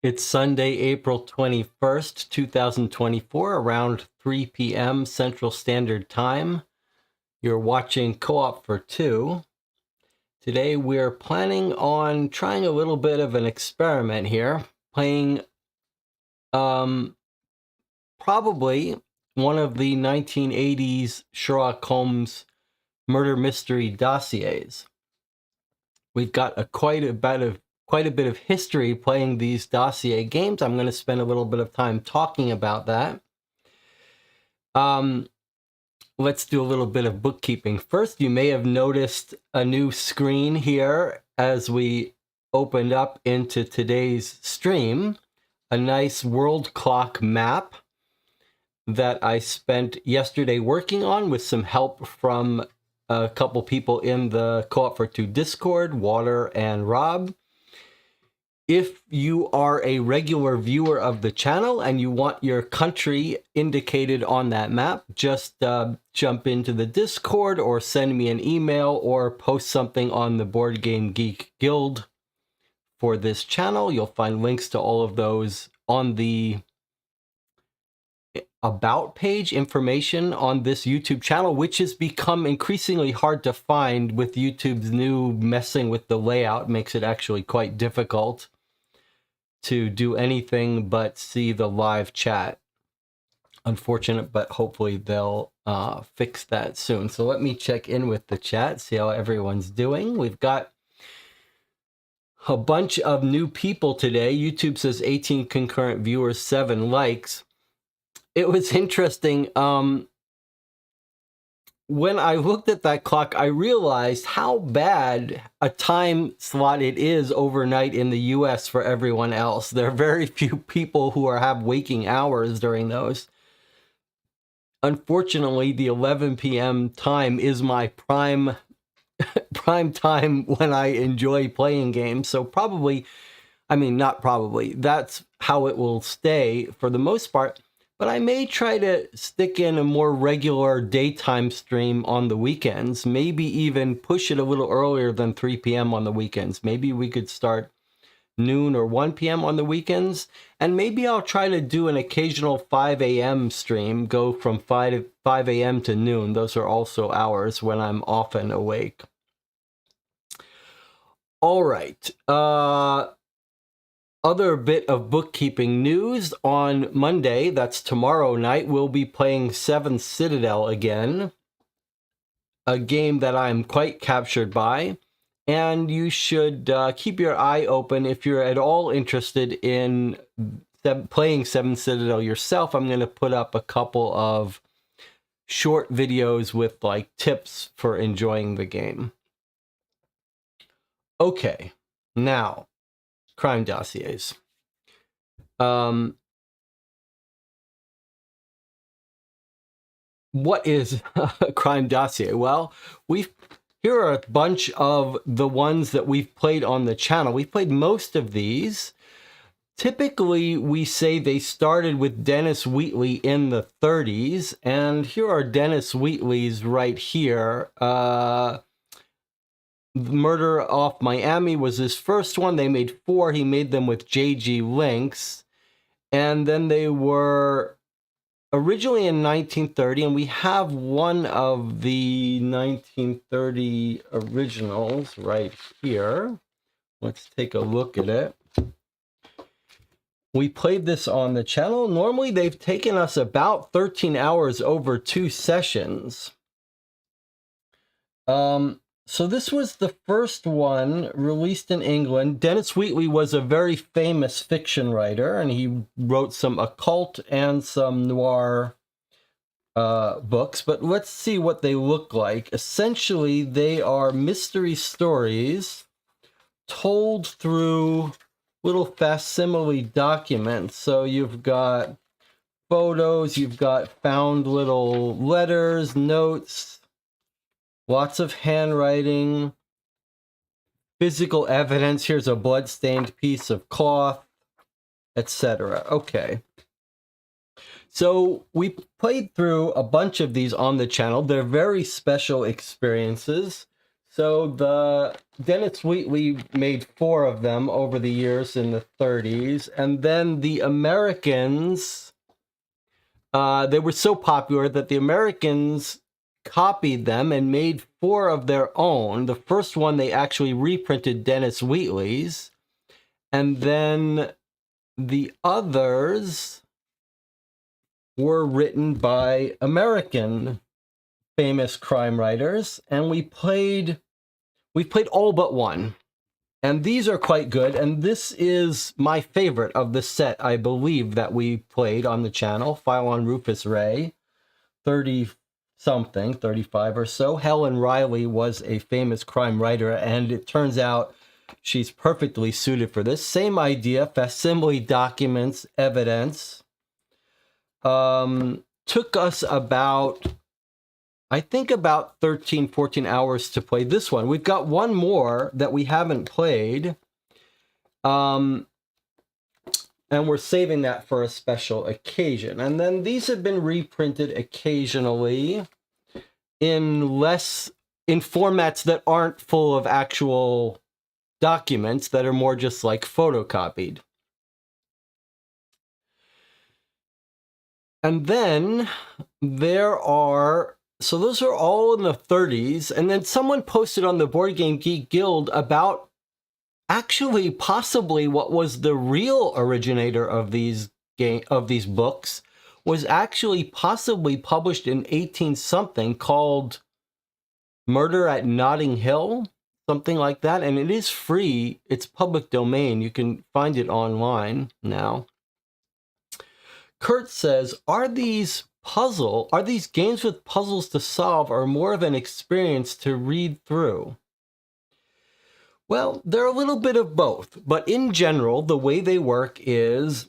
It's Sunday, April 21st, 2024, around 3 p.m. Central Standard Time. You're watching Co-op for Two. Today we're planning on trying a little bit of an experiment here, playing probably one of the 1980s Sherlock Holmes murder mystery dossiers. We've got quite a bit of history playing these dossier games. I'm going to spend a little bit of time talking about that. Let's do a little bit of bookkeeping. First, you may have noticed a new screen here as we opened up into today's stream. A nice world clock map that I spent yesterday working on with some help from a couple people in the Co-op for Two Discord, Water and Rob. If you are a regular viewer of the channel and you want your country indicated on that map, just jump into the Discord or send me an email or post something on the Board Game Geek Guild for this channel. You'll find links to all of those on the About page, information on this YouTube channel, which has become increasingly hard to find with YouTube's new messing with the layout. Makes it actually quite difficult to do anything but see the live chat. Unfortunate, but hopefully they'll fix that soon. So let me check in with the chat, see how everyone's doing. We've got a bunch of new people today. YouTube says 18 concurrent viewers, 7 likes. it was interesting. When I looked at that clock, I realized how bad a time slot it is overnight in the US for everyone else. There are very few people who have waking hours during those. Unfortunately, the 11 p.m. time is my prime time when I enjoy playing games. So probably, I mean, not probably, that's how it will stay for the most part. But I may try to stick in a more regular daytime stream on the weekends, maybe even push it a little earlier than 3 p.m. on the weekends. Maybe we could start noon or 1 p.m. on the weekends, and maybe I'll try to do an occasional 5 a.m. stream, go from 5 a.m. to noon. Those are also hours when I'm often awake. All right. Other bit of bookkeeping news. On Monday, that's tomorrow night, we'll be playing 7th Citadel again, a game that I'm quite captured by, and you should keep your eye open if you're at all interested in playing 7th Citadel yourself. I'm going to put up a couple of short videos with like tips for enjoying the game. Okay, now crime dossiers. What is a crime dossier? Well, here are a bunch of the ones that we've played on the channel. We've played most of these. Typically, we say they started with Dennis Wheatley in the 30s, and here are Dennis Wheatley's right here. Murder Off Miami was his first one. They made 4. He made them with J.G. Lynx. And then they were originally in 1930, and we have one of the 1930 originals right here. Let's take a look at it. We played this on the channel. Normally, they've taken us about 13 hours over 2 sessions. So this was the first one released in England. Dennis Wheatley was a very famous fiction writer, and he wrote some occult and some noir books. But let's see what they look like. Essentially, they are mystery stories told through little facsimile documents. So you've got photos, you've got found little letters, notes, lots of handwriting, physical evidence. Here's a blood-stained piece of cloth, etc. Okay. So we played through a bunch of these on the channel. They're very special experiences. So the Dennis Wheatley made 4 of them over the years in the 30s. And then the Americans, they were so popular that the Americans copied them and made 4 of their own. The first one, they actually reprinted Dennis Wheatley's. And then the others were written by American famous crime writers. And we played all but one. And these are quite good. And this is my favorite of the set, I believe, that we played on the channel. File on Rufus Ray, 30-something, 35 or so. Helen Riley was a famous crime writer, and it turns out she's perfectly suited for this. Same idea, facsimile documents, evidence. Took us about, I think, about 13, 14 hours to play this one. We've got one more that we haven't played. And we're saving that for a special occasion. And then these have been reprinted occasionally in formats that aren't full of actual documents, that are more just like photocopied. And then there are, so those are all in the 30s. And then someone posted on the Board Game Geek Guild about actually possibly what was the real originator of these books was actually possibly published in 18-something called Murder at Notting Hill, something like that. And it is free. It's public domain. You can find it online now. Kurt says, are these games with puzzles to solve, or more of an experience to read through? Well, they're a little bit of both, but in general, the way they work is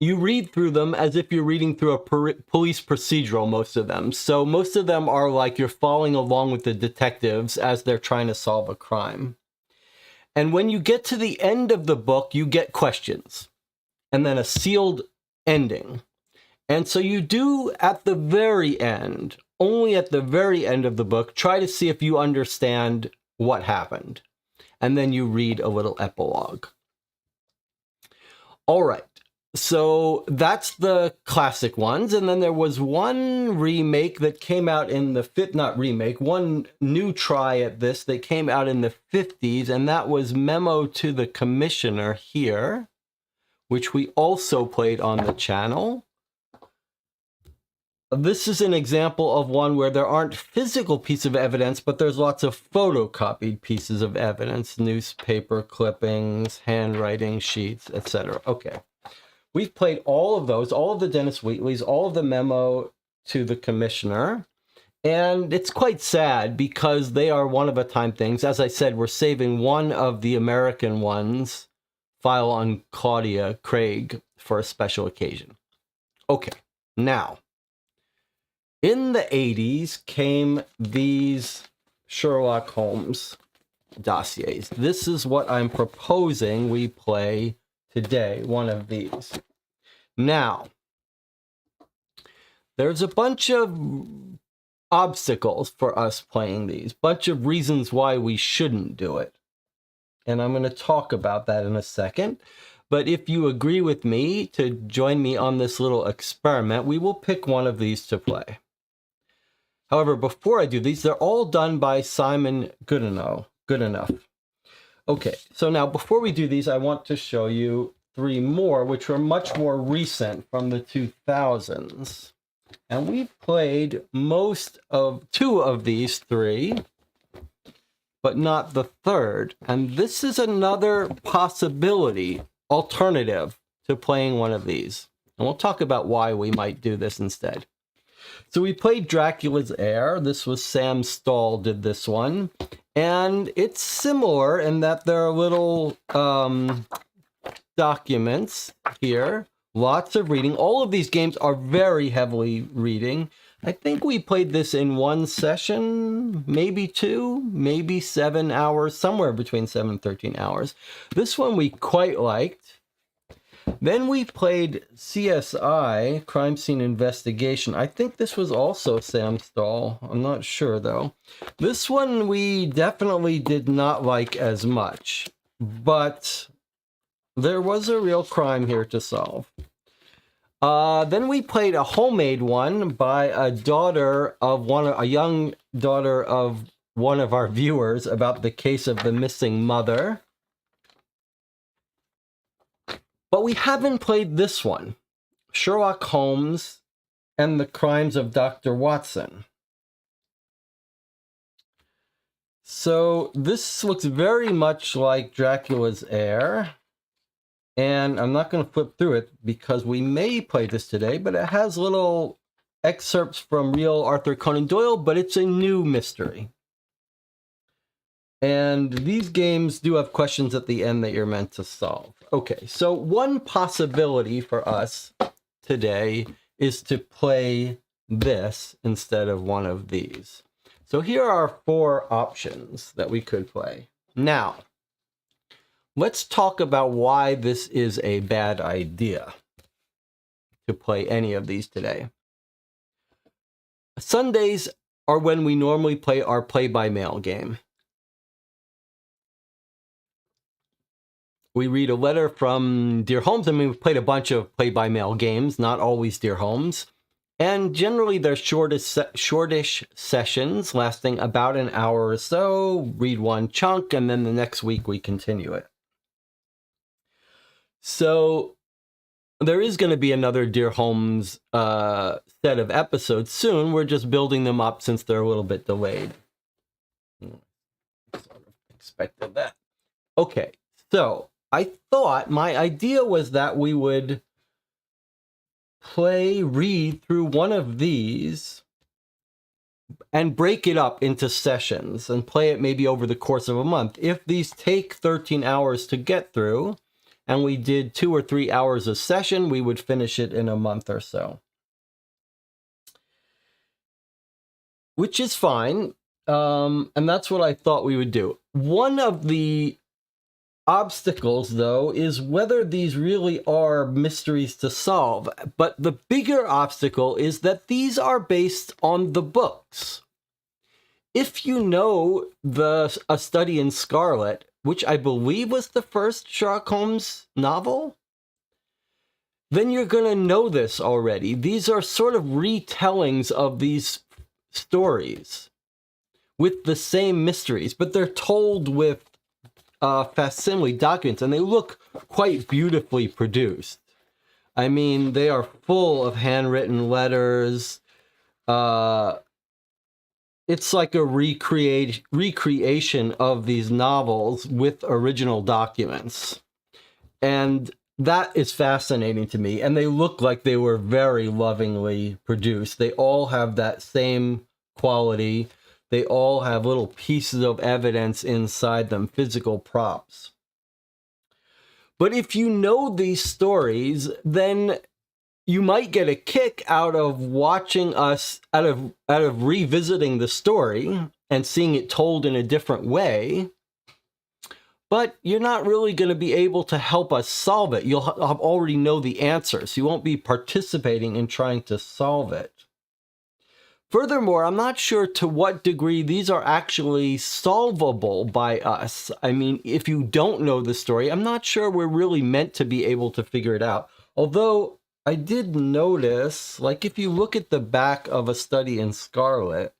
you read through them as if you're reading through a police procedural, most of them. So most of them are like you're following along with the detectives as they're trying to solve a crime. And when you get to the end of the book, you get questions and then a sealed ending. And so you do, at the very end, only at the very end of the book, try to see if you understand what happened. And then you read a little epilogue. All right. So that's the classic ones. And then there was one remake that came out in the one new try at this that came out in the 50s, and that was Memo to the Commissioner here, which we also played on the channel. This is an example of one where there aren't physical pieces of evidence, but there's lots of photocopied pieces of evidence, newspaper clippings, handwriting sheets, etc. Okay. We've played all of those, all of the Dennis Wheatleys, all of the Memo to the Commissioner, and it's quite sad because they are one-of-a-time things. As I said, we're saving one of the American ones, File on Claudia Craig, for a special occasion. Okay, now, in the 80s came these Sherlock Holmes dossiers. This is what I'm proposing we play today, one of these. Now, there's a bunch of obstacles for us playing these, bunch of reasons why we shouldn't do it. And I'm going to talk about that in a second. But if you agree with me to join me on this little experiment, we will pick one of these to play. However, before I do these, they're all done by Simon Goodenough. Okay, so now before we do these, I want to show you three more, which are much more recent from the 2000s. And we've played two of these three, but not the third. And this is another possibility, alternative to playing one of these. And we'll talk about why we might do this instead. So we played Dracula's Heir. This was Sam Stahl did this one. And it's similar in that there are little documents here. Lots of reading. All of these games are very heavily reading. I think we played this in one session, maybe two, maybe 7 hours, somewhere between 7 and 13 hours. This one we quite liked. Then we played CSI, Crime Scene Investigation. I think this was also Sam Stahl. I'm not sure, though. This one we definitely did not like as much, but there was a real crime here to solve. Then we played a homemade one by a young daughter of one of our viewers about the case of the missing mother. But we haven't played this one, Sherlock Holmes and the Crimes of Dr. Watson. So this looks very much like Dracula's Heir. And I'm not going to flip through it because we may play this today, but it has little excerpts from real Arthur Conan Doyle, but it's a new mystery. And these games do have questions at the end that you're meant to solve. Okay, so one possibility for us today is to play this instead of one of these. So here are 4 options that we could play. Now, let's talk about why this is a bad idea to play any of these today. Sundays are when we normally play our play-by-mail game. We read a letter from Dear Holmes. I mean, we've played a bunch of play-by-mail games, not always Dear Holmes. And generally, they're shortish sessions lasting about an hour or so. Read one chunk, and then the next week we continue it. So there is going to be another Dear Holmes set of episodes soon. We're just building them up since they're a little bit delayed. Sort of expected that. Okay, so I thought my idea was that we would read through one of these and break it up into sessions and play it maybe over the course of a month. If these take 13 hours to get through and we did 2 or 3 hours a session, we would finish it in a month or so. Which is fine. And that's what I thought we would do. One of the obstacles, though, is whether these really are mysteries to solve. But the bigger obstacle is that these are based on the books. If you know A Study in Scarlet, which I believe was the first Sherlock Holmes novel, then you're going to know this already. These are sort of retellings of these stories with the same mysteries, but they're told with facsimile documents, and they look quite beautifully produced. I mean, they are full of handwritten letters. It's like a recreation of these novels with original documents. And that is fascinating to me. And they look like they were very lovingly produced. They all have that same quality. They all have little pieces of evidence inside them, physical props. But if you know these stories, then you might get a kick out of watching us, out of revisiting the story and seeing it told in a different way. But you're not really going to be able to help us solve it. You'll already know the answers. You won't be participating in trying to solve it. Furthermore, I'm not sure to what degree these are actually solvable by us. I mean, if you don't know the story, I'm not sure we're really meant to be able to figure it out. Although I did notice, like if you look at the back of A Study in Scarlet,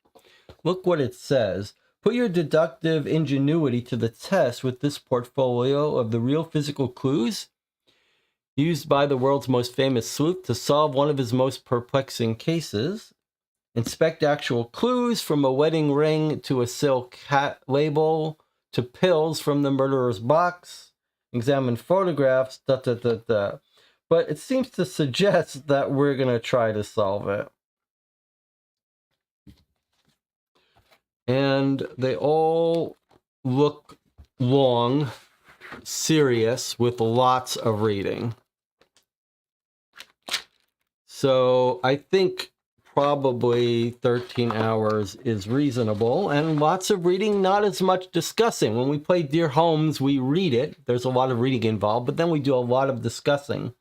look what it says. Put your deductive ingenuity to the test with this portfolio of the real physical clues used by the world's most famous sleuth to solve one of his most perplexing cases. Inspect actual clues from a wedding ring to a silk hat label to pills from the murderer's box. Examine photographs, But it seems to suggest that we're going to try to solve it. And they all look long, serious, with lots of reading. So I think probably 13 hours is reasonable, and lots of reading, not as much discussing. When we play Dear Holmes, we read it. There's a lot of reading involved, but then we do a lot of discussing.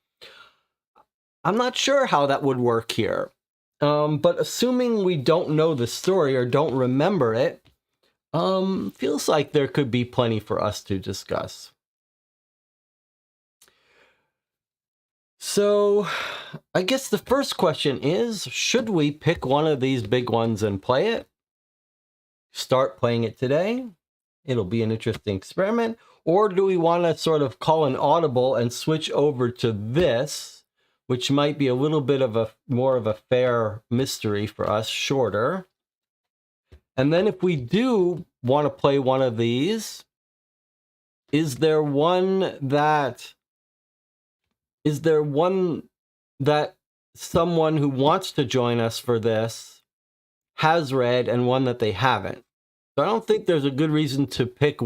I'm not sure how that would work here. But assuming we don't know the story or don't remember it, feels like there could be plenty for us to discuss. So I guess the first question is, should we pick one of these big ones and play it? Start playing it today? It'll be an interesting experiment. Or do we want to sort of call an audible and switch over to this, which might be a little bit of more of a fair mystery for us, shorter? And then if we do want to play one of these, is there one that someone who wants to join us for this has read and one that they haven't? So I don't think there's a good reason to pick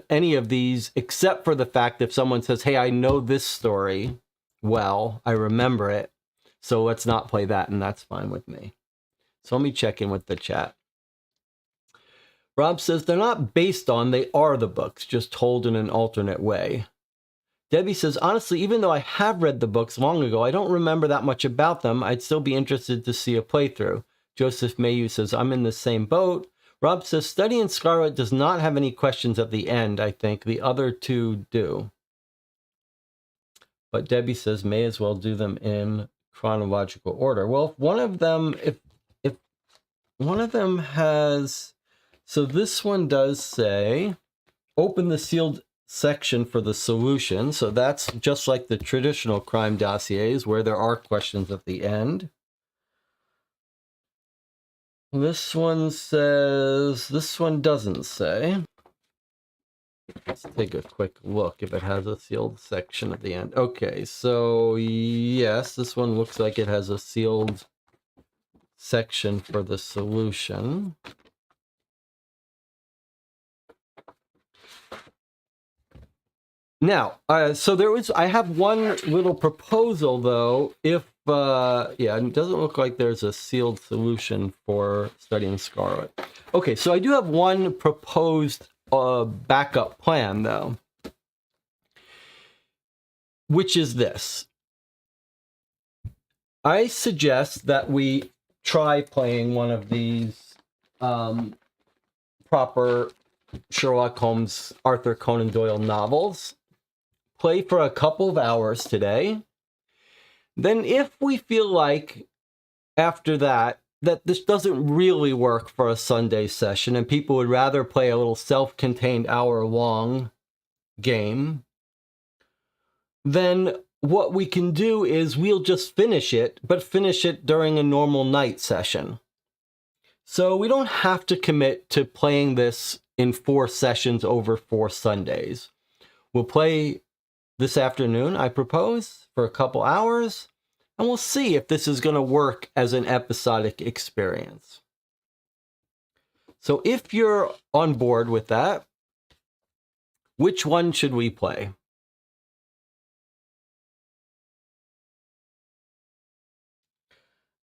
any of these, except for the fact if someone says, hey, I know this story well, I remember it, so let's not play that, and that's fine with me. So let me check in with the chat. Rob says they're not based on, they are the books, just told in an alternate way. Debbie says, honestly, even though I have read the books long ago, I don't remember that much about them. I'd still be interested to see a playthrough. Joseph Mayu says, I'm in the same boat. Rob says, Study in Scarlet does not have any questions at the end, I think. The other two do. But Debbie says, may as well do them in chronological order. Well, if one of them has, so this one does say, open the sealed section for the solution. So that's just like the traditional crime dossiers where there are questions at the end. This one says, this one doesn't say. Let's take a quick look if it has a sealed section at the end. Okay, so yes, this one looks like it has a sealed section for the solution. Now, so I have one little proposal though. If, yeah, it doesn't look like there's a sealed solution for studying Scarlet. Okay, so I do have one proposed backup plan though, which is this. I suggest that we try playing one of these proper Sherlock Holmes, Arthur Conan Doyle novels. Play for a couple of hours today. Then if we feel like after that this doesn't really work for a Sunday session and people would rather play a little self-contained hour-long game, then what we can do is we'll just finish it, but finish it during a normal night session. So we don't have to commit to playing this in 4 sessions over 4 Sundays. We'll play this afternoon, I propose, for a couple hours, and we'll see if this is going to work as an episodic experience. So if you're on board with that, which one should we play?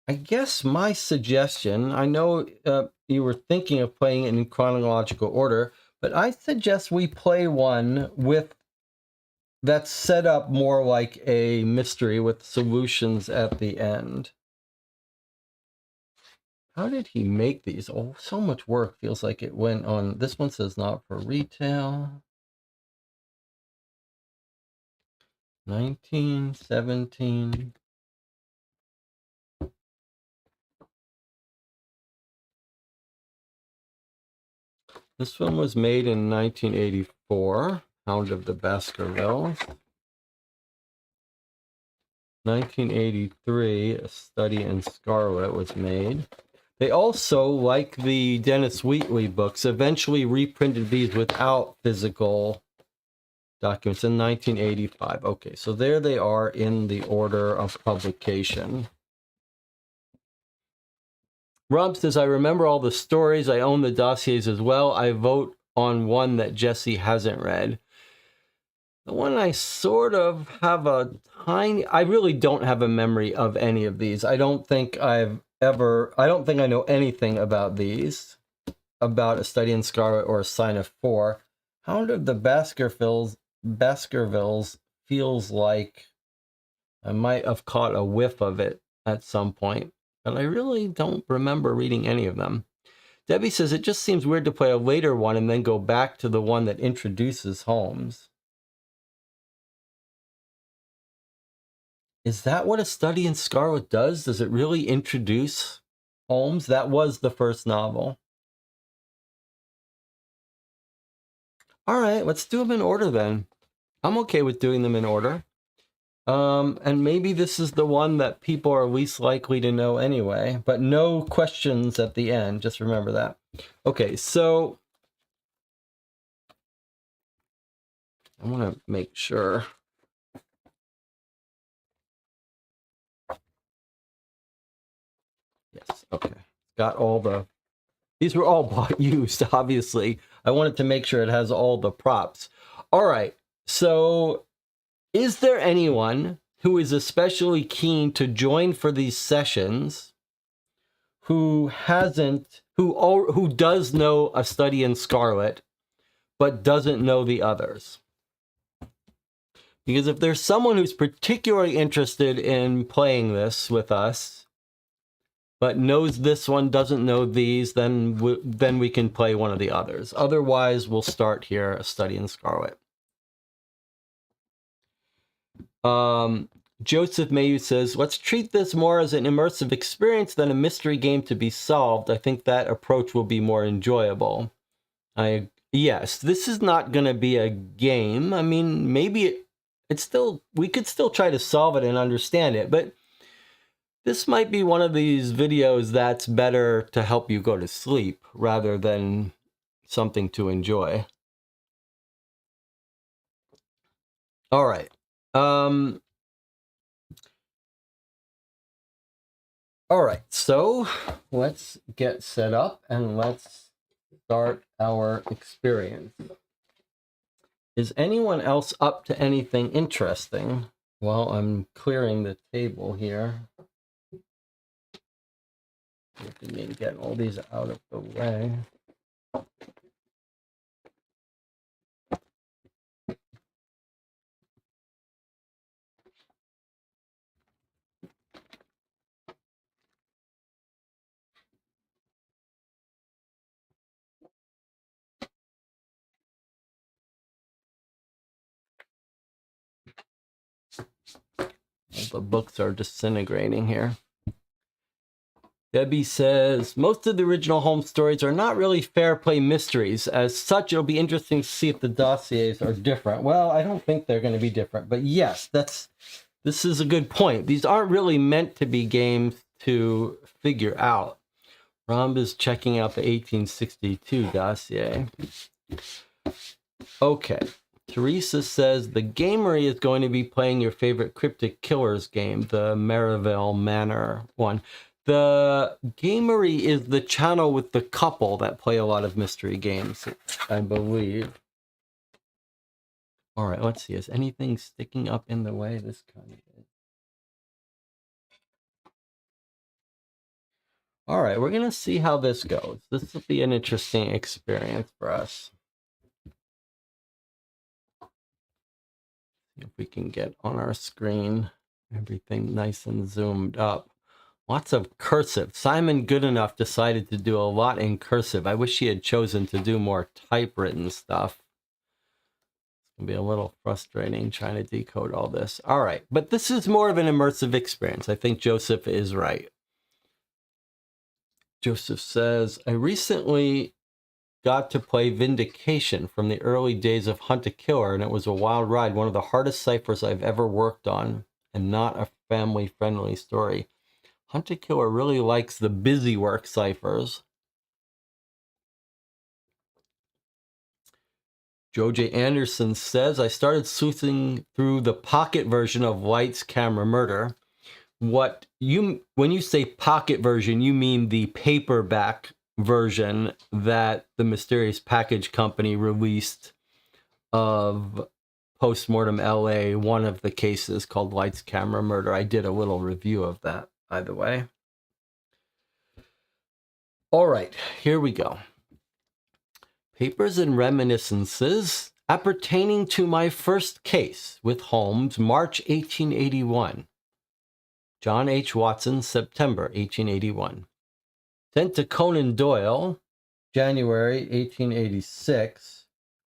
I guess my suggestion, I know you were thinking of playing it in chronological order, but I suggest we play one with that's set up more like a mystery with solutions at the end. How did he make these? Oh, so much work. Feels like it went on. This one says not for retail. 1917. This one was made in 1984. Hound of the Baskervilles. 1983, A Study in Scarlet was made. They also, like the Dennis Wheatley books, eventually reprinted these without physical documents in 1985. Okay, so there they are in the order of publication. Rob says, I remember all the stories. I own the dossiers as well. I vote on one that Jesse hasn't read. The one I sort of have a tiny... I really don't have a memory of any of these. I don't think I know anything about these. About A Study in Scarlet or A Sign of Four. Hound of the Baskervilles feels like I might have caught a whiff of it at some point. But I really don't remember reading any of them. Debbie says, it just seems weird to play a later one and then go back to the one that introduces Holmes. Is that what A Study in Scarlet does? Does it really introduce Holmes? That was the first novel. All right, let's do them in order then. I'm okay with doing them in order. And maybe this is the one that people are least likely to know anyway, but no questions at the end. Just remember that. Okay, so I want to make sure. Yes, okay. Got all the... These were all bought used, obviously. I wanted to make sure it has all the props. All right, so is there anyone who is especially keen to join for these sessions who does know A Study in Scarlet, but doesn't know the others? Because if there's someone who's particularly interested in playing this with us, but knows this one, doesn't know these, then we can play one of the others. Otherwise, we'll start here, A Study in Scarlet. Joseph Mayu says, let's treat this more as an immersive experience than a mystery game to be solved. I think that approach will be more enjoyable. Yes, this is not going to be a game. I mean, maybe we could still try to solve it and understand it, but this might be one of these videos that's better to help you go to sleep rather than something to enjoy. All right. All right, so let's get set up and let's start our experience. Is anyone else up to anything interesting? While I'm clearing the table here. Looking at getting all these out of the way. All the books are disintegrating here. Debbie says, most of the original Holmes stories are not really fair play mysteries. As such, it'll be interesting to see if the dossiers are different. Well, I don't think they're going to be different, but yes, this is a good point. These aren't really meant to be games to figure out. Romb is checking out the 1862 dossier. Okay. Teresa says the Gamery is going to be playing your favorite Cryptic Killers game, the Merivale Manor one. The Gamery is the channel with the couple that play a lot of mystery games, I believe. All right, let's see. Is anything sticking up in the way? This kind of is. All right, we're going to see how this goes. This will be an interesting experience for us. If we can get on our screen everything nice and zoomed up. Lots of cursive. Simon Goodenough decided to do a lot in cursive. I wish he had chosen to do more typewritten stuff. It's going to be a little frustrating trying to decode all this. All right, but this is more of an immersive experience. I think Joseph is right. Joseph says, I recently got to play Vindication from the early days of Hunt a Killer, and it was a wild ride. One of the hardest ciphers I've ever worked on, and not a family-friendly story. Hunt a Killer really likes the busy work ciphers. Joe J. Anderson says, I started sleuthing through the pocket version of Lights, Camera, Murder. When you say pocket version, you mean the paperback version that the Mysterious Package Company released of Postmortem LA, one of the cases called Lights, Camera, Murder. I did a little review of that, by the way. All right, here we go. Papers and Reminiscences appertaining to my first case with Holmes, March 1881. John H. Watson, September 1881. Sent to Conan Doyle, January 1886.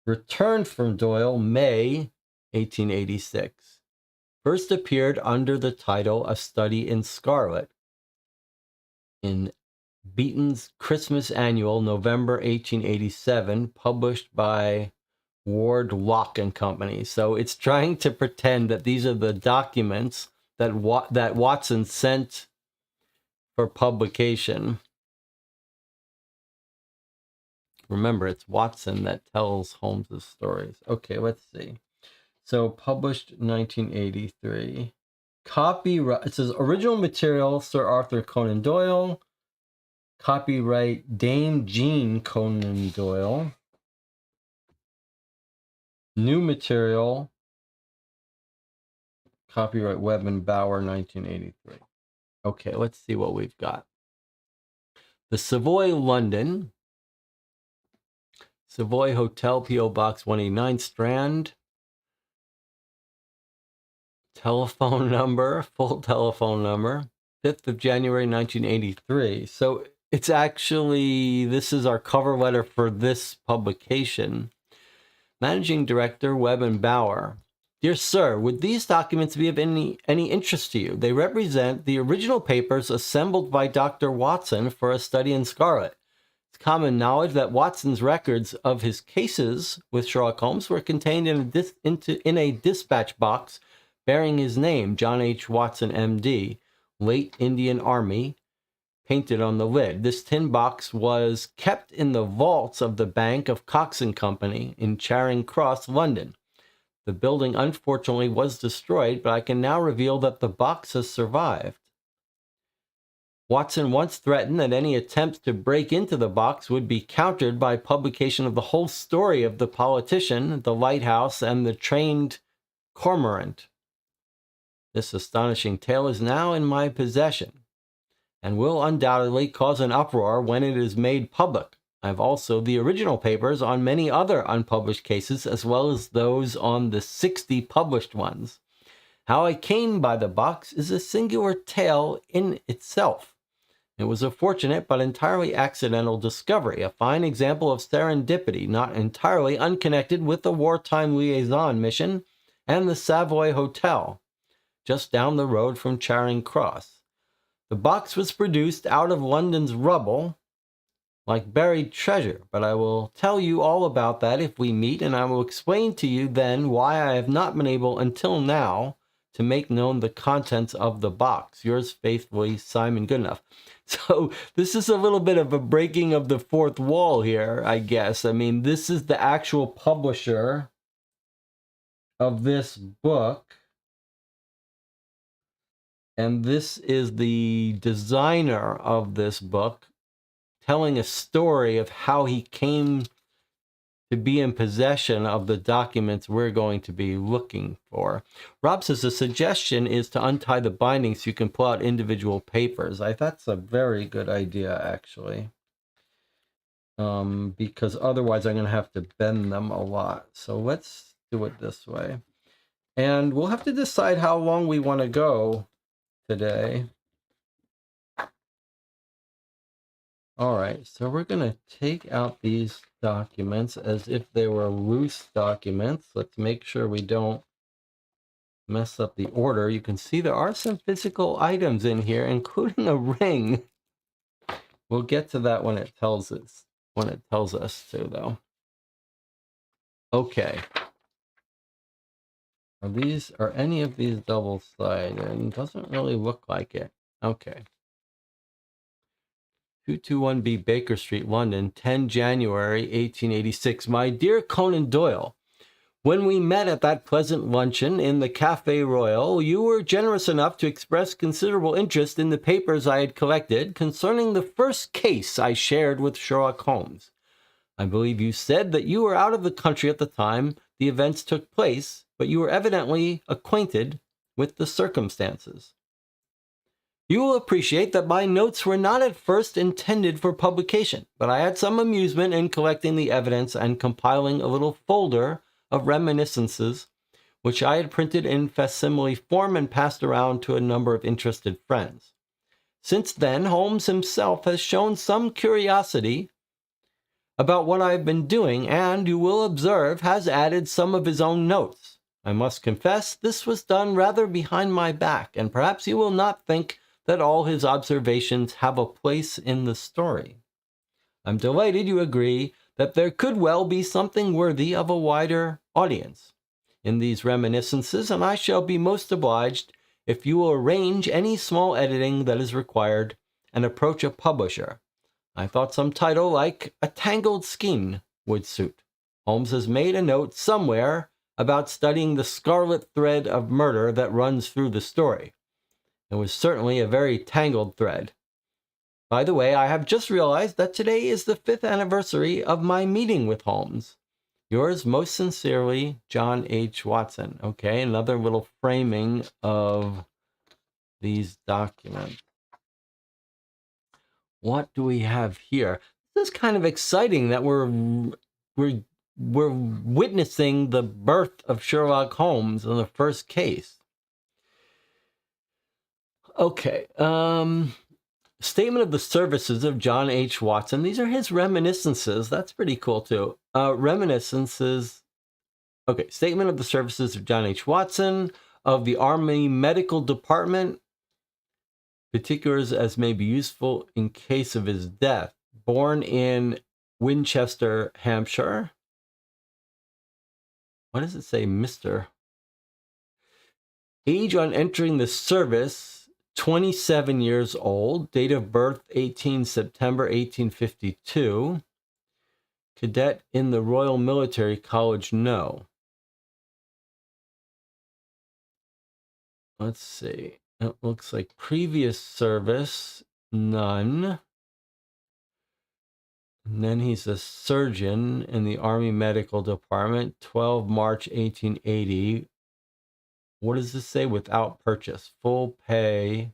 Returned from Doyle, May 1886. First appeared under the title A Study in Scarlet in Beaton's Christmas Annual, November 1887, published by Ward Lock and Company. So it's trying to pretend that these are the documents that Watson sent for publication. Remember, it's Watson that tells Holmes's stories. Okay, let's see. So published 1983. Copyright, it says original material, Sir Arthur Conan Doyle. Copyright Dame Jean Conan Doyle. New material. Copyright Webb and Bauer 1983. Okay, let's see what we've got. The Savoy, London. Savoy Hotel, P.O. Box 189, Strand. Telephone number, full telephone number. 5th of January 1983. So it's actually, this is our cover letter for this publication. Managing Director, Webb and Bauer. Dear Sir, would these documents be of any interest to you? They represent the original papers assembled by Dr. Watson for A Study in Scarlet. It's common knowledge that Watson's records of his cases with Sherlock Holmes were contained in a dispatch box bearing his name, John H. Watson, M.D., late Indian Army, painted on the lid. This tin box was kept in the vaults of the Bank of Cox and Company in Charing Cross, London. The building unfortunately was destroyed, but I can now reveal that the box has survived. Watson once threatened that any attempts to break into the box would be countered by publication of the whole story of the politician, the lighthouse, and the trained cormorant. This astonishing tale is now in my possession, and will undoubtedly cause an uproar when it is made public. I have also the original papers on many other unpublished cases, as well as those on the 60 published ones. How I came by the box is a singular tale in itself. It was a fortunate but entirely accidental discovery, a fine example of serendipity, not entirely unconnected with the wartime liaison mission and the Savoy Hotel, just down the road from Charing Cross. The box was produced out of London's rubble, like buried treasure, but I will tell you all about that if we meet, and I will explain to you then why I have not been able until now to make known the contents of the box. Yours faithfully, Simon Goodenough. So this is a little bit of a breaking of the fourth wall here, I guess. I mean, this is the actual publisher of this book, and this is the designer of this book, telling a story of how he came to be in possession of the documents we're going to be looking for. Rob says the suggestion is to untie the binding so you can pull out individual papers. That's a very good idea, actually. Because otherwise I'm going to have to bend them a lot. So let's do it this way. And we'll have to decide how long we want to go today. All right, so we're going to take out these documents as if they were loose documents. Let's make sure we don't mess up the order. You can see there are some physical items in here, including a ring. We'll get to that when it tells us to, though. Okay. Are any of these double-sided? Doesn't really look like it. Okay. 221B Baker Street, London, 10 January 1886. My dear Conan Doyle, when we met at that pleasant luncheon in the Café Royal, you were generous enough to express considerable interest in the papers I had collected concerning the first case I shared with Sherlock Holmes. I believe you said that you were out of the country at the time the events took place, but you were evidently acquainted with the circumstances. You will appreciate that my notes were not at first intended for publication, but I had some amusement in collecting the evidence and compiling a little folder of reminiscences, which I had printed in facsimile form and passed around to a number of interested friends. Since then, Holmes himself has shown some curiosity about what I have been doing, and, you will observe, has added some of his own notes. I must confess this was done rather behind my back, and perhaps you will not think that all his observations have a place in the story. I'm delighted you agree that there could well be something worthy of a wider audience in these reminiscences, and I shall be most obliged if you will arrange any small editing that is required and approach a publisher. I thought some title like A Tangled Skein would suit. Holmes has made a note somewhere about studying the scarlet thread of murder that runs through the story. It was certainly a very tangled thread. By the way, I have just realized that today is the 5th anniversary of my meeting with Holmes. Yours most sincerely, John H. Watson. Okay, another little framing of these documents. What do we have here? This is kind of exciting that we're witnessing the birth of Sherlock Holmes in the first case. Okay, statement of the services of John H. Watson. These are his reminiscences. That's pretty cool, too. Reminiscences. Okay, statement of the services of John H. Watson of the Army Medical Department. Particulars as may be useful in case of his death. Born in Winchester, Hampshire. What does it say, Mr.? Age on entering the service, 27 years old. Date of birth, 18 September 1852. Cadet in the Royal Military College, no. let's see. It looks like previous service, none. And then he's a surgeon in the Army Medical Department, 12 March 1880. What does this say? Without purchase, full pay.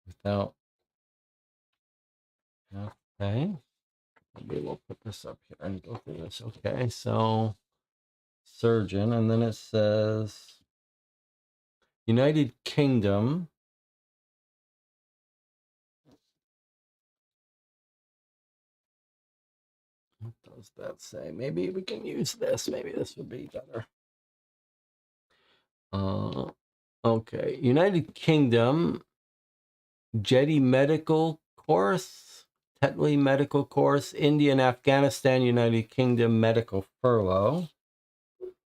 Without, okay. Maybe we'll put this up here and go through this. Okay, so surgeon, and then it says United Kingdom. What does that say? Maybe we can use this. Maybe this would be better. Okay, United Kingdom, Jetty Medical Course, Tetley Medical Course, India and Afghanistan, United Kingdom Medical Furlough.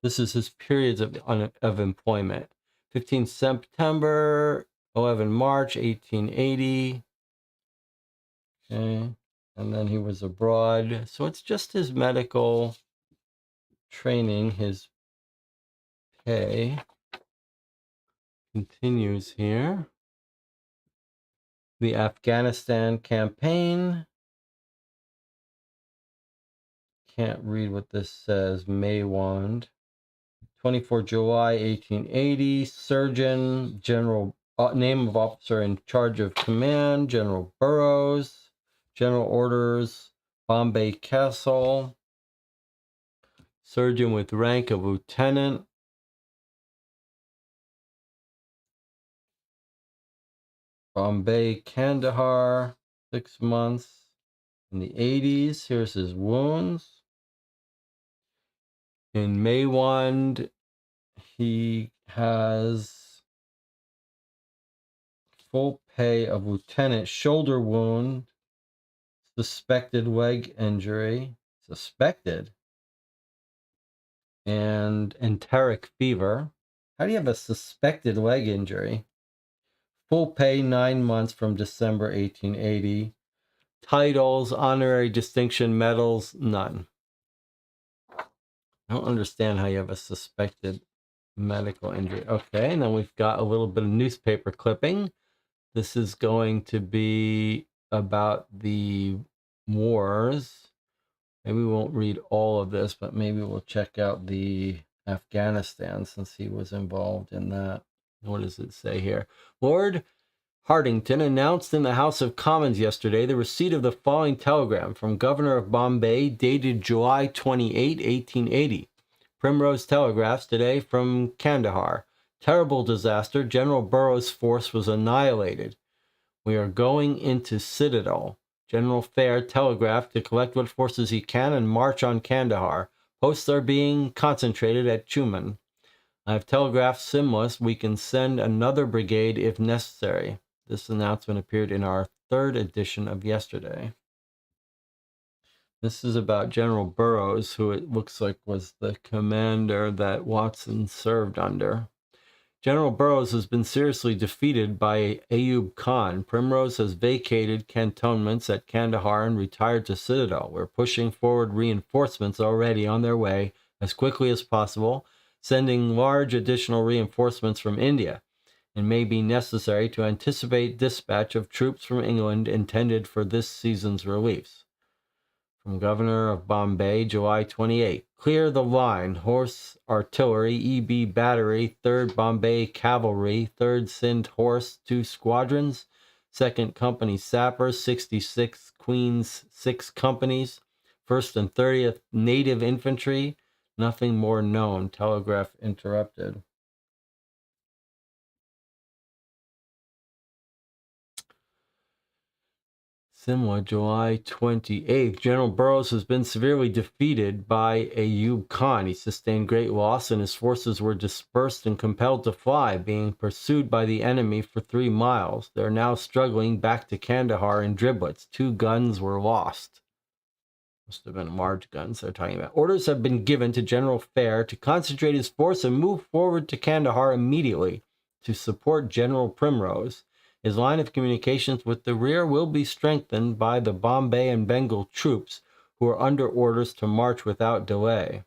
This is his periods of employment. 15 September, 11 March, 1880. Okay, and then he was abroad. So it's just his medical training, his pay. Continues here. The Afghanistan campaign. Can't read what this says. Maywand. 24 July 1880. Surgeon. General. Name of officer in charge of command. General Burroughs. General orders. Bombay Castle. Surgeon with rank of lieutenant. Bombay, Kandahar, 6 months. In the 80s, here's his wounds. In Maywand, he has full pay of lieutenant, shoulder wound, suspected leg injury, and enteric fever. How do you have a suspected leg injury? Full pay, 9 months from December 1880. Titles, honorary distinction, medals, none. I don't understand how you have a suspected medical injury. Okay, and then we've got a little bit of newspaper clipping. This is going to be about the wars. Maybe we won't read all of this, but maybe we'll check out the Afghanistan since he was involved in that. What does it say here? Lord Hartington announced in the House of Commons yesterday the receipt of the following telegram from Governor of Bombay dated July 28, 1880. Primrose telegraphs today from Kandahar. Terrible disaster. General Burroughs' force was annihilated. We are going into Citadel. General Fair telegraphed to collect what forces he can and march on Kandahar. Posts are being concentrated at Chuman. I have telegraphed Simlas we can send another brigade if necessary. This announcement appeared in our 3rd edition of yesterday. This is about General Burroughs, who it looks like was the commander that Watson served under. General Burroughs has been seriously defeated by Ayub Khan. Primrose has vacated cantonments at Kandahar and retired to Citadel. We're pushing forward reinforcements already on their way as quickly as possible, sending large additional reinforcements from India. It may be necessary to anticipate dispatch of troops from England intended for this season's reliefs. From Governor of Bombay, July 28. Clear the line. Horse Artillery, EB Battery, 3rd Bombay Cavalry, 3rd Sindh Horse, 2 squadrons, 2nd Company Sappers, 66 Queens, 6 companies, 1st and 30th Native Infantry. Nothing more known. Telegraph interrupted. Simla, July 28th. General Burroughs has been severely defeated by Ayub Khan. He sustained great loss and his forces were dispersed and compelled to fly, being pursued by the enemy for 3 miles. They're now struggling back to Kandahar in driblets. 2 guns were lost. Must have been large guns they're talking about. Orders have been given to General Fair to concentrate his force and move forward to Kandahar immediately to support General Primrose. His line of communications with the rear will be strengthened by the Bombay and Bengal troops who are under orders to march without delay.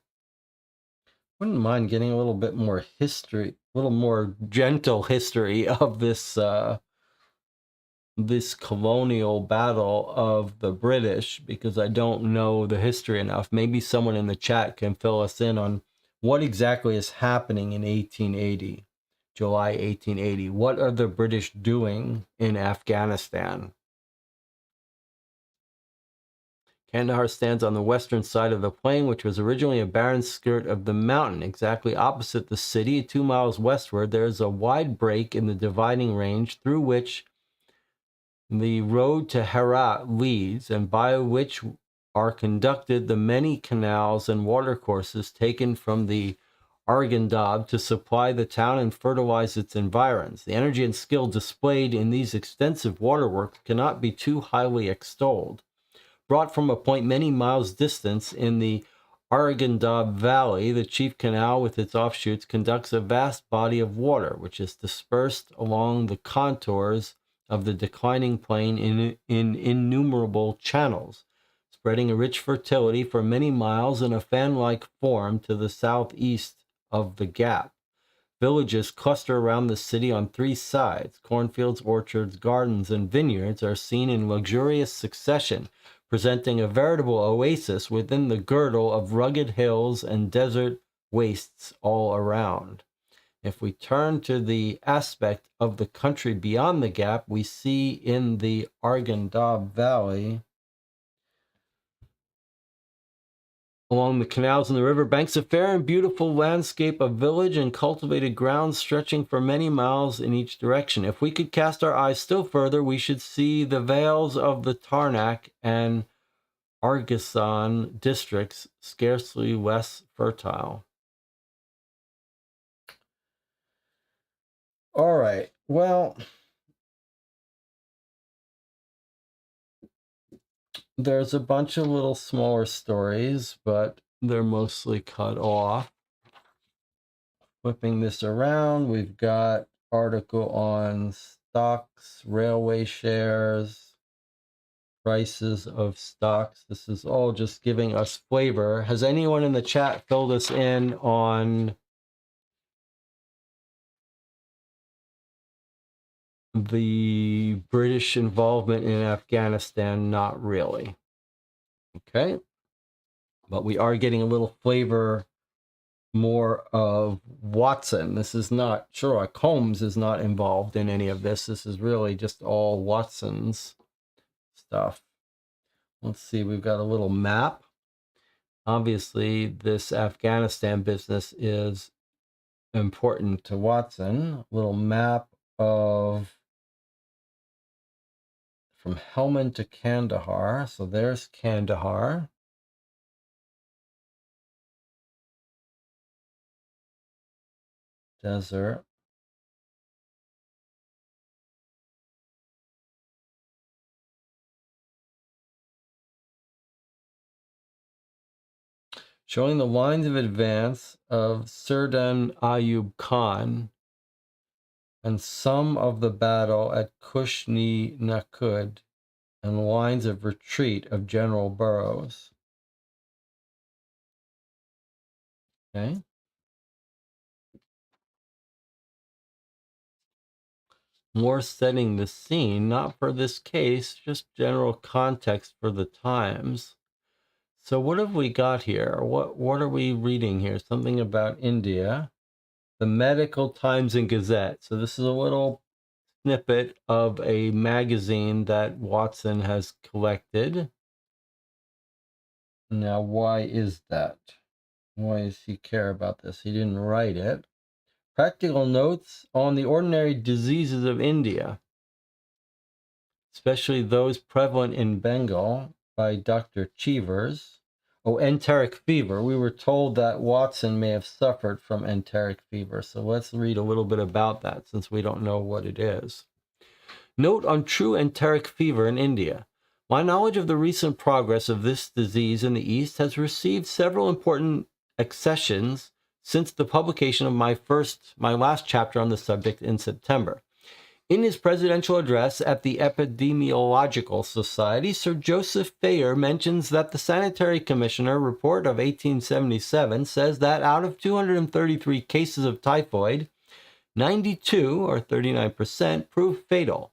Wouldn't mind getting a little bit more history, a little more gentle history of this colonial battle of the British, because I don't know the history enough. Maybe someone in the chat can fill us in on what exactly is happening in 1880, July 1880. What are the British doing in Afghanistan? Kandahar stands on the western side of the plain, which was originally a barren skirt of the mountain. Exactly opposite the city, 2 miles westward, there is a wide break in the dividing range through which the road to Herat leads, and by which are conducted the many canals and watercourses taken from the Arghandab to supply the town and fertilize its environs. The energy and skill displayed in these extensive waterworks cannot be too highly extolled. Brought from a point many miles distant in the Arghandab Valley, the chief canal with its offshoots conducts a vast body of water, which is dispersed along the contours of the declining plain in innumerable channels, spreading a rich fertility for many miles in a fan-like form to the southeast of the gap. Villages cluster around the city on 3 sides. Cornfields, orchards, gardens, and vineyards are seen in luxurious succession, presenting a veritable oasis within the girdle of rugged hills and desert wastes all around. If we turn to the aspect of the country beyond the gap, we see in the Arghandab Valley, along the canals and the river banks, a fair and beautiful landscape of village and cultivated grounds stretching for many miles in each direction. If we could cast our eyes still further, we should see the vales of the Tarnak and Arghasan districts, scarcely less fertile. All right, well, there's a bunch of little smaller stories, but they're mostly cut off. Flipping this around, we've got article on stocks, railway shares, prices of stocks. This is all just giving us flavor. Has anyone in the chat filled us in on the British involvement in Afghanistan? Not really. Okay. But we are getting a little flavor more of Watson. This is not, Sherlock Holmes is not involved in any of this. This is really just all Watson's stuff. Let's see, we've got a little map. Obviously, this Afghanistan business is important to Watson. A little map of from Helmand to Kandahar. So there's Kandahar. Desert. Showing the lines of advance of Sirdan Ayub Khan and some of the battle at Kushni Nakud and lines of retreat of General Burrows. Okay. More setting the scene, not for this case, just general context for the times. So what have we got here? What are we reading here? Something about India. The Medical Times and Gazette. So this is a little snippet of a magazine that Watson has collected. Now, why is that? Why does he care about this? He didn't write it. Practical notes on the ordinary diseases of India, especially those prevalent in Bengal, by Dr. Cheevers. Oh, enteric fever. We were told that Watson may have suffered from enteric fever. So let's read a little bit about that since we don't know what it is. Note on true enteric fever in India. My knowledge of the recent progress of this disease in the East has received several important accessions since the publication of my last chapter on the subject in September. In his presidential address at the Epidemiological Society, Sir Joseph Fayer mentions that the Sanitary Commissioner report of 1877 says that out of 233 cases of typhoid, 92, or 39%, proved fatal,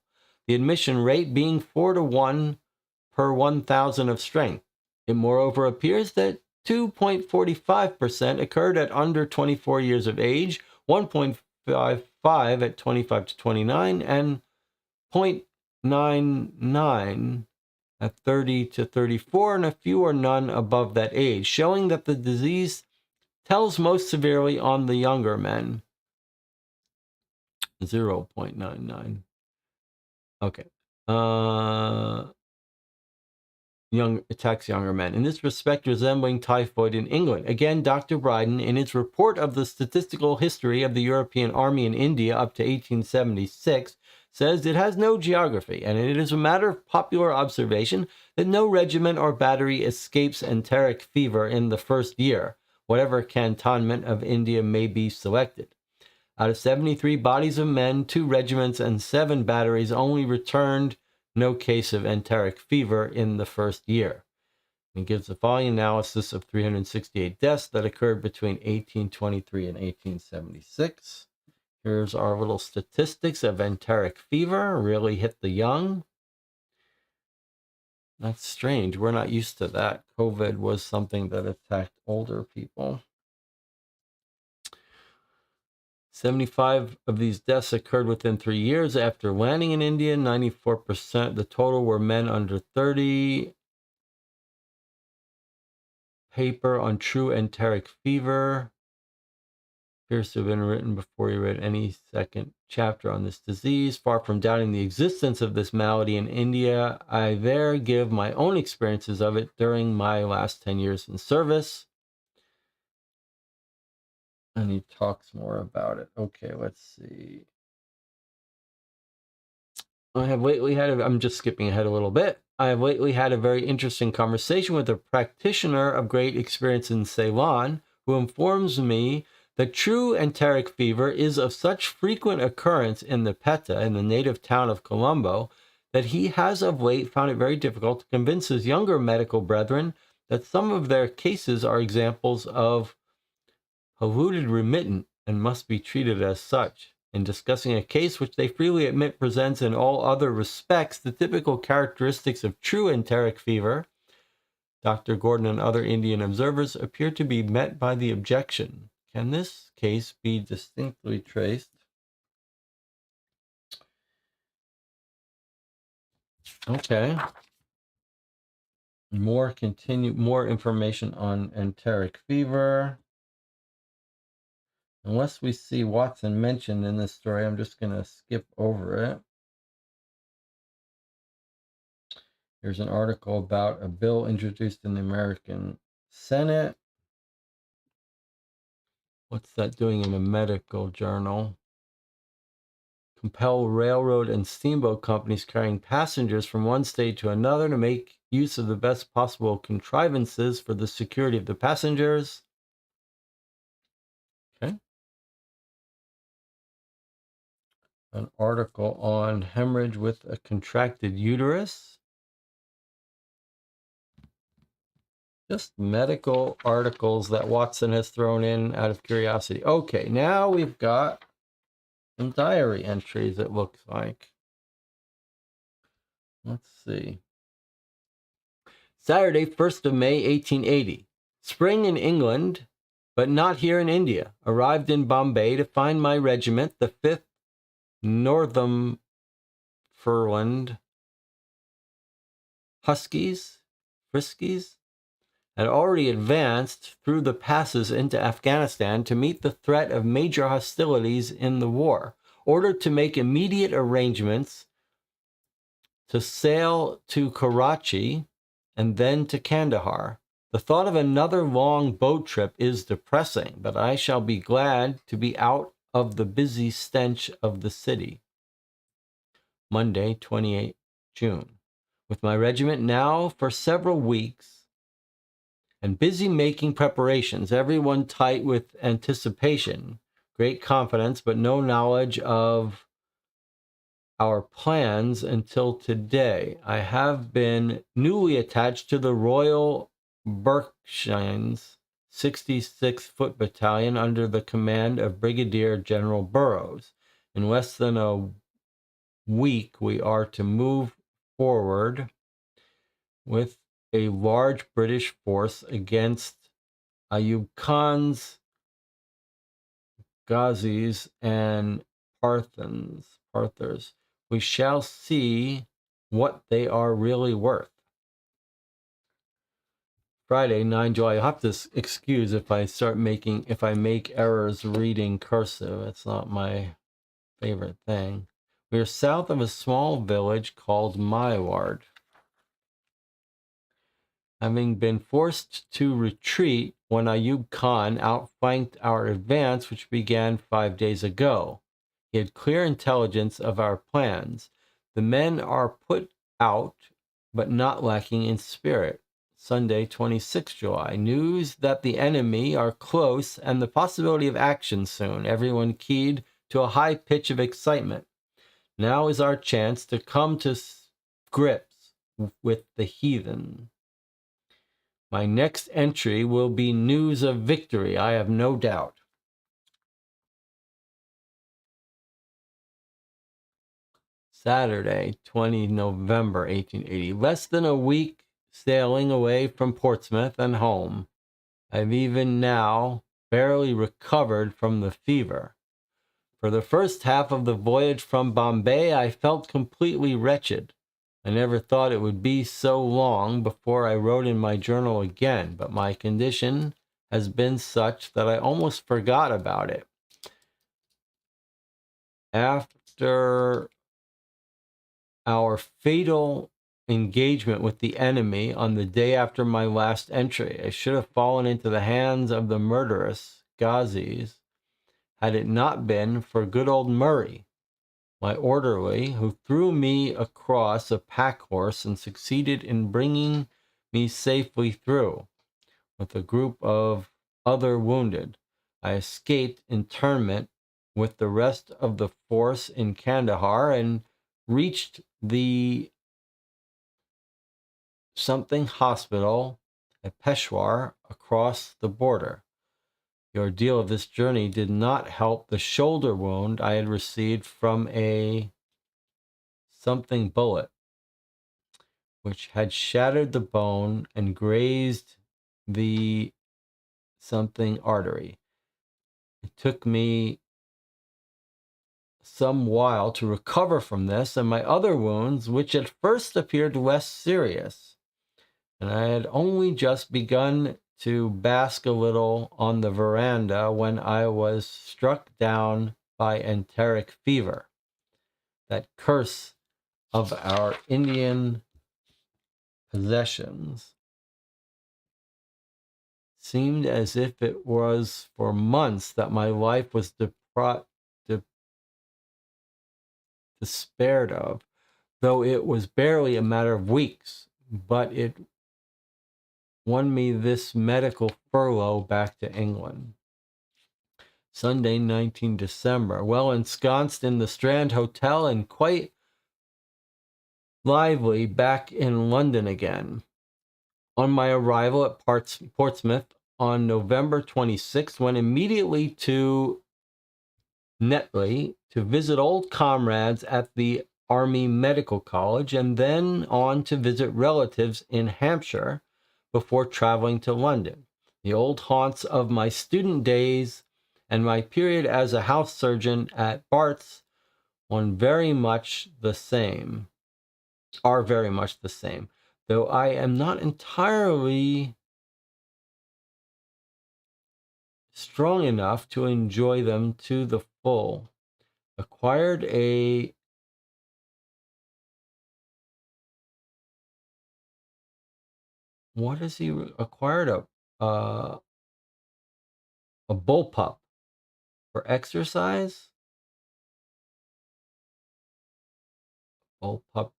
the admission rate being 4 to 1 per 1,000 of strength. It moreover appears that 2.45% occurred at under 24 years of age, 1.55 at 25 to 29, and 0.99 at 30 to 34, and a few or none above that age, showing that the disease tells most severely on the younger men. 0.99. Okay. Attacks younger men. In this respect, resembling typhoid in England. Again, Dr. Bryden, in his report of the statistical history of the European Army in India up to 1876, says it has no geography, and it is a matter of popular observation that no regiment or battery escapes enteric fever in the first year, whatever cantonment of India may be selected. Out of 73 bodies of men, 2 regiments and 7 batteries only returned no case of enteric fever in the first year. It gives the following analysis of 368 deaths that occurred between 1823 and 1876. Here's our little statistics of enteric fever. Really hit the young. That's strange. We're not used to that. COVID was something that attacked older people. 75 of these deaths occurred within 3 years after landing in India. 94%. The total were men under 30. Paper on true enteric fever appears to have been written before you read any second chapter on this disease. Far from doubting the existence of this malady in India, I there give my own experiences of it during my last 10 years in service. And he talks more about it. Okay, let's see. I'm just skipping ahead a little bit. I have lately had a very interesting conversation with a practitioner of great experience in Ceylon, who informs me that true enteric fever is of such frequent occurrence in the Petta, in the native town of Colombo, that he has of late found it very difficult to convince his younger medical brethren that some of their cases are examples of polluted remittent and must be treated as such. In discussing a case which they freely admit presents in all other respects the typical characteristics of true enteric fever, Dr. Gordon and other Indian observers appear to be met by the objection: can this case be distinctly traced? Okay. More information on enteric fever. Unless we see Watson mentioned in this story, I'm just going to skip over it. Here's an article about a bill introduced in the American Senate. What's that doing in a medical journal? Compel railroad and steamboat companies carrying passengers from one state to another to make use of the best possible contrivances for the security of the passengers. Okay. An article on hemorrhage with a contracted uterus. Just medical articles that Watson has thrown in out of curiosity. Okay, now we've got some diary entries, it looks like. Let's see. Saturday, 1st of May, 1880. Spring in England, but not here in India. Arrived in Bombay to find my regiment, the 5th Northumberland Friskies, had already advanced through the passes into Afghanistan to meet the threat of major hostilities in the war, ordered to make immediate arrangements to sail to Karachi and then to Kandahar. The thought of another long boat trip is depressing, but I shall be glad to be out of the busy stench of the city. Monday, 28 June. With my regiment now for several weeks and busy making preparations, everyone tight with anticipation, great confidence, but no knowledge of our plans until today. I have been newly attached to the Royal Berkshires 66th Foot Battalion under the command of Brigadier General Burrows. In less than a week, we are to move forward with a large British force against Ayub Khan's Ghazis and Parthers. We shall see what they are really worth. Friday, 9 July. You'll have to excuse if I make errors reading cursive. It's not my favorite thing. We are south of a small village called Maiward. Having been forced to retreat when Ayub Khan outflanked our advance, which began 5 days ago. He had clear intelligence of our plans. The men are put out, but not lacking in spirit. Sunday, 26 July. News that the enemy are close and the possibility of action soon. Everyone keyed to a high pitch of excitement. Now is our chance to come to grips with the heathen. My next entry will be news of victory, I have no doubt. Saturday, 20 November 1880. Less than a week sailing away from Portsmouth and home. I've even now barely recovered from the fever. For the first half of the voyage from Bombay, I felt completely wretched. I never thought it would be so long before I wrote in my journal again, but my condition has been such that I almost forgot about it. After our fatal engagement with the enemy on the day after my last entry, I should have fallen into the hands of the murderous Ghazis had it not been for good old Murray, my orderly, who threw me across a pack horse and succeeded in bringing me safely through. With a group of other wounded, I escaped internment with the rest of the force in Kandahar and reached the something hospital at Peshawar across the border. The ordeal of this journey did not help the shoulder wound I had received from a something bullet, which had shattered the bone and grazed the something artery. It took me some while to recover from this and my other wounds, which at first appeared less serious, and I had only just begun to bask a little on the veranda when I was struck down by enteric fever, that curse of our Indian possessions. Seemed as if it was for months that my life was despaired of, though it was barely a matter of weeks, but it won me this medical furlough back to England. Sunday, 19 December. Well ensconced in the Strand Hotel and quite lively back in London again. On my arrival at Portsmouth on November 26th, went immediately to Netley to visit old comrades at the Army Medical College and then on to visit relatives in Hampshire before traveling to London, the old haunts of my student days and my period as a house surgeon at Bart's are very much the same, though I am not entirely strong enough to enjoy them to the full. Acquired a what is he acquired a bullpup for exercise. Bullpup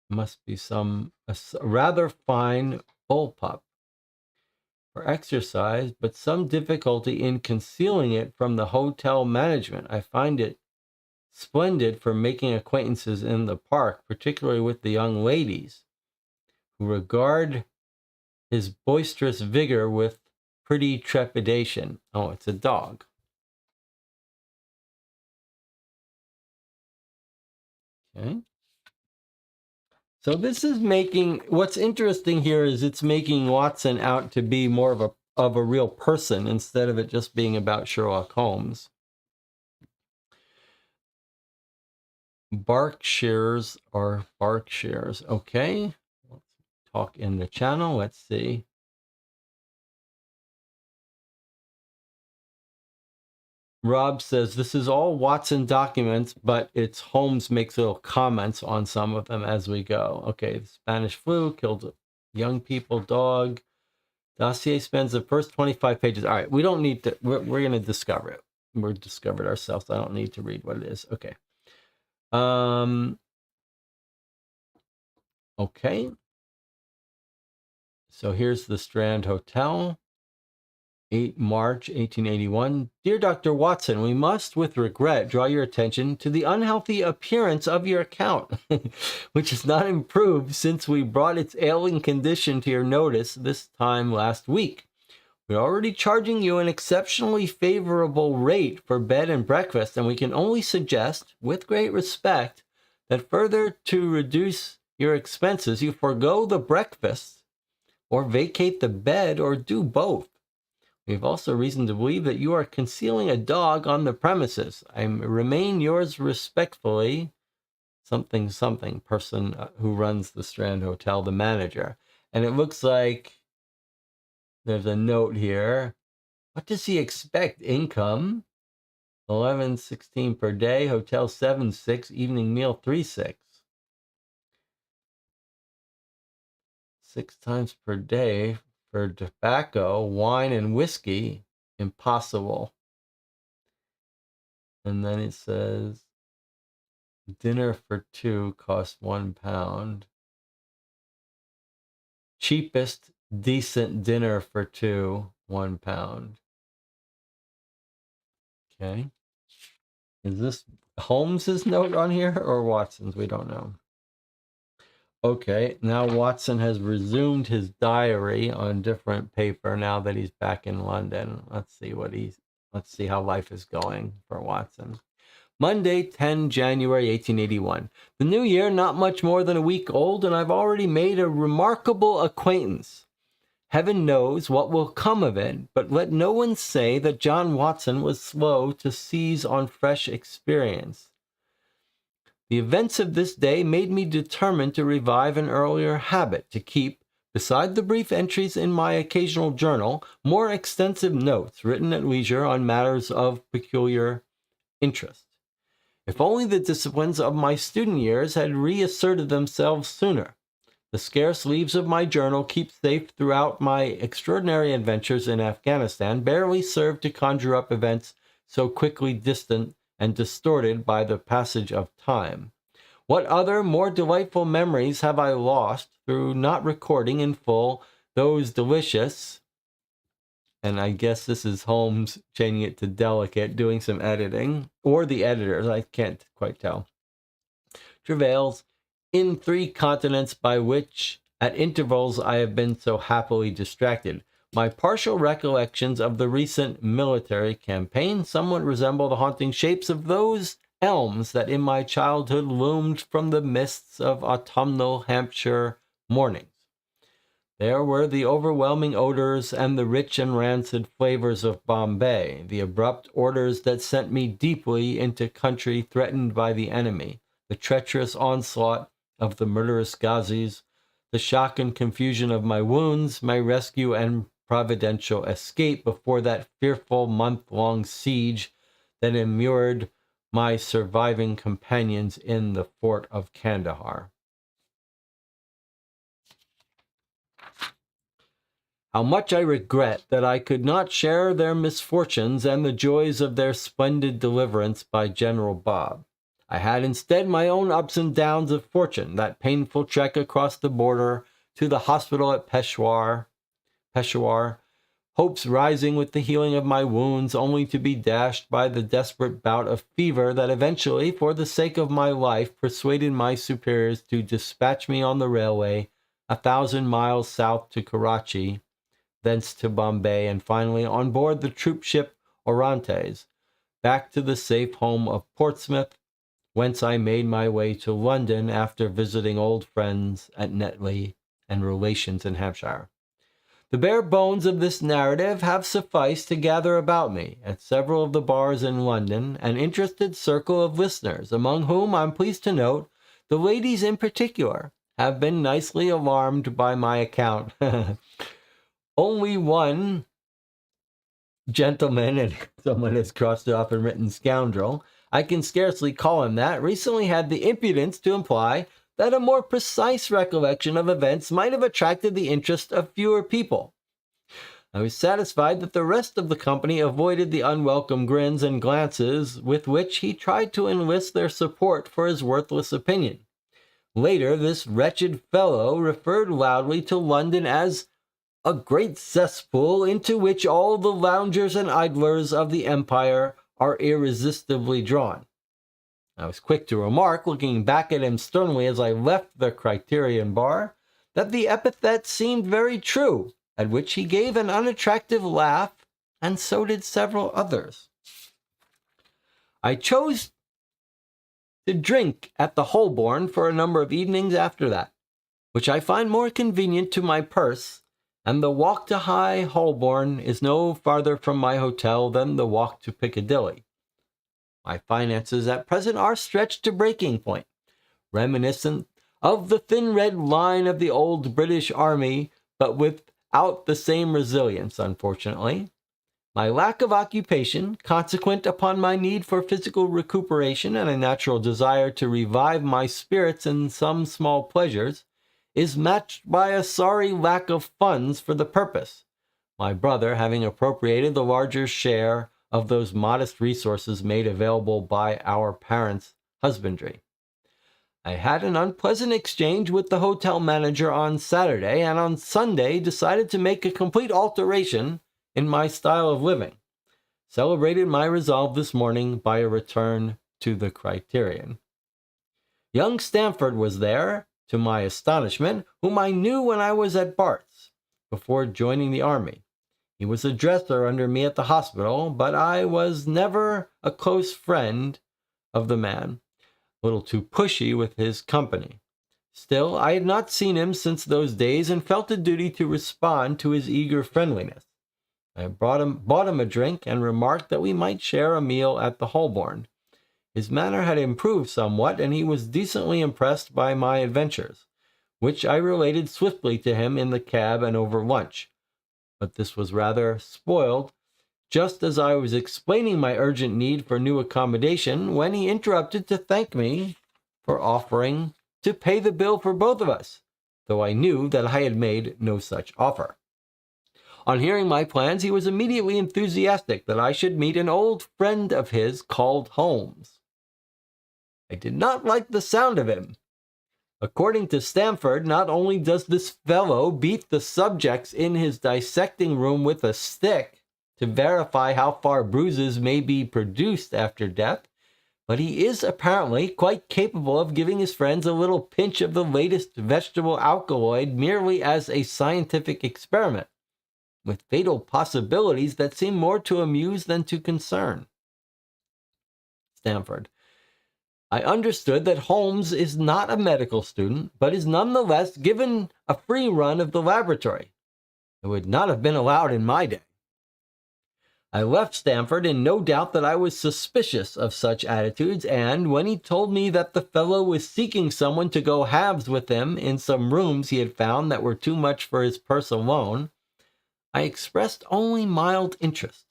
must be a rather fine bullpup for exercise, but some difficulty in concealing it from the hotel management. I find it splendid for making acquaintances in the park, particularly with the young ladies, who regard his boisterous vigor with pretty trepidation. Oh, it's a dog. Okay. So this is making, what's interesting here is it's making Watson out to be more of a real person instead of it just being about Sherlock Holmes. Berkshires are Berkshires. Okay. Let's talk in the channel. Let's see. Rob says this is all Watson documents, but it's Holmes makes little comments on some of them as we go. Okay, the Spanish flu killed young people, dog. Dossier spends the first 25 pages. All right, we don't need to, we're going to discover it. We're discovered ourselves. I don't need to read what it is. Okay. Okay. So here's the Strand Hotel. 8 March 1881. Dear Dr. Watson, we must with regret draw your attention to the unhealthy appearance of your account, which has not improved since we brought its ailing condition to your notice this time last week. We're already charging you an exceptionally favorable rate for bed and breakfast, and we can only suggest, with great respect, that further to reduce your expenses, you forego the breakfast, or vacate the bed, or do both. We have also reason to believe that you are concealing a dog on the premises. I remain yours respectfully, something, person who runs the Strand Hotel, the manager. And it looks like there's a note here. What does he expect? Income, 11.16 per day, hotel 7.6, evening meal 3.6. 6 times per day for tobacco, wine, and whiskey, impossible. And then it says dinner for 2 costs £1. Cheapest decent dinner for 2, £1. Okay. Is this Holmes's note on here or Watson's? We don't know. Okay, now Watson has resumed his diary on different paper now that he's back in London. Let's see how life is going for Watson. Monday, 10 January 1881. The new year, not much more than a week old, and I've already made a remarkable acquaintance. Heaven knows what will come of it, but let no one say that John Watson was slow to seize on fresh experience. The events of this day made me determined to revive an earlier habit, to keep, beside the brief entries in my occasional journal, more extensive notes written at leisure on matters of peculiar interest. If only the disciplines of my student years had reasserted themselves sooner. The scarce leaves of my journal, keep safe throughout my extraordinary adventures in Afghanistan, barely served to conjure up events so quickly distant and distorted by the passage of time. What other, more delightful memories have I lost through not recording in full those delicious, and I guess this is Holmes changing it to delicate, doing some editing, or the editors, I can't quite tell. Travails in 3 continents by which, at intervals, I have been so happily distracted. My partial recollections of the recent military campaign somewhat resemble the haunting shapes of those elms that in my childhood loomed from the mists of autumnal Hampshire mornings. There were the overwhelming odors and the rich and rancid flavors of Bombay, the abrupt orders that sent me deeply into country threatened by the enemy, the treacherous onslaught of the murderous Ghazis, the shock and confusion of my wounds, my rescue and providential escape before that fearful month-long siege that immured my surviving companions in the fort of Kandahar. How much I regret that I could not share their misfortunes and the joys of their splendid deliverance by General Bob. I had instead my own ups and downs of fortune, that painful trek across the border to the hospital at Peshawar, hopes rising with the healing of my wounds, only to be dashed by the desperate bout of fever that eventually, for the sake of my life, persuaded my superiors to dispatch me on the railway 1,000 miles south to Karachi, thence to Bombay, and finally on board the troop ship Orontes, back to the safe home of Portsmouth, whence I made my way to London after visiting old friends at Netley and relations in Hampshire. The bare bones of this narrative have sufficed to gather about me, at several of the bars in London, an interested circle of listeners, among whom, I'm pleased to note, the ladies in particular have been nicely alarmed by my account. Only one gentleman, and someone has crossed it off and written scoundrel, I can scarcely call him that, recently had the impudence to imply that a more precise recollection of events might have attracted the interest of fewer people. I was satisfied that the rest of the company avoided the unwelcome grins and glances with which he tried to enlist their support for his worthless opinion. Later, this wretched fellow referred loudly to London as a great cesspool into which all the loungers and idlers of the empire are irresistibly drawn. I was quick to remark, looking back at him sternly as I left the Criterion bar, that the epithet seemed very true, at which he gave an unattractive laugh, and so did several others. I chose to drink at the Holborn for a number of evenings after that, which I find more convenient to my purse, and the walk to High Holborn is no farther from my hotel than the walk to Piccadilly. My finances at present are stretched to breaking point, reminiscent of the thin red line of the old British Army, but without the same resilience, unfortunately. My lack of occupation, consequent upon my need for physical recuperation and a natural desire to revive my spirits in some small pleasures, is matched by a sorry lack of funds for the purpose, my brother having appropriated the larger share of those modest resources made available by our parents' husbandry. I had an unpleasant exchange with the hotel manager on Saturday, and on Sunday decided to make a complete alteration in my style of living. Celebrated my resolve this morning by a return to the Criterion. Young Stamford was there, to my astonishment, whom I knew when I was at Bart's, before joining the army. He was a dresser under me at the hospital, but I was never a close friend of the man, a little too pushy with his company. Still, I had not seen him since those days and felt a duty to respond to his eager friendliness. I bought him a drink and remarked that we might share a meal at the Holborn. His manner had improved somewhat, and he was decently impressed by my adventures, which I related swiftly to him in the cab and over lunch. But this was rather spoiled, just as I was explaining my urgent need for new accommodation, when he interrupted to thank me for offering to pay the bill for both of us, though I knew that I had made no such offer. On hearing my plans, he was immediately enthusiastic that I should meet an old friend of his called Holmes. I did not like the sound of him. According to Stamford, not only does this fellow beat the subjects in his dissecting room with a stick to verify how far bruises may be produced after death, but he is apparently quite capable of giving his friends a little pinch of the latest vegetable alkaloid merely as a scientific experiment, with fatal possibilities that seem more to amuse than to concern. Stamford: I understood that Holmes is not a medical student, but is nonetheless given a free run of the laboratory. It would not have been allowed in my day. I left Stamford in no doubt that I was suspicious of such attitudes, and when he told me that the fellow was seeking someone to go halves with him in some rooms he had found that were too much for his purse alone, I expressed only mild interest.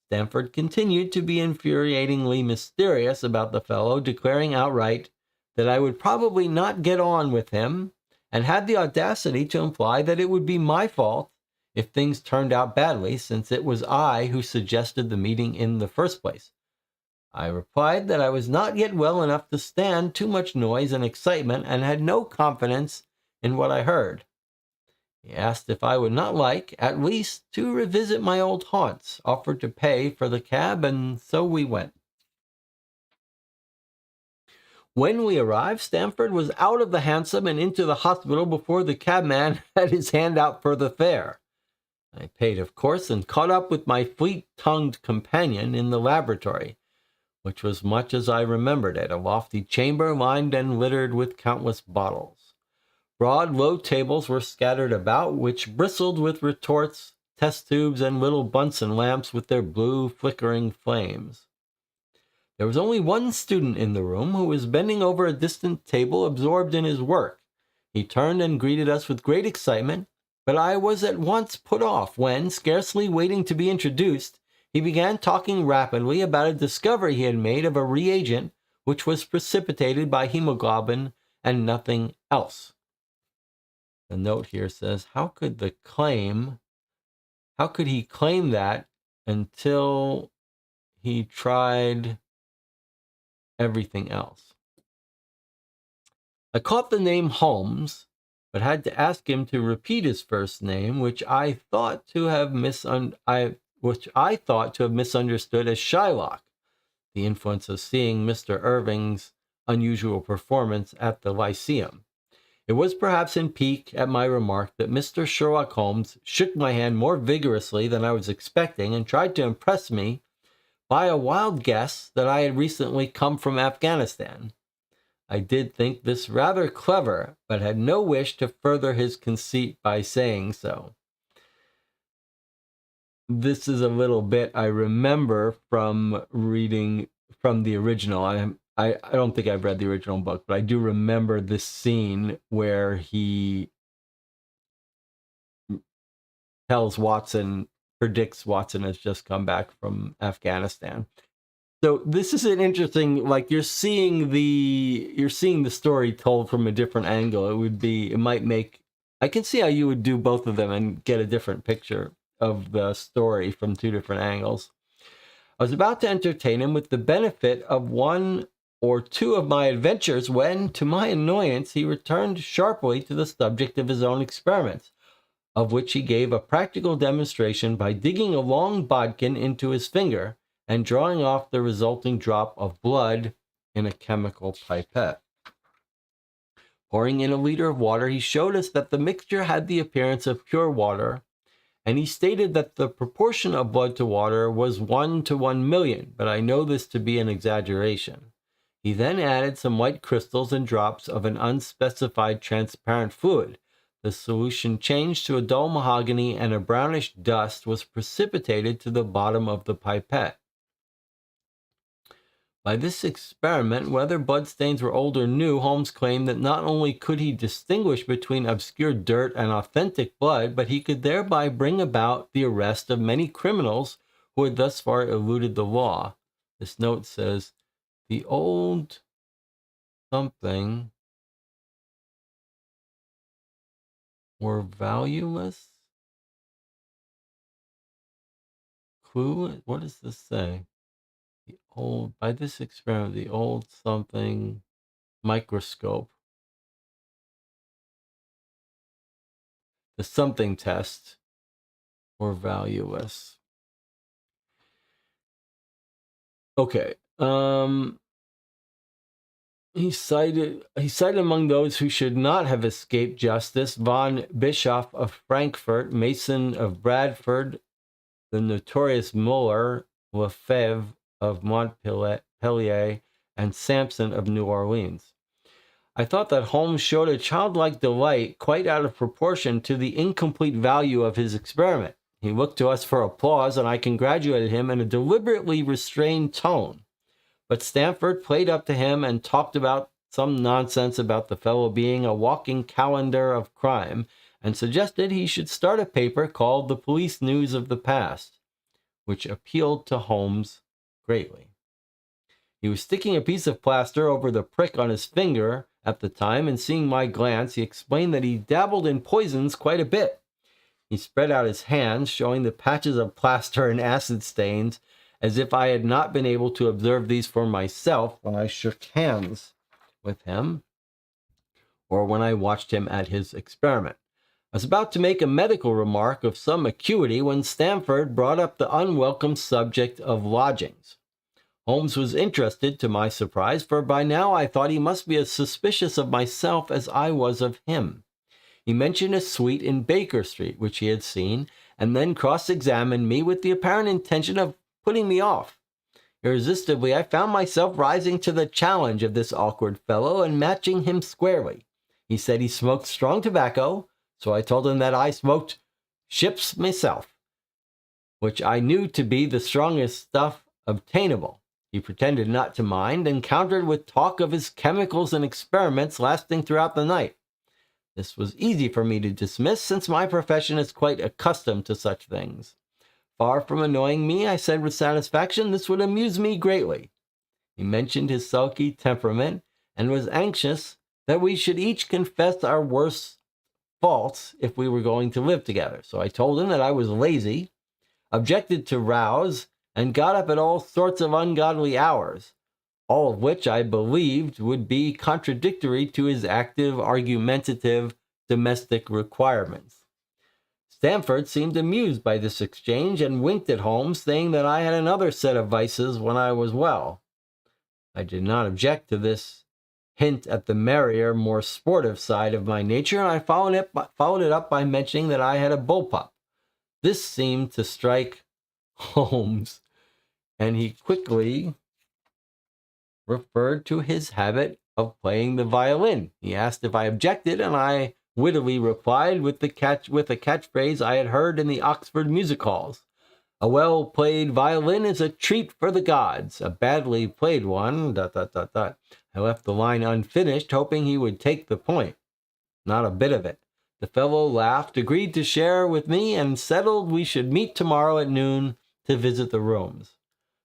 Stamford continued to be infuriatingly mysterious about the fellow, declaring outright that I would probably not get on with him, and had the audacity to imply that it would be my fault if things turned out badly, since it was I who suggested the meeting in the first place. I replied that I was not yet well enough to stand too much noise and excitement, and had no confidence in what I heard. He asked if I would not like, at least, to revisit my old haunts, offered to pay for the cab, and so we went. When we arrived, Stamford was out of the hansom and into the hospital before the cabman had his hand out for the fare. I paid, of course, and caught up with my fleet-tongued companion in the laboratory, which was much as I remembered it, a lofty chamber lined and littered with countless bottles. Broad, low tables were scattered about, which bristled with retorts, test tubes, and little Bunsen lamps with their blue, flickering flames. There was only one student in the room, who was bending over a distant table, absorbed in his work. He turned and greeted us with great excitement, but I was at once put off when, scarcely waiting to be introduced, he began talking rapidly about a discovery he had made of a reagent which was precipitated by hemoglobin and nothing else. The note here says, how could he claim that until he tried everything else? I caught the name Holmes, but had to ask him to repeat his first name, which I thought to have misunderstood as Shylock, the influence of seeing Mr. Irving's unusual performance at the Lyceum. It was perhaps in pique at my remark that Mr. Sherlock Holmes shook my hand more vigorously than I was expecting and tried to impress me by a wild guess that I had recently come from Afghanistan. I did think this rather clever, but had no wish to further his conceit by saying so. This is a little bit I remember from reading from the original. I don't think I've read the original book, but I do remember this scene where he predicts Watson has just come back from Afghanistan. So this is an interesting, like, you're seeing the story told from a different angle. I can see how you would do both of them and get a different picture of the story from two different angles. I was about to entertain him with the benefit of one or two of my adventures when, to my annoyance, he returned sharply to the subject of his own experiments, of which he gave a practical demonstration by digging a long bodkin into his finger and drawing off the resulting drop of blood in a chemical pipette. Pouring in a liter of water, he showed us that the mixture had the appearance of pure water, and he stated that the proportion of blood to water was 1 to 1,000,000, but I know this to be an exaggeration. He then added some white crystals and drops of an unspecified transparent fluid. The solution changed to a dull mahogany, and a brownish dust was precipitated to the bottom of the pipette. By this experiment, whether bloodstains were old or new, Holmes claimed that not only could he distinguish between obscure dirt and authentic blood, but he could thereby bring about the arrest of many criminals who had thus far eluded the law. This note says, the old something were valueless? Clue? What does this say? By this experiment, the old something microscope, the something test, were valueless. Okay. He cited among those who should not have escaped justice von Bischoff of Frankfurt, Mason of Bradford, the notorious Muller, Lefebvre of Montpellier, and Sampson of New Orleans. I thought that Holmes showed a childlike delight quite out of proportion to the incomplete value of his experiment. He looked to us for applause, and I congratulated him in a deliberately restrained tone. But Stamford played up to him and talked about some nonsense about the fellow being a walking calendar of crime, and suggested he should start a paper called The Police News of the Past, which appealed to Holmes greatly. He was sticking a piece of plaster over the prick on his finger at the time, and seeing my glance, he explained that he dabbled in poisons quite a bit. He spread out his hands, showing the patches of plaster and acid stains, as if I had not been able to observe these for myself when I shook hands with him, or when I watched him at his experiment. I was about to make a medical remark of some acuity when Stamford brought up the unwelcome subject of lodgings. Holmes was interested, to my surprise, for by now I thought he must be as suspicious of myself as I was of him. He mentioned a suite in Baker Street, which he had seen, and then cross-examined me with the apparent intention of putting me off. Irresistibly, I found myself rising to the challenge of this awkward fellow and matching him squarely. He said he smoked strong tobacco, so I told him that I smoked ships myself, which I knew to be the strongest stuff obtainable. He pretended not to mind, and countered with talk of his chemicals and experiments lasting throughout the night. This was easy for me to dismiss, since my profession is quite accustomed to such things. Far from annoying me, I said with satisfaction, this would amuse me greatly. He mentioned his sulky temperament, and was anxious that we should each confess our worst faults if we were going to live together. So I told him that I was lazy, objected to rows, and got up at all sorts of ungodly hours, all of which I believed would be contradictory to his active, argumentative, domestic requirements. Stamford seemed amused by this exchange and winked at Holmes, saying that I had another set of vices when I was well. I did not object to this hint at the merrier, more sportive side of my nature, and I followed it up by mentioning that I had a bullpup. This seemed to strike Holmes, and he quickly referred to his habit of playing the violin. He asked if I objected, and I wittily replied with a catchphrase I had heard in the Oxford music halls. A well-played violin is a treat for the gods. A badly played one, ... I left the line unfinished, hoping he would take the point. Not a bit of it. The fellow laughed, agreed to share with me, and settled we should meet tomorrow at noon to visit the rooms.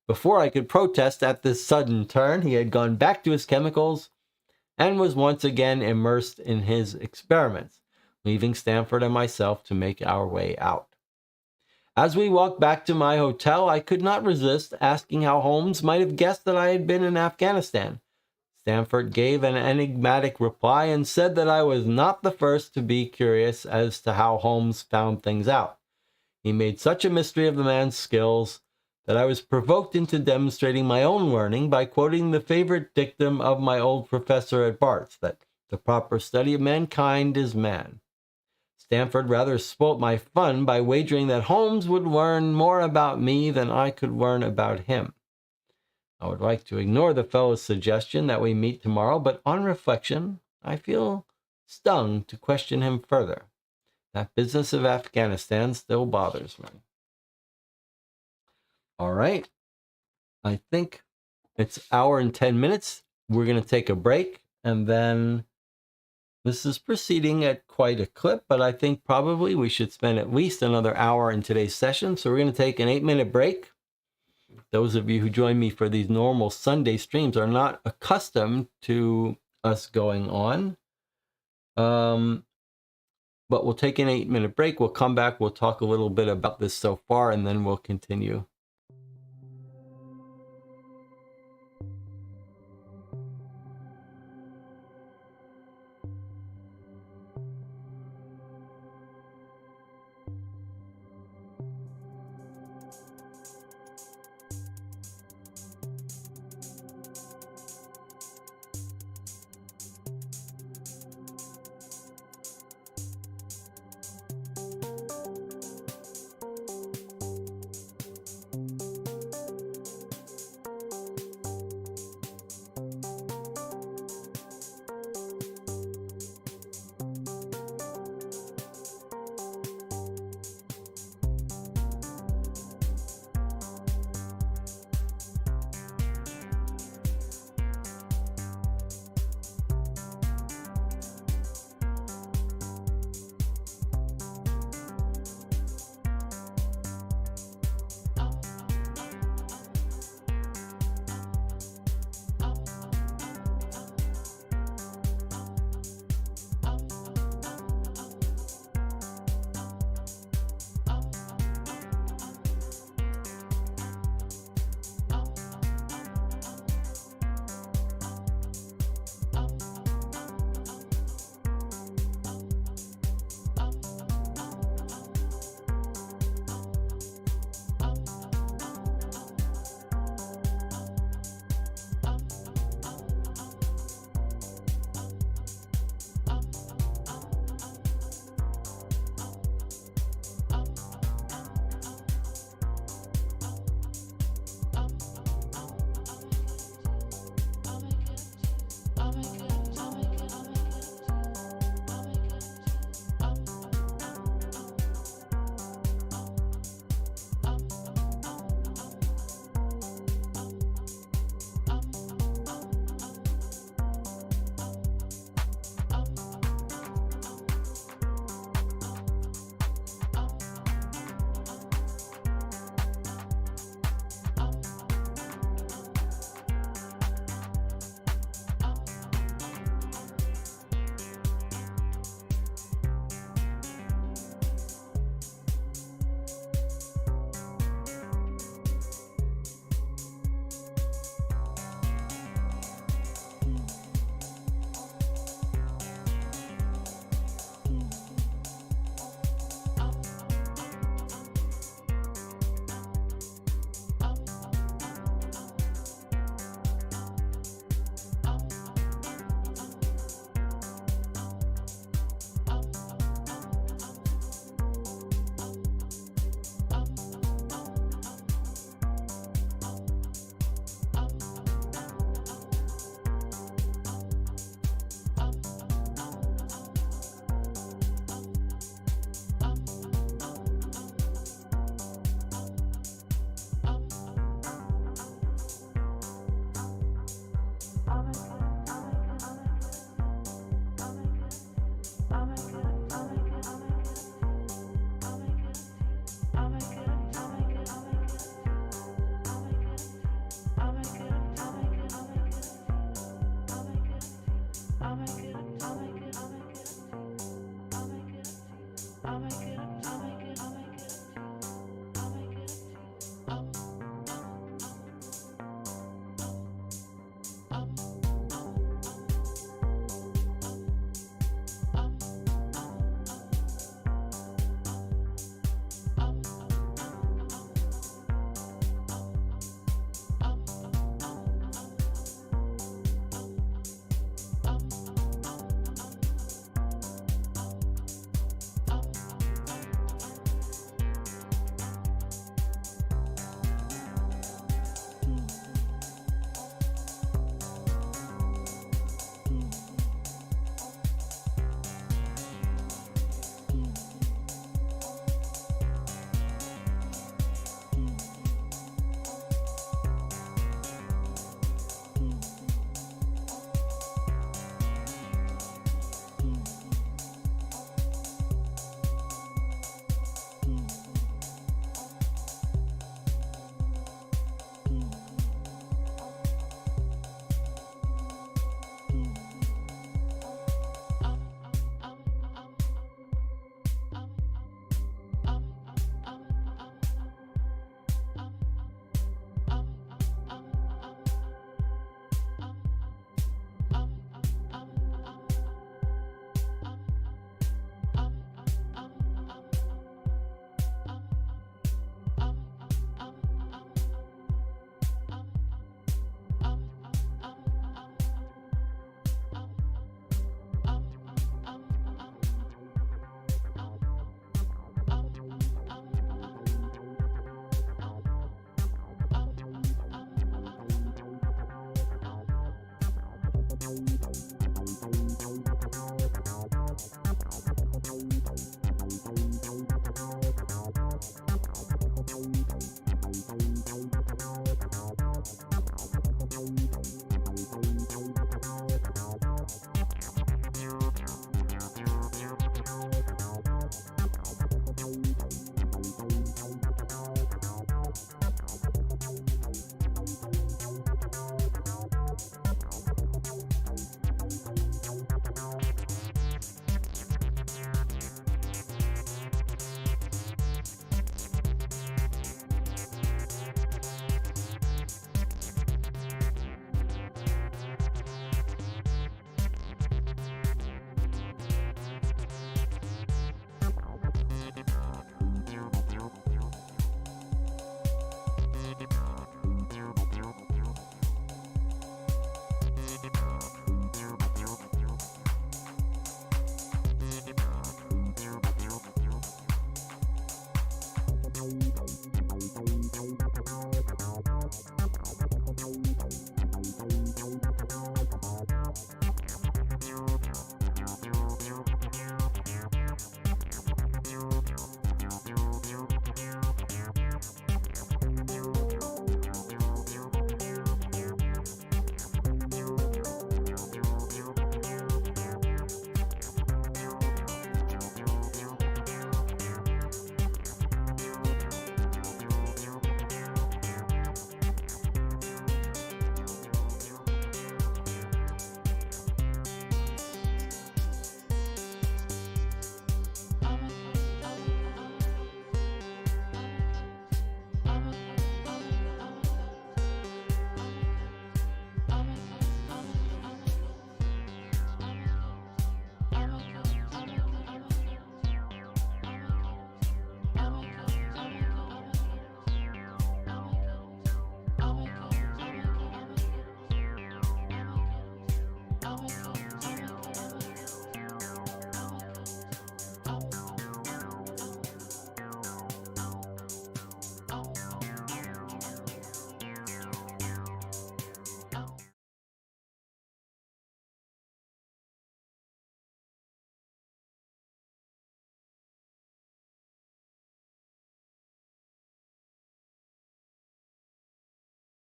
Before I could protest at this sudden turn, he had gone back to his chemicals and was once again immersed in his experiments, leaving Stamford and myself to make our way out. As we walked back to my hotel, I could not resist asking how Holmes might have guessed that I had been in Afghanistan. Stamford gave an enigmatic reply and said that I was not the first to be curious as to how Holmes found things out. He made such a mystery of the man's skills that I was provoked into demonstrating my own learning by quoting the favorite dictum of my old professor at Bart's, that the proper study of mankind is man. Stamford rather spoilt my fun by wagering that Holmes would learn more about me than I could learn about him. I would like to ignore the fellow's suggestion that we meet tomorrow, but on reflection, I feel stung to question him further. That business of Afghanistan still bothers me. All right. I think it's an hour and 10 minutes. We're going to take a break, and then this is proceeding at quite a clip, but I think probably we should spend at least another hour in today's session. So we're going to take an 8-minute break. Those of you who join me for these normal Sunday streams are not accustomed to us going on. But we'll take an 8-minute break. We'll come back. We'll talk a little bit about this so far, and then we'll continue.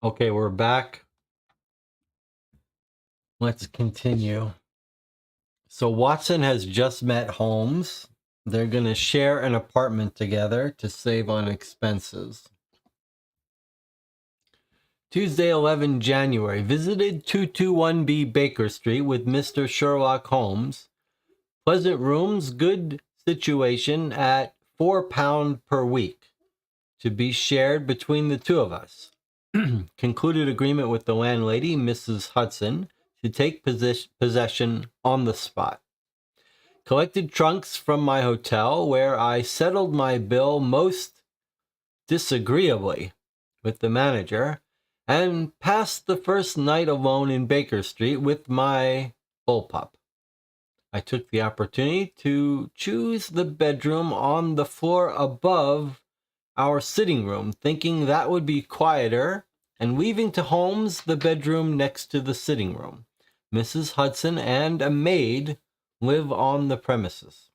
Okay, we're back. Let's continue. So Watson has just met Holmes. They're going to share an apartment together to save on expenses. Tuesday, 11 January. Visited 221B Baker Street with Mr. Sherlock Holmes. Pleasant rooms, good situation at £4 per week to be shared between the two of us. Concluded agreement with the landlady, Mrs. Hudson, to take possession on the spot. Collected trunks from my hotel, where I settled my bill most disagreeably with the manager, and passed the first night alone in Baker Street with my bullpup. I took the opportunity to choose the bedroom on the floor above our sitting room, thinking that would be quieter, and leaving to Holmes the bedroom next to the sitting room. Mrs. Hudson and a maid live on the premises.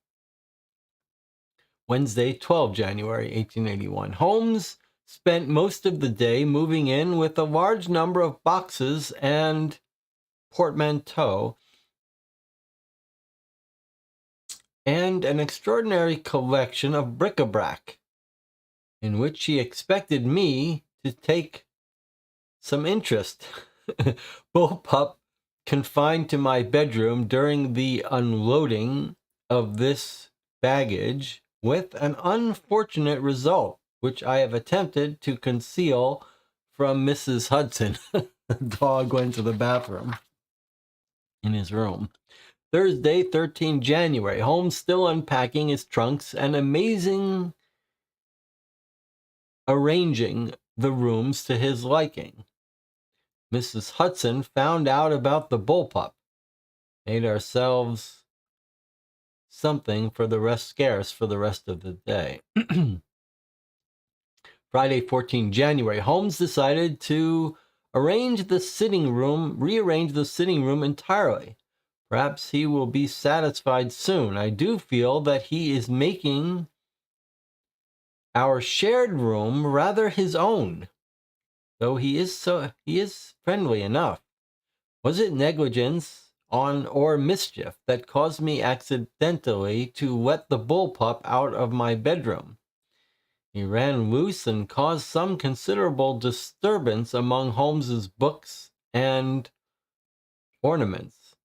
Wednesday, 12 January 1881. Holmes spent most of the day moving in with a large number of boxes and portmanteaux and an extraordinary collection of bric-a-brac, in which he expected me to take some interest. Bullpup confined to my bedroom during the unloading of this baggage, with an unfortunate result, which I have attempted to conceal from Mrs. Hudson. The dog went to the bathroom in his room. Thursday, 13 January. Holmes still unpacking his trunks and arranging the rooms to his liking. Mrs. Hudson found out about the bullpup. Made ourselves something for the rest scarce for the rest of the day. Friday, 14 January. Holmes decided to rearrange the sitting room entirely. Perhaps he will be satisfied soon. I do feel that he is making our shared room rather his own, though he is friendly enough. Was it negligence or mischief that caused me accidentally to let the bullpup out of my bedroom? He ran loose and caused some considerable disturbance among Holmes's books and ornaments.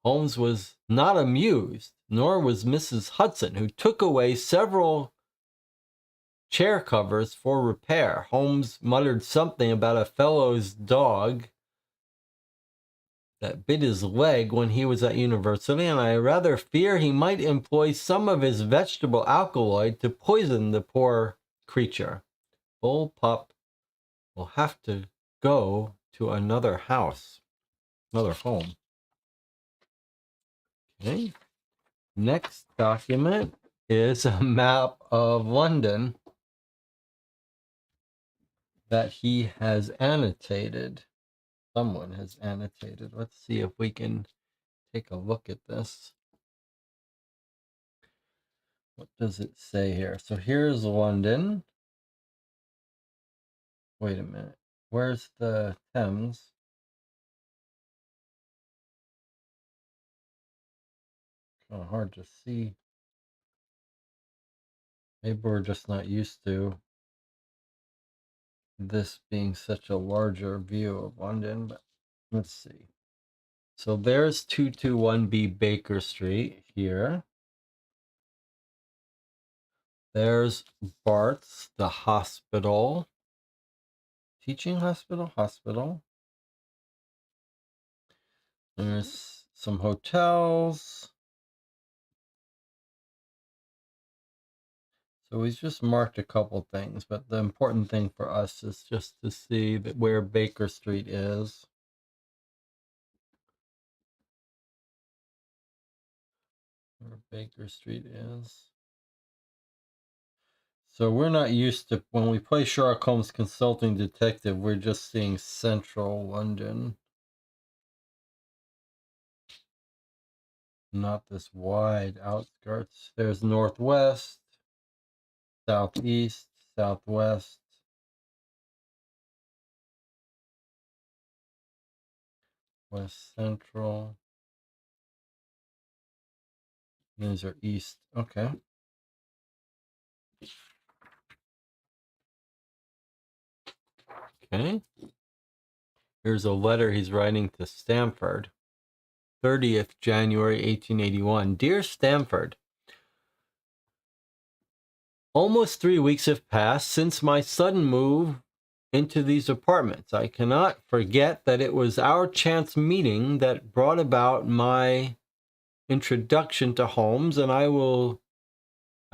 Holmes was not amused, nor was Mrs. Hudson, who took away several chair covers for repair. Holmes muttered something about a fellow's dog that bit his leg when he was at university, and I rather fear he might employ some of his vegetable alkaloid to poison the poor creature. Bullpup will have to go to another home. Okay. Next document is a map of London that he has annotated. Someone has annotated. Let's see if we can take a look at this. What does it say here? So here's London. Wait a minute. Where's the Thames? Kind of hard to see. Maybe we're just not used to this being such a larger view of London, but let's see. So there's 221B Baker Street here. There's Bart's, the hospital. Teaching hospital. There's some hotels. So he's just marked a couple things, but the important thing for us is just to see that where Baker Street is. Where Baker Street is. So we're not used to, when we play Sherlock Holmes Consulting Detective, we're just seeing central London. Not this wide outskirts. There's northwest, southeast, southwest, west central. These are east. Okay. Okay. Here's a letter he's writing to Stamford. 30th January 1881. Dear Stamford, Almost 3 weeks have passed since my sudden move into these apartments. I cannot forget that it was our chance meeting that brought about my introduction to Holmes, and I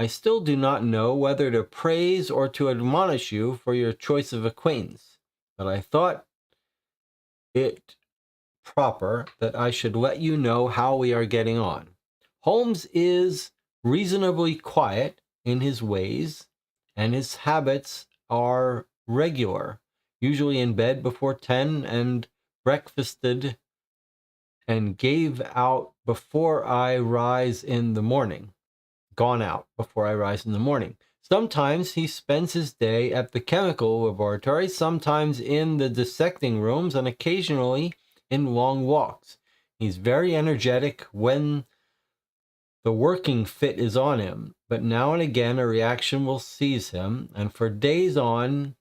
still do not know whether to praise or to admonish you for your choice of acquaintance, but I thought it proper that I should let you know how we are getting on. Holmes is reasonably quiet in his ways, and his habits are regular, usually in bed before 10 and breakfasted and gave out before I rise in the morning. Gone out before I rise in the morning. Sometimes he spends his day at the chemical laboratory, sometimes in the dissecting rooms, and occasionally in long walks. He's very energetic when the working fit is on him, but now and again a reaction will seize him, and for days on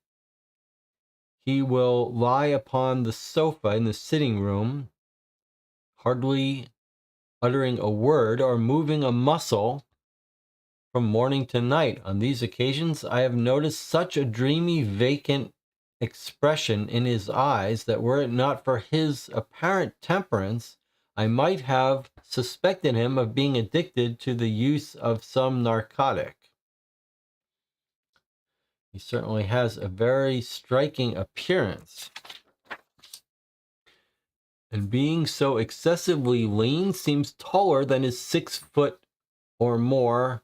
he will lie upon the sofa in the sitting room, hardly uttering a word or moving a muscle from morning to night. On these occasions, I have noticed such a dreamy, vacant expression in his eyes that were it not for his apparent temperance, I might have suspected him of being addicted to the use of some narcotic. He certainly has a very striking appearance. And being so excessively lean, seems taller than his 6 foot or more.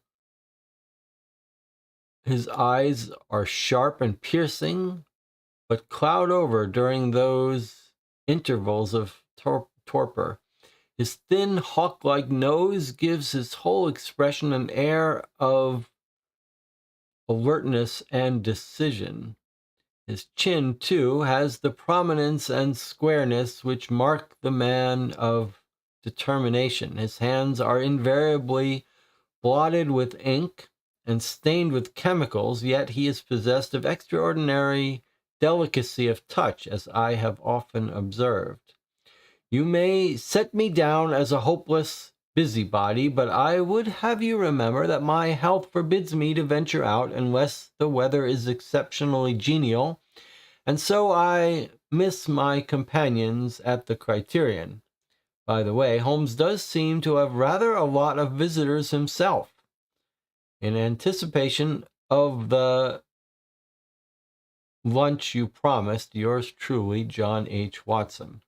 His eyes are sharp and piercing, but cloud over during those intervals of torpor. His thin, hawk-like nose gives his whole expression an air of alertness and decision. His chin, too, has the prominence and squareness which mark the man of determination. His hands are invariably blotted with ink and stained with chemicals, yet he is possessed of extraordinary delicacy of touch, as I have often observed. You may set me down as a hopeless busybody, but I would have you remember that my health forbids me to venture out unless the weather is exceptionally genial, and so I miss my companions at the Criterion. By the way, Holmes does seem to have rather a lot of visitors himself. In anticipation of the lunch you promised, yours truly, John H. Watson.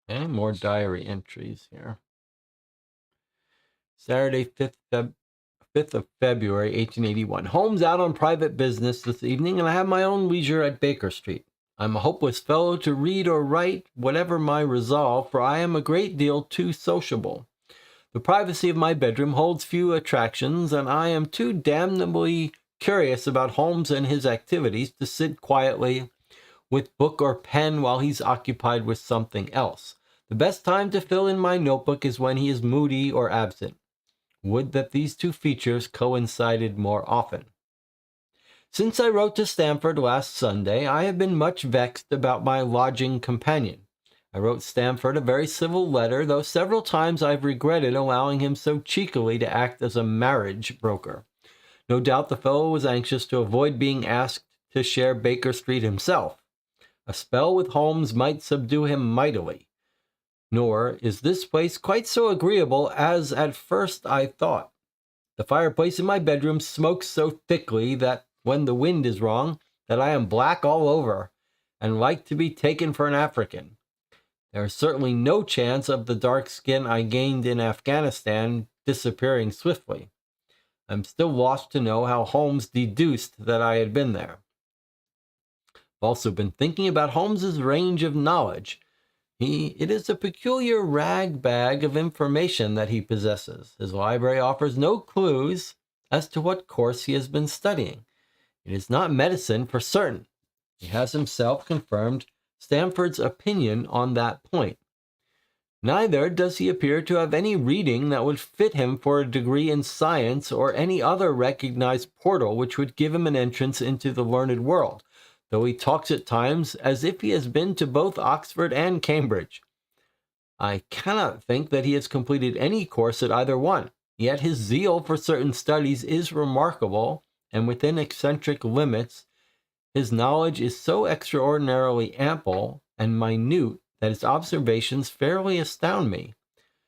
Okay, more diary entries here. Saturday, 5th of February, 1881. Holmes out on private business this evening, and I have my own leisure at Baker Street. I'm a hopeless fellow to read or write, whatever my resolve, for I am a great deal too sociable. The privacy of my bedroom holds few attractions, and I am too damnably curious about Holmes and his activities to sit quietly with book or pen while he's occupied with something else. The best time to fill in my notebook is when he is moody or absent. Would that these two features coincided more often. Since I wrote to Stamford last Sunday, I have been much vexed about my lodging companion. I wrote Stamford a very civil letter, though several times I've regretted allowing him so cheekily to act as a marriage broker. No doubt the fellow was anxious to avoid being asked to share Baker Street himself. A spell with Holmes might subdue him mightily. Nor is this place quite so agreeable as at first I thought. The fireplace in my bedroom smokes so thickly that when the wind is wrong, that I am black all over, and like to be taken for an African. There is certainly no chance of the dark skin I gained in Afghanistan disappearing swiftly. I'm still lost to know how Holmes deduced that I had been there. I've also been thinking about Holmes's range of knowledge. It is a peculiar rag bag of information that he possesses. His library offers no clues as to what course he has been studying. It is not medicine for certain. He has himself confirmed Stamford's opinion on that point. Neither does he appear to have any reading that would fit him for a degree in science or any other recognized portal which would give him an entrance into the learned world, though he talks at times as if he has been to both Oxford and Cambridge. I cannot think that he has completed any course at either one. Yet his zeal for certain studies is remarkable, and within eccentric limits, his knowledge is so extraordinarily ample and minute that his observations fairly astound me.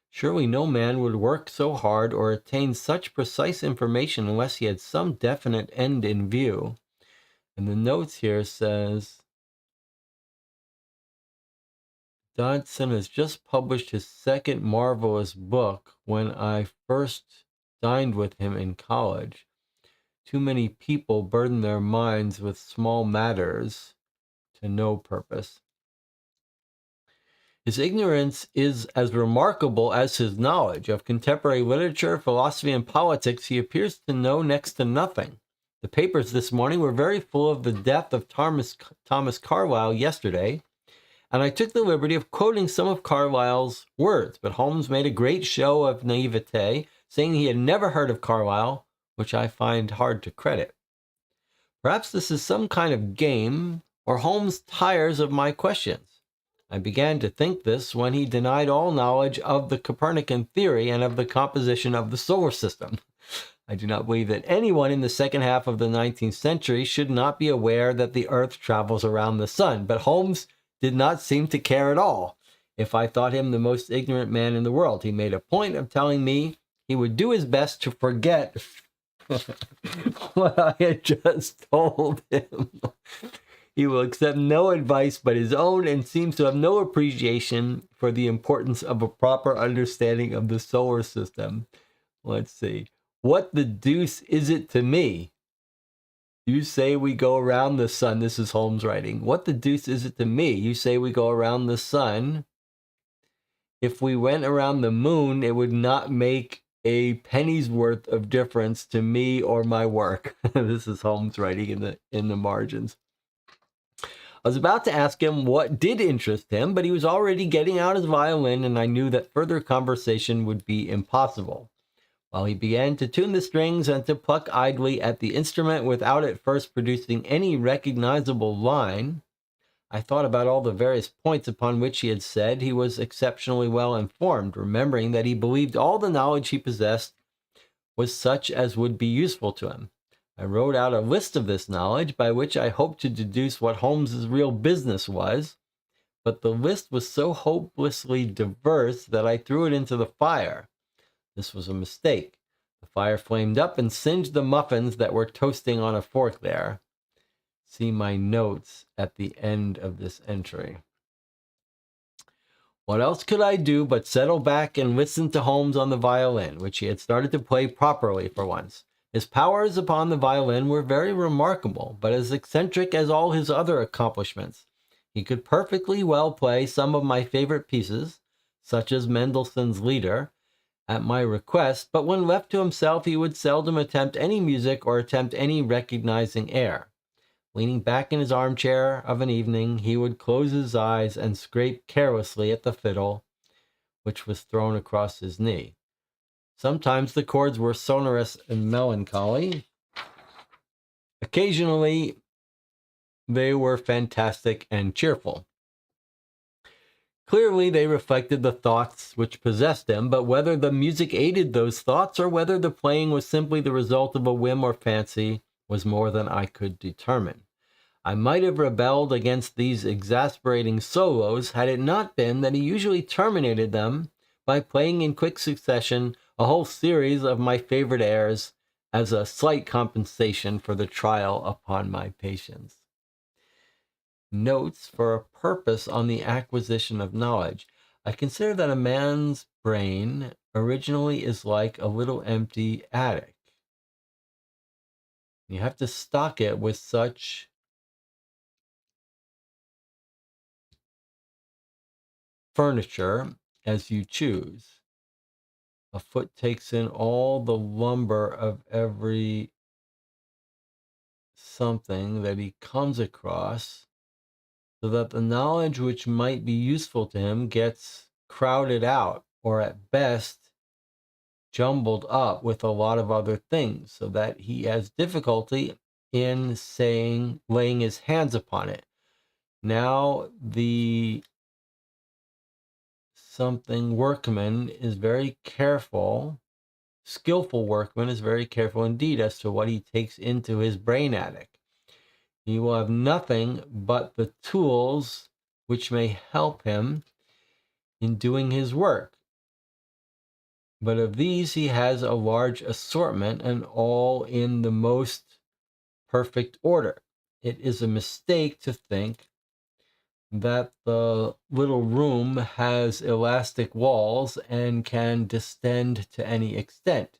Surely no man would work so hard or attain such precise information unless he had some definite end in view. And the notes here says, Dodson has just published his second marvelous book when I first dined with him in college. Too many people burden their minds with small matters to no purpose. His ignorance is as remarkable as his knowledge. Of contemporary literature, philosophy, and politics, he appears to know next to nothing. The papers this morning were very full of the death of Thomas Carlyle yesterday, and I took the liberty of quoting some of Carlyle's words, but Holmes made a great show of naivete, saying he had never heard of Carlyle, which I find hard to credit. Perhaps this is some kind of game, or Holmes tires of my questions. I began to think this when he denied all knowledge of the Copernican theory and of the composition of the solar system. I do not believe that anyone in the second half of the 19th century should not be aware that the Earth travels around the sun, but Holmes did not seem to care at all. If I thought him the most ignorant man in the world, he made a point of telling me he would do his best to forget what I had just told him. He will accept no advice but his own and seems to have no appreciation for the importance of a proper understanding of the solar system. Let's see. What the deuce is it to me? You say we go around the sun. This is Holmes writing. What the deuce is it to me? You say we go around the sun. If we went around the moon, it would not make a penny's worth of difference to me or my work. This is Holmes writing in the margins. I was about to ask him what did interest him, but he was already getting out his violin, and I knew that further conversation would be impossible. While he began to tune the strings and to pluck idly at the instrument without at first producing any recognizable line, I thought about all the various points upon which he had said he was exceptionally well informed, remembering that he believed all the knowledge he possessed was such as would be useful to him. I wrote out a list of this knowledge, by which I hoped to deduce what Holmes's real business was, but the list was so hopelessly diverse that I threw it into the fire. This was a mistake. The fire flamed up and singed the muffins that were toasting on a fork there. See my notes at the end of this entry. What else could I do but settle back and listen to Holmes on the violin, which he had started to play properly for once? His powers upon the violin were very remarkable, but as eccentric as all his other accomplishments. He could perfectly well play some of my favorite pieces, such as Mendelssohn's Lieder, at my request, but when left to himself, he would seldom attempt any music or attempt any recognizing air. Leaning back in his armchair of an evening, he would close his eyes and scrape carelessly at the fiddle, which was thrown across his knee. Sometimes the chords were sonorous and melancholy. Occasionally, they were fantastic and cheerful. Clearly, they reflected the thoughts which possessed him, but whether the music aided those thoughts or whether the playing was simply the result of a whim or fancy was more than I could determine. I might have rebelled against these exasperating solos had it not been that he usually terminated them by playing in quick succession a whole series of my favorite airs as a slight compensation for the trial upon my patience. Notes for a purpose on the acquisition of knowledge. I consider that a man's brain originally is like a little empty attic. You have to stock it with such furniture as you choose. A foot takes in all the lumber of every something that he comes across, so that the knowledge which might be useful to him gets crowded out, or at best jumbled up with a lot of other things, so that he has difficulty in laying his hands upon it. Now, the something workman is very careful, skillful workman is very careful indeed as to what he takes into his brain attic. He will have nothing but the tools which may help him in doing his work. But of these he has a large assortment, and all in the most perfect order. It is a mistake to think that the little room has elastic walls and can distend to any extent.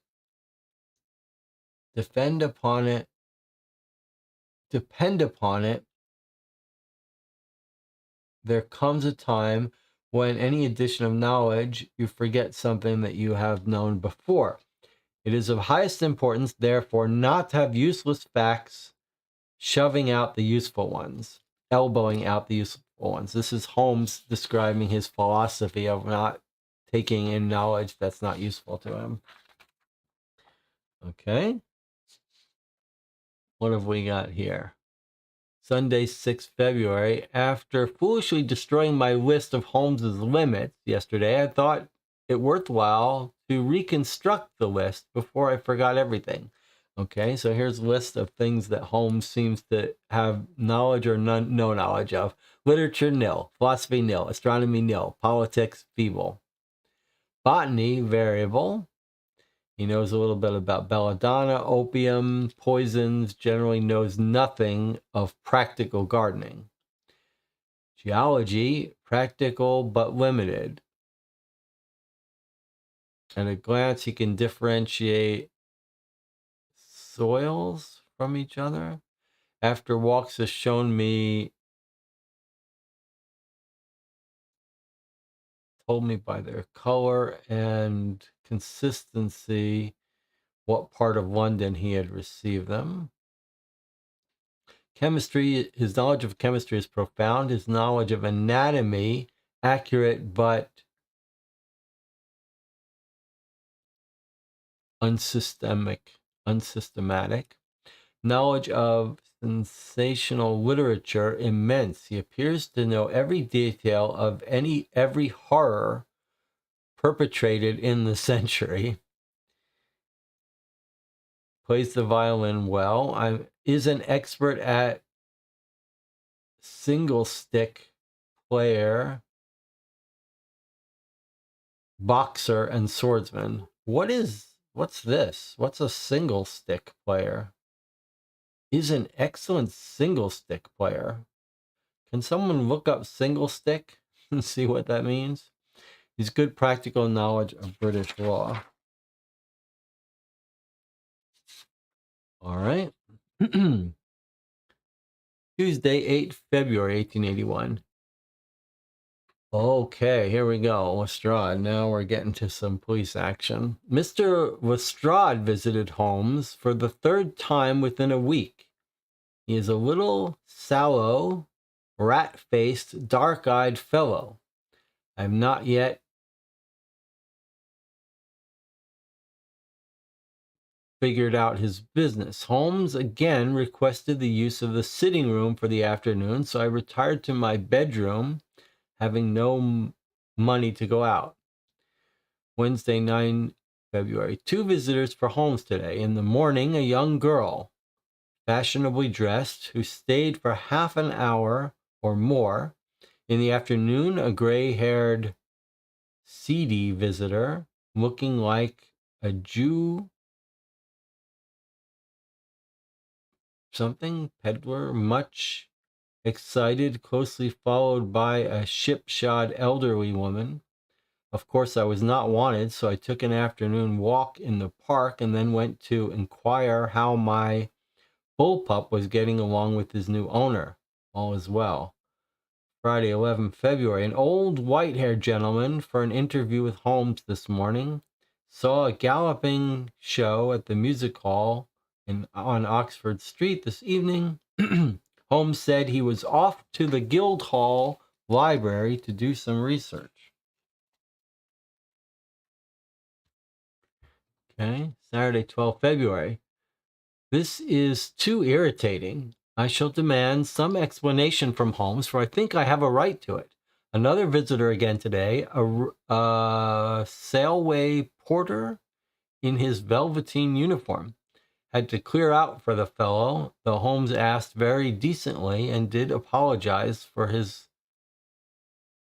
Depend upon it, there comes a time when any addition of knowledge, you forget something that you have known before. It is of highest importance, therefore, not to have useless facts shoving out the useful ones, elbowing out the useful ones. This is Holmes describing his philosophy of not taking in knowledge that's not useful to him. Okay. What have we got here? Sunday, 6th February. After foolishly destroying my list of Holmes's limits yesterday, I thought it worthwhile to reconstruct the list before I forgot everything. Okay, so here's a list of things that Holmes seems to have knowledge or no knowledge of. Literature, nil. Philosophy, nil. Astronomy, nil. Politics, feeble. Botany, variable. He knows a little bit about belladonna, opium, poisons, generally knows nothing of practical gardening. Geology, practical but limited. At a glance, he can differentiate soils from each other. After walks has shown me, told me by their color and consistency what part of London he had received them. Chemistry, his knowledge of chemistry is profound. His knowledge of anatomy, accurate but unsystematic. Knowledge of sensational literature, immense. He appears to know every detail of every horror perpetrated in the century. Plays the violin well. Is an expert at single stick player, boxer, and swordsman. What's this? What's a single stick player? Is an excellent single stick player. Can someone look up single stick and see what that means? He's good practical knowledge of British law. All right. Tuesday, 8th February, 1881. Okay, here we go. Lestrade. Now we're getting to some police action. Mr. Lestrade visited Holmes for the third time within a week. He is a little, sallow, rat-faced, dark-eyed fellow. I have not yet figured out his business. Holmes again requested the use of the sitting room for the afternoon, so I retired to my bedroom, having no money to go out. Wednesday, 9 February. 2 visitors for Holmes today. In the morning, a young girl, fashionably dressed, who stayed for half an hour or more. In the afternoon, a gray-haired, seedy visitor, looking like a Jew, something, peddler, much excited, closely followed by a ship-shod elderly woman. Of course, I was not wanted, so I took an afternoon walk in the park and then went to inquire how my bullpup was getting along with his new owner. All is well. Friday, 11 February. An old white-haired gentleman for an interview with Holmes this morning. Saw a galloping show at the music hall on Oxford Street this evening. Holmes said he was off to the Guildhall Library to do some research. Okay, Saturday, 12 February. This is too irritating. I shall demand some explanation from Holmes, for I think I have a right to it. Another visitor again today, a sailway porter in his velveteen uniform. Had to clear out for the fellow, though Holmes asked very decently and did apologize for his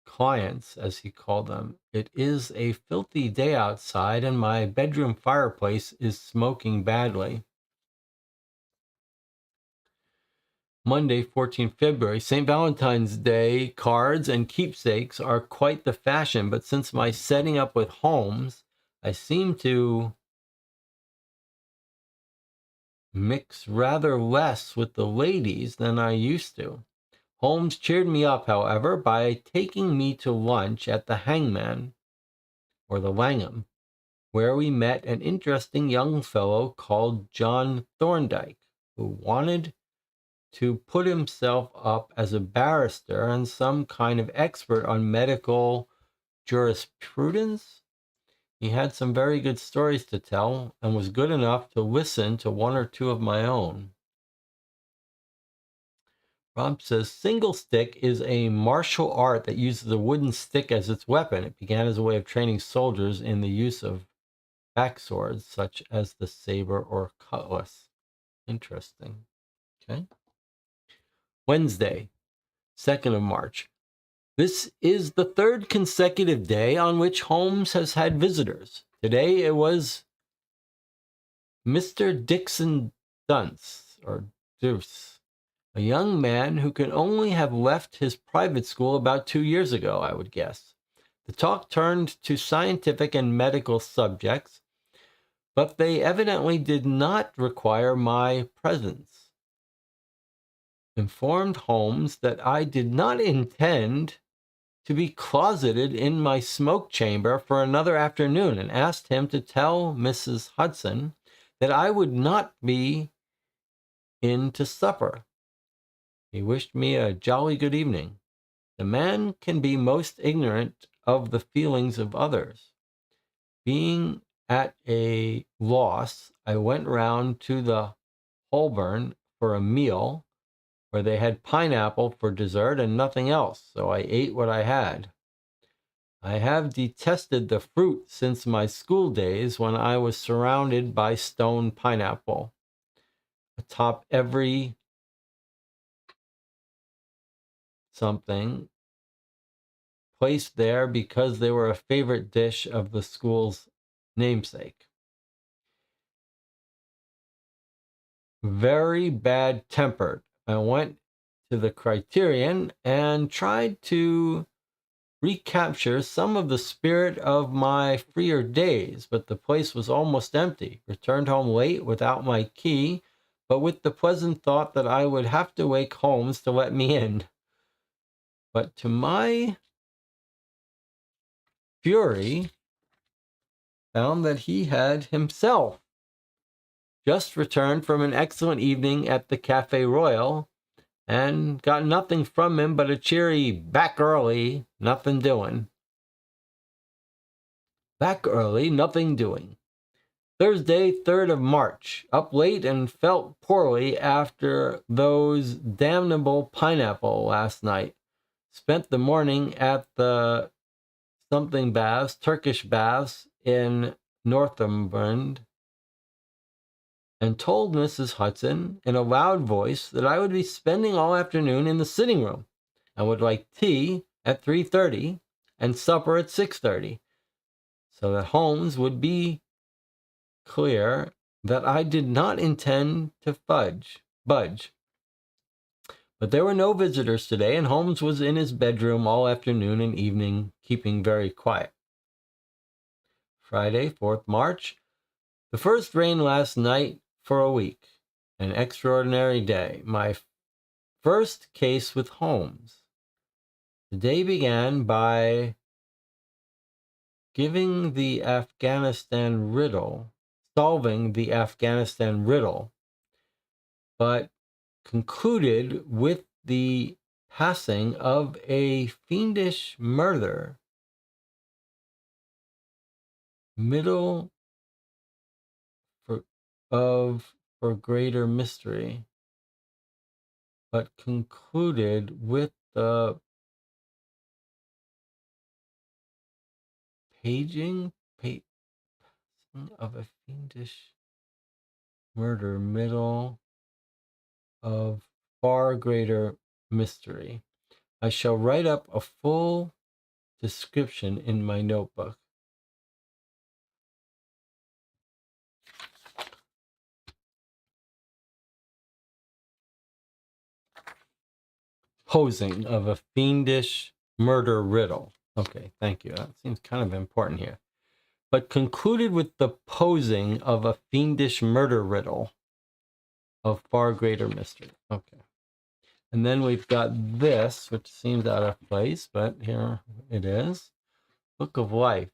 clients, as he called them. It is a filthy day outside, and my bedroom fireplace is smoking badly. Monday, 14th February. St. Valentine's Day cards and keepsakes are quite the fashion, but since my setting up with Holmes, I seem to mix rather less with the ladies than I used to. Holmes cheered me up, however, by taking me to lunch at the Hangman, or the Langham, where we met an interesting young fellow called John Thorndyke, who wanted to put himself up as a barrister and some kind of expert on medical jurisprudence. He had some very good stories to tell and was good enough to listen to one or two of my own. Rob says, single stick is a martial art that uses a wooden stick as its weapon. It began as a way of training soldiers in the use of back swords, such as the saber or cutlass. Interesting. Okay. Wednesday, 2nd of March. This is the third consecutive day on which Holmes has had visitors. Today it was Mr. Dixon Dunce, or Deuce, a young man who can only have left his private school about 2 years ago, I would guess. The talk turned to scientific and medical subjects, but they evidently did not require my presence. Informed Holmes that I did not intend to be closeted in my smoke chamber for another afternoon, and asked him to tell Mrs. Hudson that I would not be in to supper. He wished me a jolly good evening. The man can be most ignorant of the feelings of others. Being at a loss, I went round to the Holborn for a meal, where they had pineapple for dessert and nothing else, so I ate what I had. I have detested the fruit since my school days, when I was surrounded by stone pineapple atop every something, placed there because they were a favorite dish of the school's namesake. Very bad tempered. I went to the Criterion and tried to recapture some of the spirit of my freer days, but the place was almost empty. Returned home late without my key, but with the pleasant thought that I would have to wake Holmes to let me in. But to my fury, found that he had himself just returned from an excellent evening at the Café Royal, and got nothing from him but a cheery "back early, nothing doing." Back early, nothing doing. Thursday, 3rd of March. Up late and felt poorly after those damnable pineapple last night. Spent the morning at the something baths, Turkish baths in Northumberland, and told Mrs. Hudson in a loud voice that I would be spending all afternoon in the sitting room, and would like tea at 3:30 and supper at 6:30, so that Holmes would be clear that I did not intend to budge. But there were no visitors today, and Holmes was in his bedroom all afternoon and evening, keeping very quiet. Friday, 4th March. The first rain last night for a week. An extraordinary day. My first case with Holmes. The day began by solving the Afghanistan riddle, but concluded with the passing of a fiendish murder, middle for greater mystery, but concluded with the paging of a fiendish murder, middle of far greater mystery. I shall write up a full description in my notebook. Posing of a fiendish murder riddle. Okay, thank you. That seems kind of important here. But concluded with the posing of a fiendish murder riddle of far greater mystery. Okay. And then we've got this, which seems out of place, but here it is. Book of Life.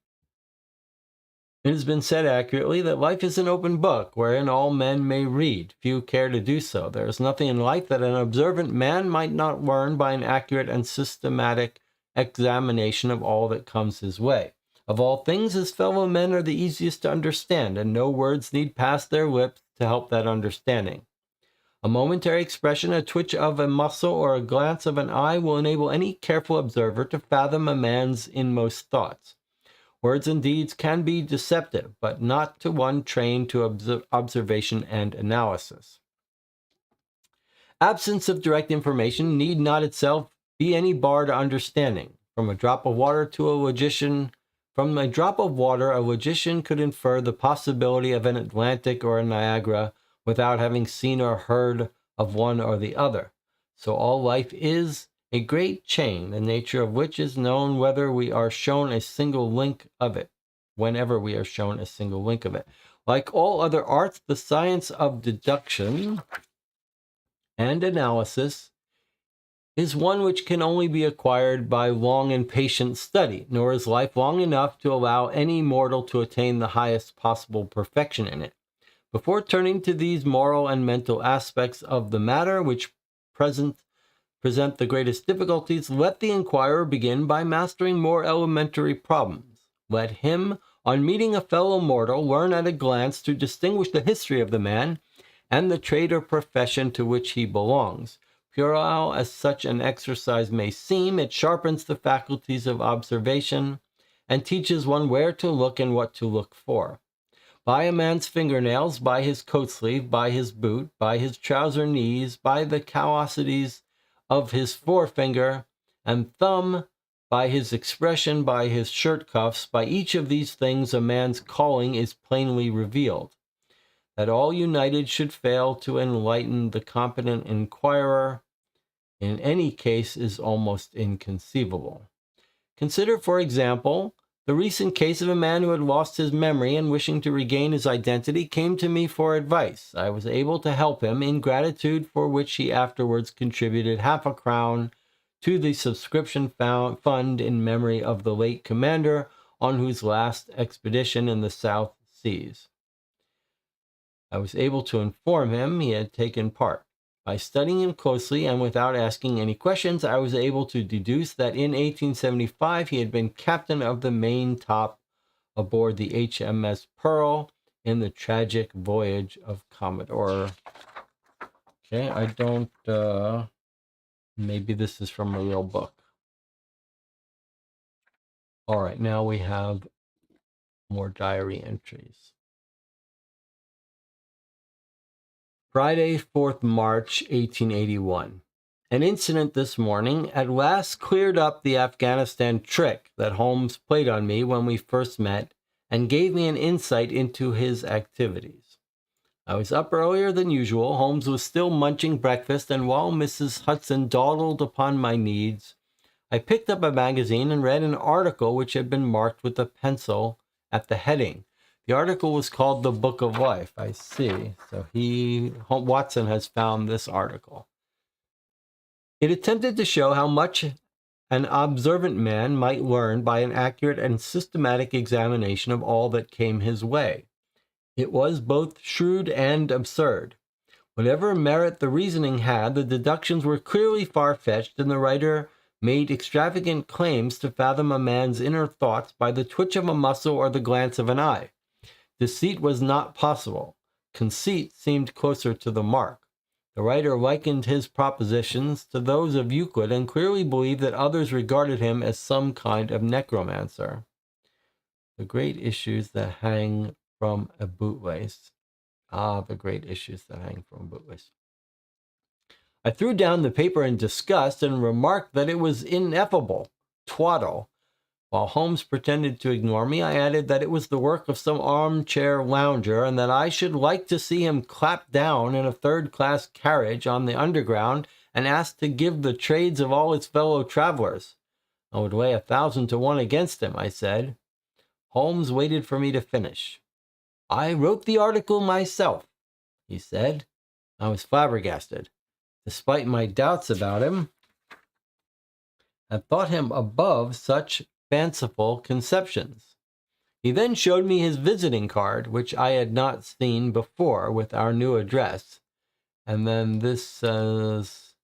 It has been said accurately that life is an open book wherein all men may read. Few care to do so. There is nothing in life that an observant man might not learn by an accurate and systematic examination of all that comes his way. Of all things, his fellow men are the easiest to understand, and no words need pass their lips to help that understanding. A momentary expression, a twitch of a muscle, or a glance of an eye will enable any careful observer to fathom a man's inmost thoughts. Words and deeds can be deceptive, but not to one trained to observation and analysis. Absence of direct information need not itself be any bar to understanding. From a drop of water, a logician could infer the possibility of an Atlantic or a Niagara without having seen or heard of one or the other. So all life is a great chain, the nature of which is known whenever we are shown a single link of it. Like all other arts, the science of deduction and analysis is one which can only be acquired by long and patient study, nor is life long enough to allow any mortal to attain the highest possible perfection in it. Before turning to these moral and mental aspects of the matter which present the greatest difficulties, let the inquirer begin by mastering more elementary problems. Let him, on meeting a fellow mortal, learn at a glance to distinguish the history of the man and the trade or profession to which he belongs. Puerile as such an exercise may seem, it sharpens the faculties of observation and teaches one where to look and what to look for. By a man's fingernails, by his coat sleeve, by his boot, by his trouser knees, by the callosities of his forefinger and thumb, by his expression, by his shirt cuffs, by each of these things a man's calling is plainly revealed. That all united should fail to enlighten the competent inquirer in any case is almost inconceivable. Consider, for example, the recent case of a man who had lost his memory and, wishing to regain his identity, came to me for advice. I was able to help him, in gratitude for which he afterwards contributed £0.50 to the subscription fund in memory of the late commander on whose last expedition in the South Seas. I was able to inform him he had taken part. By studying him closely and without asking any questions, I was able to deduce that in 1875 he had been captain of the main top aboard the HMS Pearl in the tragic voyage of Commodore. Okay, I don't, maybe this is from a real book. All right, now we have more diary entries. Friday, 4th March, 1881. An incident this morning at last cleared up the Afghanistan trick that Holmes played on me when we first met and gave me an insight into his activities. I was up earlier than usual. Holmes was still munching breakfast, and while Mrs. Hudson dawdled upon my needs, I picked up a magazine and read an article which had been marked with a pencil at the heading. The article was called The Book of Life. I see. So Watson has found this article. It attempted to show how much an observant man might learn by an accurate and systematic examination of all that came his way. It was both shrewd and absurd. Whatever merit the reasoning had, the deductions were clearly far-fetched, and the writer made extravagant claims to fathom a man's inner thoughts by the twitch of a muscle or the glance of an eye. Deceit was not possible. Conceit seemed closer to the mark. The writer likened his propositions to those of Euclid and clearly believed that others regarded him as some kind of necromancer. The great issues that hang from a bootlace. Ah, the great issues that hang from a bootlace. I threw down the paper in disgust and remarked that it was ineffable. Twaddle. While Holmes pretended to ignore me, I added that it was the work of some armchair lounger and that I should like to see him clapped down in a third-class carriage on the Underground and asked to give the trades of all his fellow travelers. I would weigh 1,000 to 1 against him, I said. Holmes waited for me to finish. I wrote the article myself, he said. I was flabbergasted. Despite my doubts about him, I thought him above such fanciful conceptions. He then showed me his visiting card, which I had not seen before, with our new address. And then this says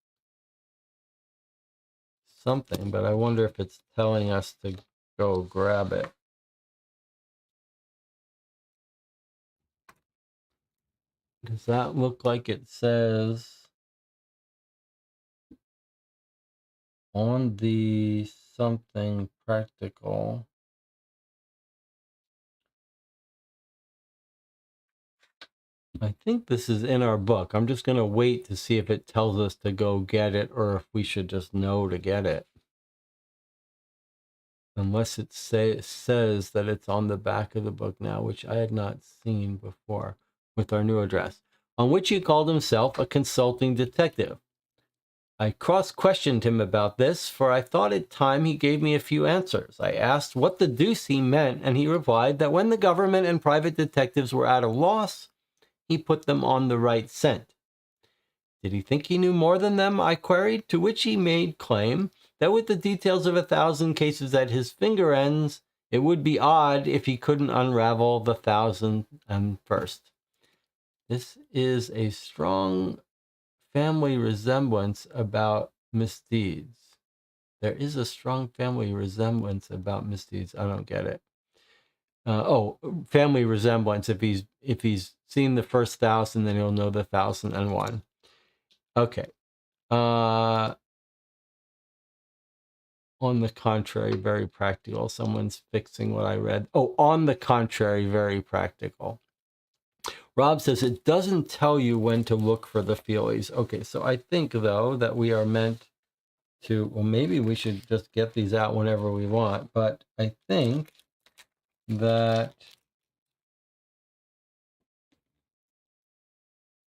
something, but I wonder if it's telling us to go grab it. Does that look like it says on the something practical? I think this is in our book. I'm just going to wait to see if it tells us to go get it or if we should just know to get it. Unless it says that it's on the back of the book now, which I had not seen before, with our new address, on which he called himself a consulting detective. I cross-questioned him about this, for I thought it time he gave me a few answers. I asked what the deuce he meant, and he replied that when the government and private detectives were at a loss, he put them on the right scent. Did he think he knew more than them? I queried, to which he made claim that with the details of 1,000 cases at his finger ends, it would be odd if he couldn't unravel the 1,001st. This is a strong family resemblance about misdeeds. There is a strong family resemblance about misdeeds. I don't get it. Family resemblance. If he's seen the first 1,000, then he'll know the 1,001. Okay. On the contrary, very practical. Someone's fixing what I read. Oh, on the contrary, very practical. Rob says it doesn't tell you when to look for the feelies. Okay, so I think, though, that we are meant to, well, maybe we should just get these out whenever we want, but I think that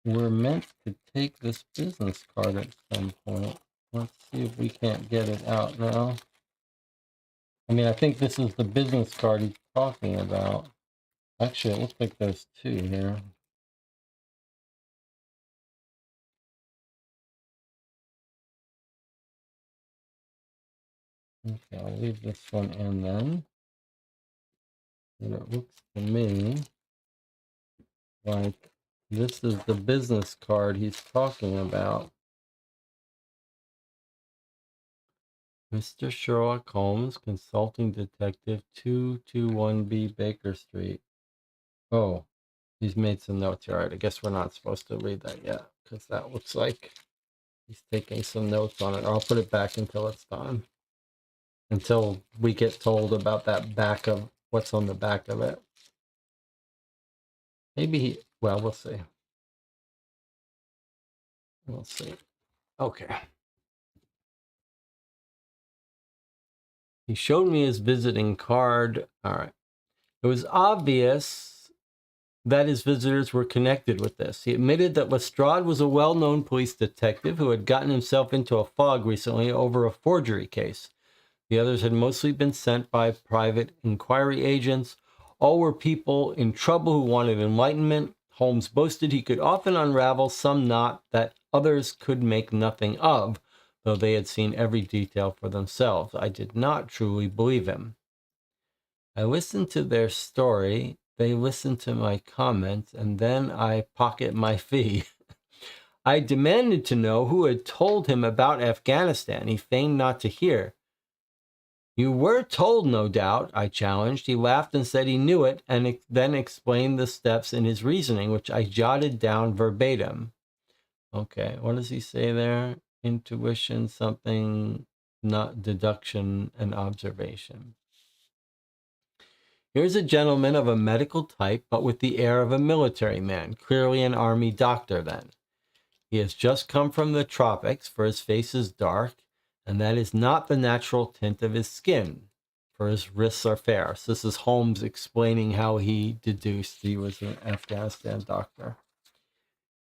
we're meant to take this business card at some point. Let's see if we can't get it out now. I mean, I think this is the business card he's talking about. Actually, it looks like there's two here. Okay, I'll leave this one in then. And it looks to me like this is the business card he's talking about. Mr. Sherlock Holmes, Consulting Detective, 221B Baker Street. Oh, he's made some notes here. All right, I guess we're not supposed to read that yet, because that looks like he's taking some notes on it. I'll put it back until it's time. Until we get told about that back of what's on the back of it. Maybe well, we'll see. We'll see. Okay. He showed me his visiting card. All right. It was obvious that his visitors were connected with this. He admitted that Lestrade was a well-known police detective who had gotten himself into a fog recently over a forgery case. The others had mostly been sent by private inquiry agents. All were people in trouble who wanted enlightenment. Holmes boasted he could often unravel some knot that others could make nothing of, though they had seen every detail for themselves. I did not truly believe him. I listened to their story, they listened to my comments, and then I pocket my fee. I demanded to know who had told him about Afghanistan. He feigned not to hear. You were told, no doubt, I challenged. He laughed and said he knew it, and then explained the steps in his reasoning, which I jotted down verbatim. Okay, what does he say there? Intuition, something, not deduction and observation. Here's a gentleman of a medical type, but with the air of a military man, clearly an army doctor then. He has just come from the tropics, for his face is dark, and that is not the natural tint of his skin, for his wrists are fair. So this is Holmes explaining how he deduced he was an Afghanistan doctor.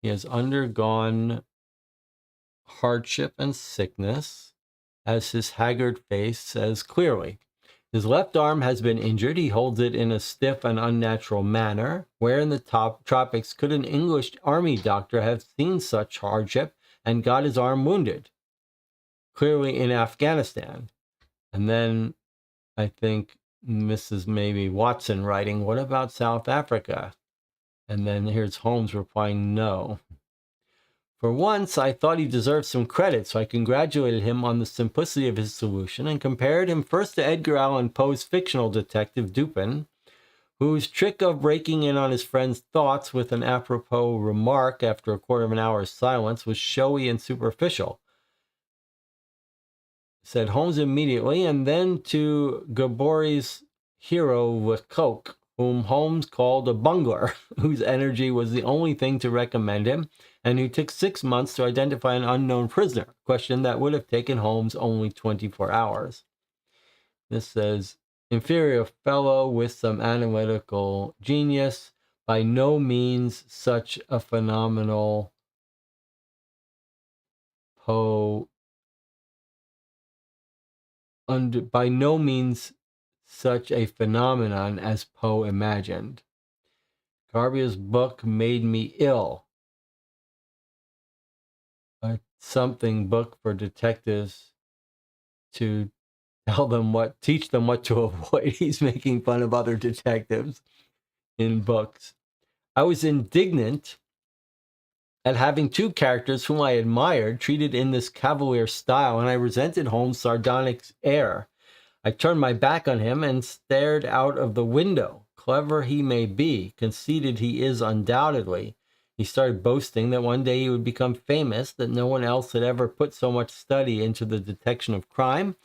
He has undergone hardship and sickness, as his haggard face says clearly. His left arm has been injured. He holds it in a stiff and unnatural manner. Where in the tropics could an English army doctor have seen such hardship and got his arm wounded? Clearly in Afghanistan. And then I think Mrs. maybe Watson writing, what about South Africa? And then here's Holmes replying, no. For once, I thought he deserved some credit, so I congratulated him on the simplicity of his solution and compared him first to Edgar Allan Poe's fictional detective Dupin, whose trick of breaking in on his friend's thoughts with an apropos remark after a quarter of an hour's silence was showy and superficial. Said Holmes immediately, and then to Gabori's hero Lecoq, whom Holmes called a bungler, whose energy was the only thing to recommend him, and who took 6 months to identify an unknown prisoner, a question that would have taken Holmes only 24 hours. This says, inferior fellow with some analytical genius, by no means such a phenomenal by no means such a phenomenon as Poe imagined. Garbia's book made me ill. A something book for detectives to teach them what to avoid. He's making fun of other detectives in books. I was indignant at having two characters whom I admired treated in this cavalier style, and I resented Holmes' sardonic air. I turned my back on him and stared out of the window. Clever he may be, conceited he is undoubtedly. He started boasting that one day he would become famous, that no one else had ever put so much study into the detection of crime.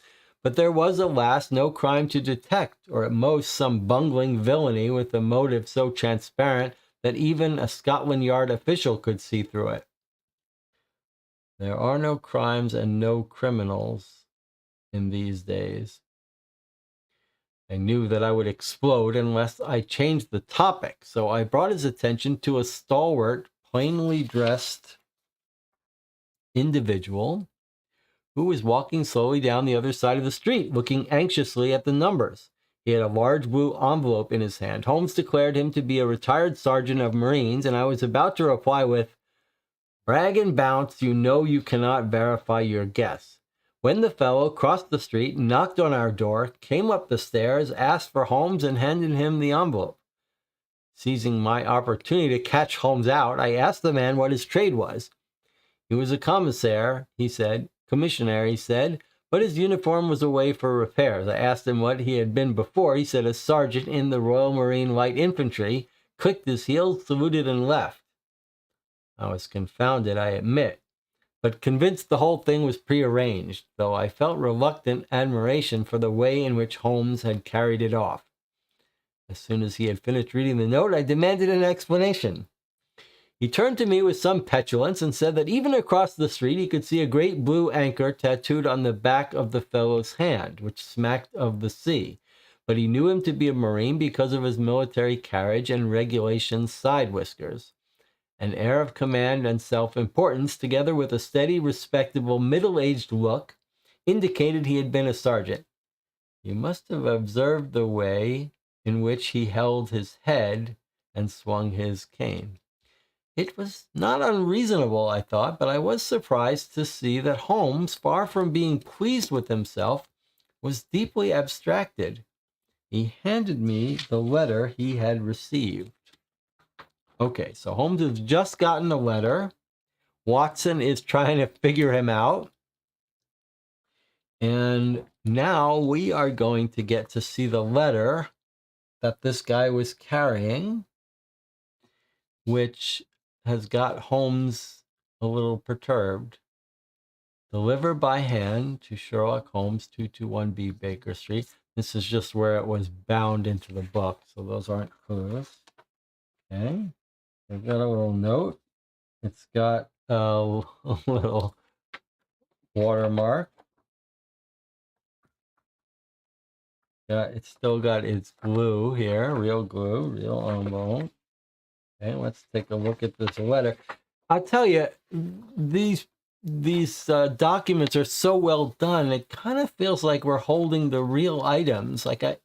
But there was, alas, no crime to detect, or at most some bungling villainy with a motive so transparent that even a Scotland Yard official could see through it. There are no crimes and no criminals in these days. I knew that I would explode unless I changed the topic, so I brought his attention to a stalwart, plainly dressed individual who was walking slowly down the other side of the street, looking anxiously at the numbers. He had a large blue envelope in his hand. Holmes declared him to be a retired sergeant of Marines, and I was about to reply with, brag and bounce, you know you cannot verify your guess, when the fellow crossed the street, knocked on our door, came up the stairs, asked for Holmes, and handed him the envelope. Seizing my opportunity to catch Holmes out, I asked the man what his trade was. He was a commissaire, he said. Commissionaire, he said, but his uniform was away for repairs. I asked him what he had been before. He said a sergeant in the Royal Marine Light Infantry, clicked his heels, saluted, and left. I was confounded, I admit, but convinced the whole thing was prearranged, though I felt reluctant admiration for the way in which Holmes had carried it off. As soon as he had finished reading the note, I demanded an explanation. He turned to me with some petulance and said that even across the street he could see a great blue anchor tattooed on the back of the fellow's hand, which smacked of the sea. But he knew him to be a Marine because of his military carriage and regulation side whiskers. An air of command and self-importance, together with a steady, respectable, middle-aged look, indicated he had been a sergeant. You must have observed the way in which he held his head and swung his cane. It was not unreasonable, I thought, but I was surprised to see that Holmes, far from being pleased with himself, was deeply abstracted. He handed me the letter he had received. Okay, so Holmes has just gotten a letter. Watson is trying to figure him out. And now we are going to get to see the letter that this guy was carrying, which has got Holmes a little perturbed. Delivered by hand to Sherlock Holmes, 221B Baker Street. This is just where it was bound into the book, so those aren't clues. Okay, I've got a little note. It's got a little watermark. Yeah, it's still got its glue here, real glue, real envelope. Okay, let's take a look at this letter. I'll tell you, these documents are so well done. It kind of feels like we're holding the real items. Like I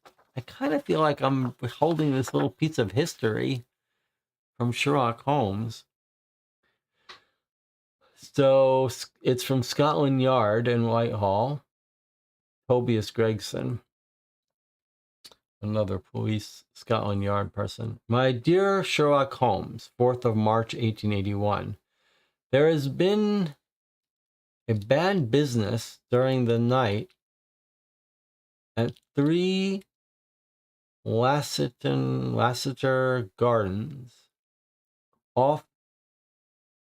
kind of feel like I'm holding this little piece of history from Sherlock Holmes. So it's from Scotland Yard in Whitehall. Tobias Gregson, another police Scotland Yard person. My dear Sherlock Holmes, 4th of March, 1881. There has been a bad business during the night at 3 Lassiter Gardens off,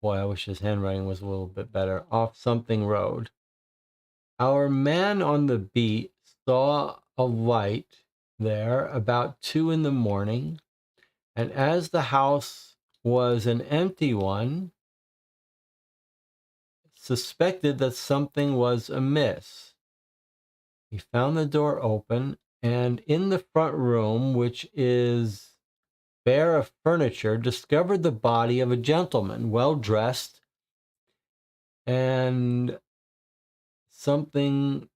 boy, I wish his handwriting was a little bit better, off something road. Our man on the beat saw a light there about 2 in the morning, and as the house was an empty one, suspected that something was amiss. He found the door open, and in the front room, which is bare of furniture, discovered the body of a gentleman, well dressed, and something,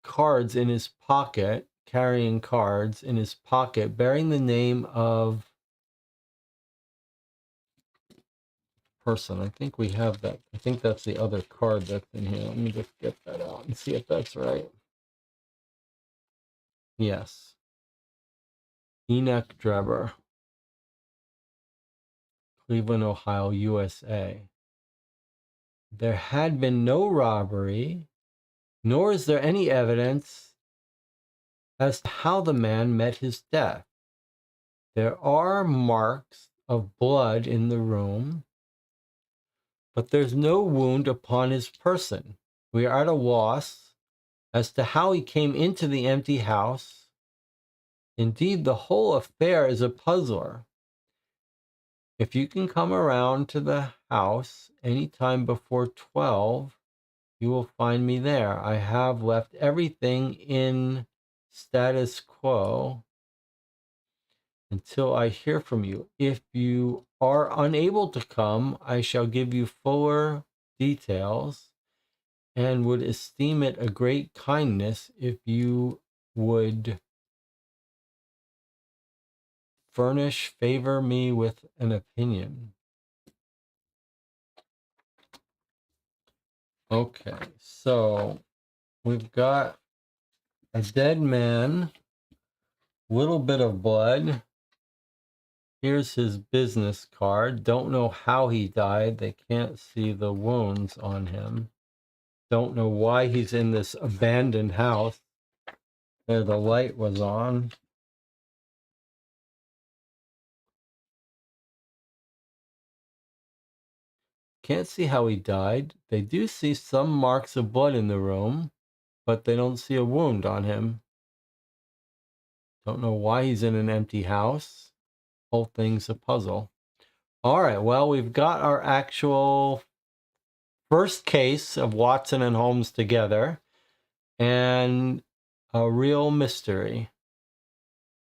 cards in his pocket, carrying cards in his pocket, bearing the name of person. I think we have that. I think that's the other card that's in here. Let me just get that out and see if that's right. Yes. Enoch Drebber, Cleveland, Ohio, USA. There had been no robbery, nor is there any evidence as to how the man met his death. There are marks of blood in the room, but there's no wound upon his person. We are at a loss as to how he came into the empty house. Indeed, the whole affair is a puzzler. If you can come around to the house any time before 12, you will find me there. I have left everything in status quo until I hear from you. If you are unable to come, I shall give you fuller details and would esteem it a great kindness if you would favor me with an opinion. Okay, so we've got a dead man, little bit of blood. Here's his business card. Don't know how he died. They can't see the wounds on him. Don't know why he's in this abandoned house. There, the light was on. Can't see how he died. They do see some marks of blood in the room, but they don't see a wound on him. Don't know why he's in an empty house. Whole thing's a puzzle. All right, well, we've got our actual first case of Watson and Holmes together and a real mystery.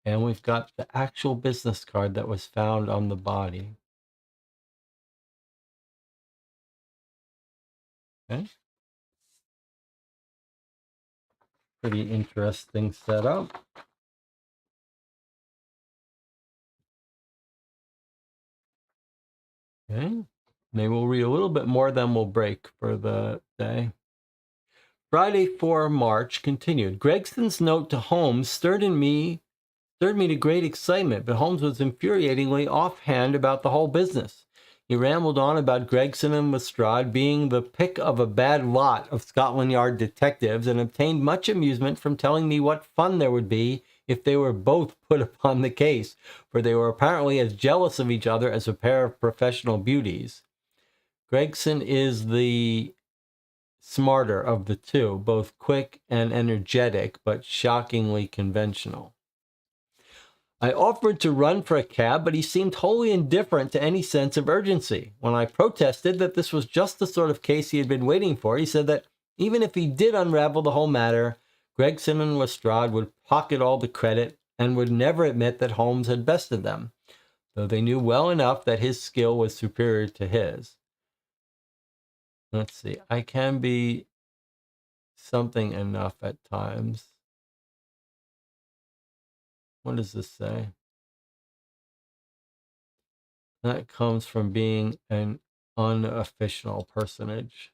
And we've got the actual business card that was found on the body. Okay. Pretty interesting setup. Okay. Maybe we'll read a little bit more, then we'll break for the day. Friday, 4 March continued. Gregson's note to Holmes stirred me to great excitement, but Holmes was infuriatingly offhand about the whole business. He rambled on about Gregson and Lestrade being the pick of a bad lot of Scotland Yard detectives, and obtained much amusement from telling me what fun there would be if they were both put upon the case, for they were apparently as jealous of each other as a pair of professional beauties. Gregson is the smarter of the two, both quick and energetic, but shockingly conventional. I offered to run for a cab, but he seemed wholly indifferent to any sense of urgency. When I protested that this was just the sort of case he had been waiting for, he said that even if he did unravel the whole matter, Gregson and Lestrade would pocket all the credit and would never admit that Holmes had bested them, though they knew well enough that his skill was superior to his. Let's see. I can be something enough at times. What does this say? That comes from being an unofficial personage.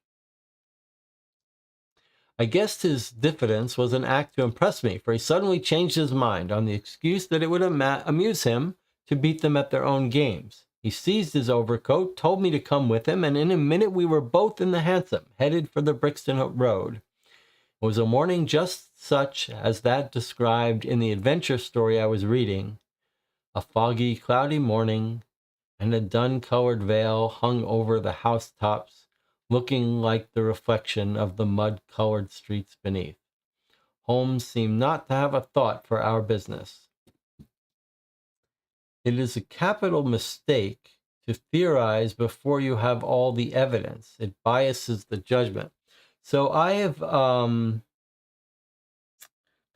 I guessed his diffidence was an act to impress me, for he suddenly changed his mind on the excuse that it would amuse him to beat them at their own games. He seized his overcoat, told me to come with him, and in a minute we were both in the hansom, headed for the Brixton Road. It was a morning just such as that described in the adventure story I was reading. A foggy, cloudy morning, and a dun-colored veil hung over the housetops, looking like the reflection of the mud-colored streets beneath. Holmes seemed not to have a thought for our business. It is a capital mistake to theorize before you have all the evidence. It biases the judgment. So I have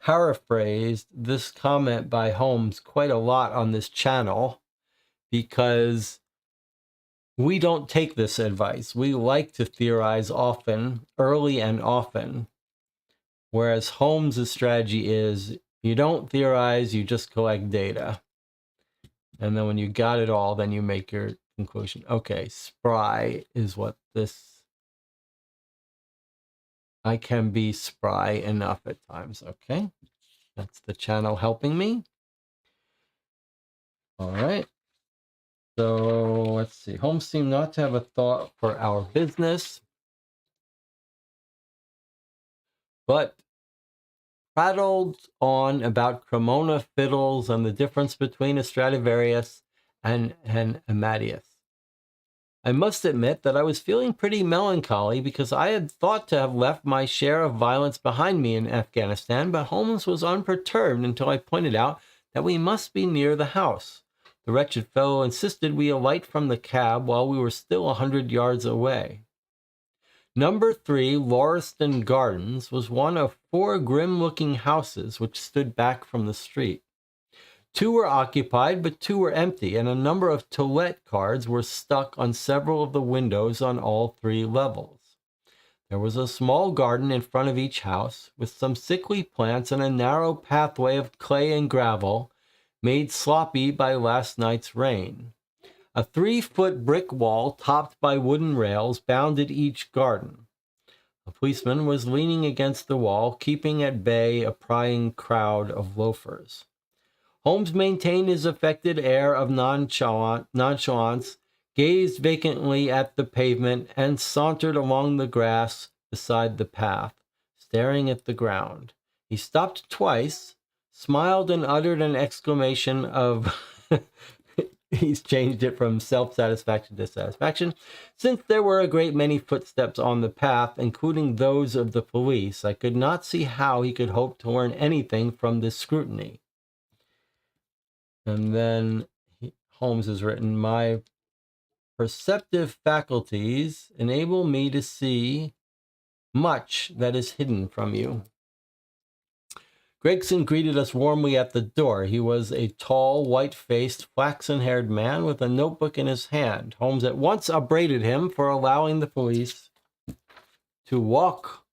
paraphrased this comment by Holmes quite a lot on this channel because we don't take this advice. We like to theorize often, early and often, whereas Holmes' strategy is you don't theorize, you just collect data. And then when you got it all, then you make your conclusion. Okay, spry is what this... I can be spry enough at times, okay? That's the channel helping me. All right. So let's see. Holmes seemed not to have a thought for our business, but prattled on about Cremona fiddles and the difference between a Stradivarius and an Amadeus. I must admit that I was feeling pretty melancholy because I had thought to have left my share of violence behind me in Afghanistan, but Holmes was unperturbed until I pointed out that we must be near the house. The wretched fellow insisted we alight from the cab while we were still 100 yards away. Number 3, Lauriston Gardens, was one of 4 grim-looking houses which stood back from the street. 2 were occupied, but 2 were empty, and a number of to let cards were stuck on several of the windows on all 3 levels. There was a small garden in front of each house, with some sickly plants and a narrow pathway of clay and gravel, made sloppy by last night's rain. A 3-foot brick wall topped by wooden rails bounded each garden. A policeman was leaning against the wall, keeping at bay a prying crowd of loafers. Holmes maintained his affected air of nonchalance, gazed vacantly at the pavement, and sauntered along the grass beside the path, staring at the ground. He stopped twice, smiled, and uttered an exclamation of... He's changed it from self-satisfaction to satisfaction. Since there were a great many footsteps on the path, including those of the police, I could not see how he could hope to learn anything from this scrutiny. And then Holmes has written, my perceptive faculties enable me to see much that is hidden from you. Gregson greeted us warmly at the door. He was a tall, white-faced, flaxen-haired man with a notebook in his hand. Holmes at once upbraided him for allowing the police to walk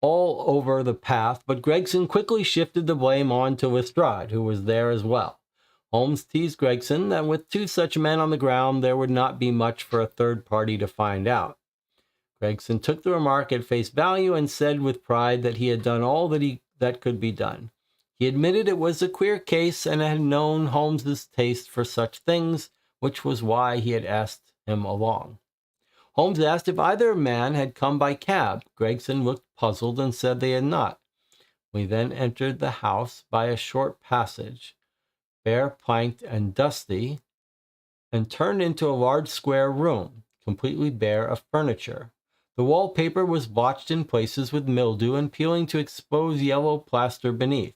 all over the path, but Gregson quickly shifted the blame on to Lestrade, who was there as well. Holmes teased Gregson that with 2 such men on the ground, there would not be much for a third party to find out. Gregson took the remark at face value and said with pride that he had done all that could be done. He admitted it was a queer case and had known Holmes's taste for such things, which was why he had asked him along. Holmes asked if either man had come by cab. Gregson looked puzzled and said they had not. We then entered the house by a short passage, bare, planked, and dusty, and turned into a large square room, completely bare of furniture. The wallpaper was blotched in places with mildew and peeling to expose yellow plaster beneath.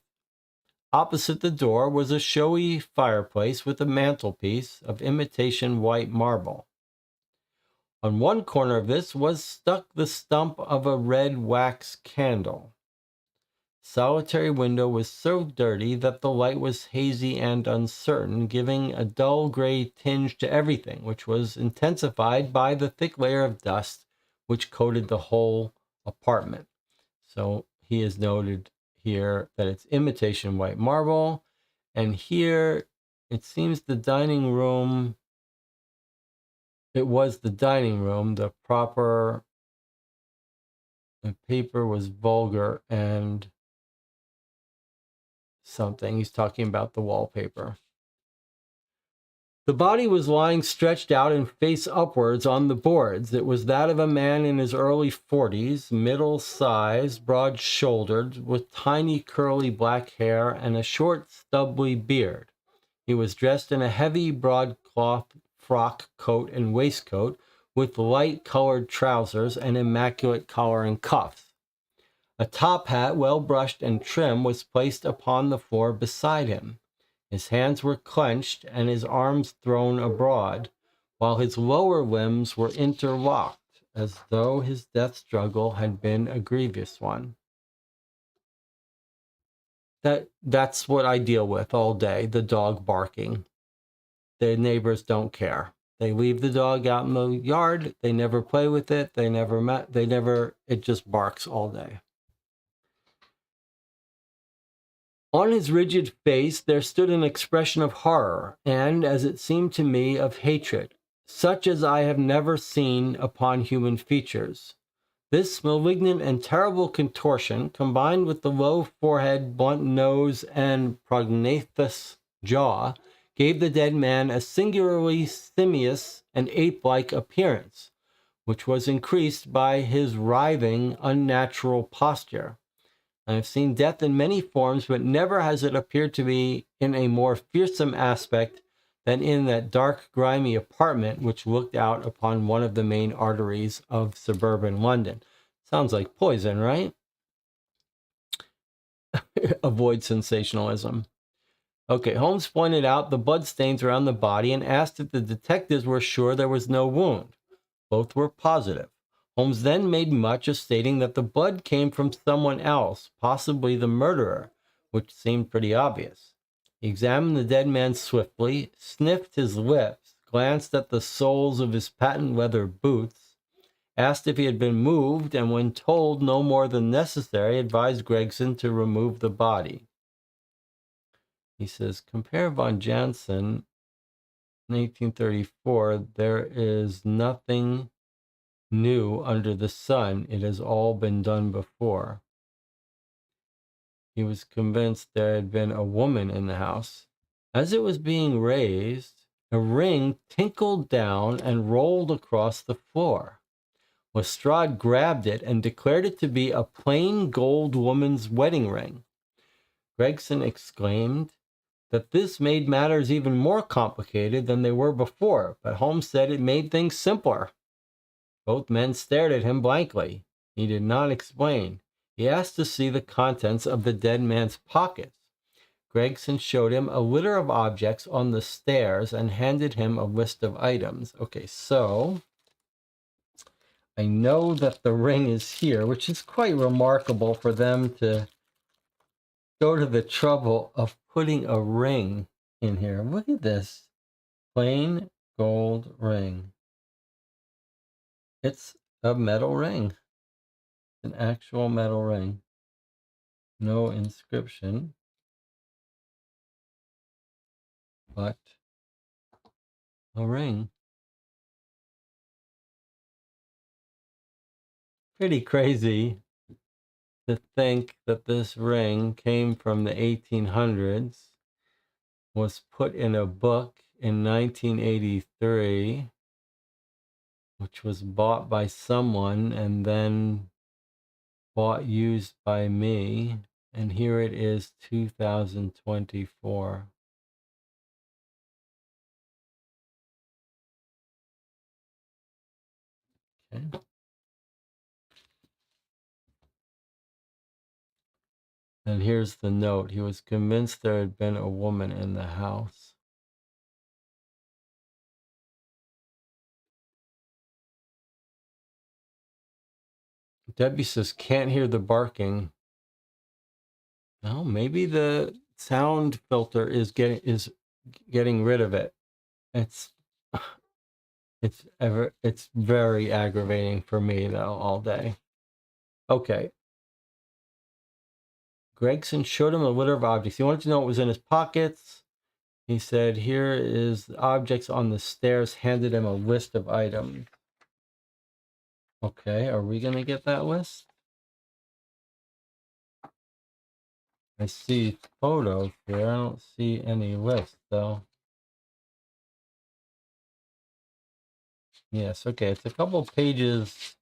Opposite the door was a showy fireplace with a mantelpiece of imitation white marble. On one corner of this was stuck the stump of a red wax candle. Solitary window was so dirty that the light was hazy and uncertain, giving a dull gray tinge to everything, which was intensified by the thick layer of dust which coated the whole apartment. So he has noted here that it's imitation white marble, and here it seems the dining room, it was the dining room, the paper was vulgar and something. He's talking about the wallpaper. The body was lying stretched out and face upwards on the boards. It was that of a man in his early 40s, middle-sized, broad-shouldered, with tiny curly black hair and a short, stubbly beard. He was dressed in a heavy broadcloth frock coat and waistcoat, with light-colored trousers and immaculate collar and cuffs. A top hat, well brushed and trim, was placed upon the floor beside him. His hands were clenched and his arms thrown abroad, while his lower limbs were interlocked, as though his death struggle had been a grievous one. That's what I deal with all day, the dog barking. The neighbors don't care. They leave the dog out in the yard. They never play with it. It just barks all day. On his rigid face there stood an expression of horror, and, as it seemed to me, of hatred, such as I have never seen upon human features. This malignant and terrible contortion, combined with the low forehead, blunt nose, and prognathous jaw, gave the dead man a singularly simious and ape-like appearance, which was increased by his writhing, unnatural posture. I have seen death in many forms, but never has it appeared to me in a more fearsome aspect than in that dark, grimy apartment which looked out upon one of the main arteries of suburban London. Sounds like poison, right? Avoid sensationalism. Okay, Holmes pointed out the bloodstains around the body and asked if the detectives were sure there was no wound. Both were positive. Holmes then made much of stating that the blood came from someone else, possibly the murderer, which seemed pretty obvious. He examined the dead man swiftly, sniffed his lips, glanced at the soles of his patent leather boots, asked if he had been moved, and when told no more than necessary, advised Gregson to remove the body. He says, compare von Jansen, 1834, there is nothing new under the sun. It has all been done before. He was convinced there had been a woman in the house. As it was being raised, a ring tinkled down and rolled across the floor. Lestrade grabbed it and declared it to be a plain gold woman's wedding ring. Gregson exclaimed that this made matters even more complicated than they were before, but Holmes said it made things simpler. Both men stared at him blankly. He did not explain. He asked to see the contents of the dead man's pockets. Gregson showed him a litter of objects on the stairs and handed him a list of items. Okay, so I know that the ring is here, which is quite remarkable for them to go to the trouble of putting a ring in here. Look at this. Plain gold ring. It's a metal ring. An actual metal ring. No inscription. But a ring. Pretty crazy to think that this ring came from the 1800s, was put in a book in 1983, which was bought by someone and then bought used by me, and here it is 2024. Okay. And here's the note. He was convinced there had been a woman in the house. Debbie says, can't hear the barking. No, maybe the sound filter is getting rid of it. It's it's very aggravating for me though all day. Okay. Gregson showed him a litter of objects. He wanted to know what was in his pockets. He said, here is the objects on the stairs, handed him a list of items. Okay, are we going to get that list? I see photos here. I don't see any list, though. Yes, okay. It's a couple pages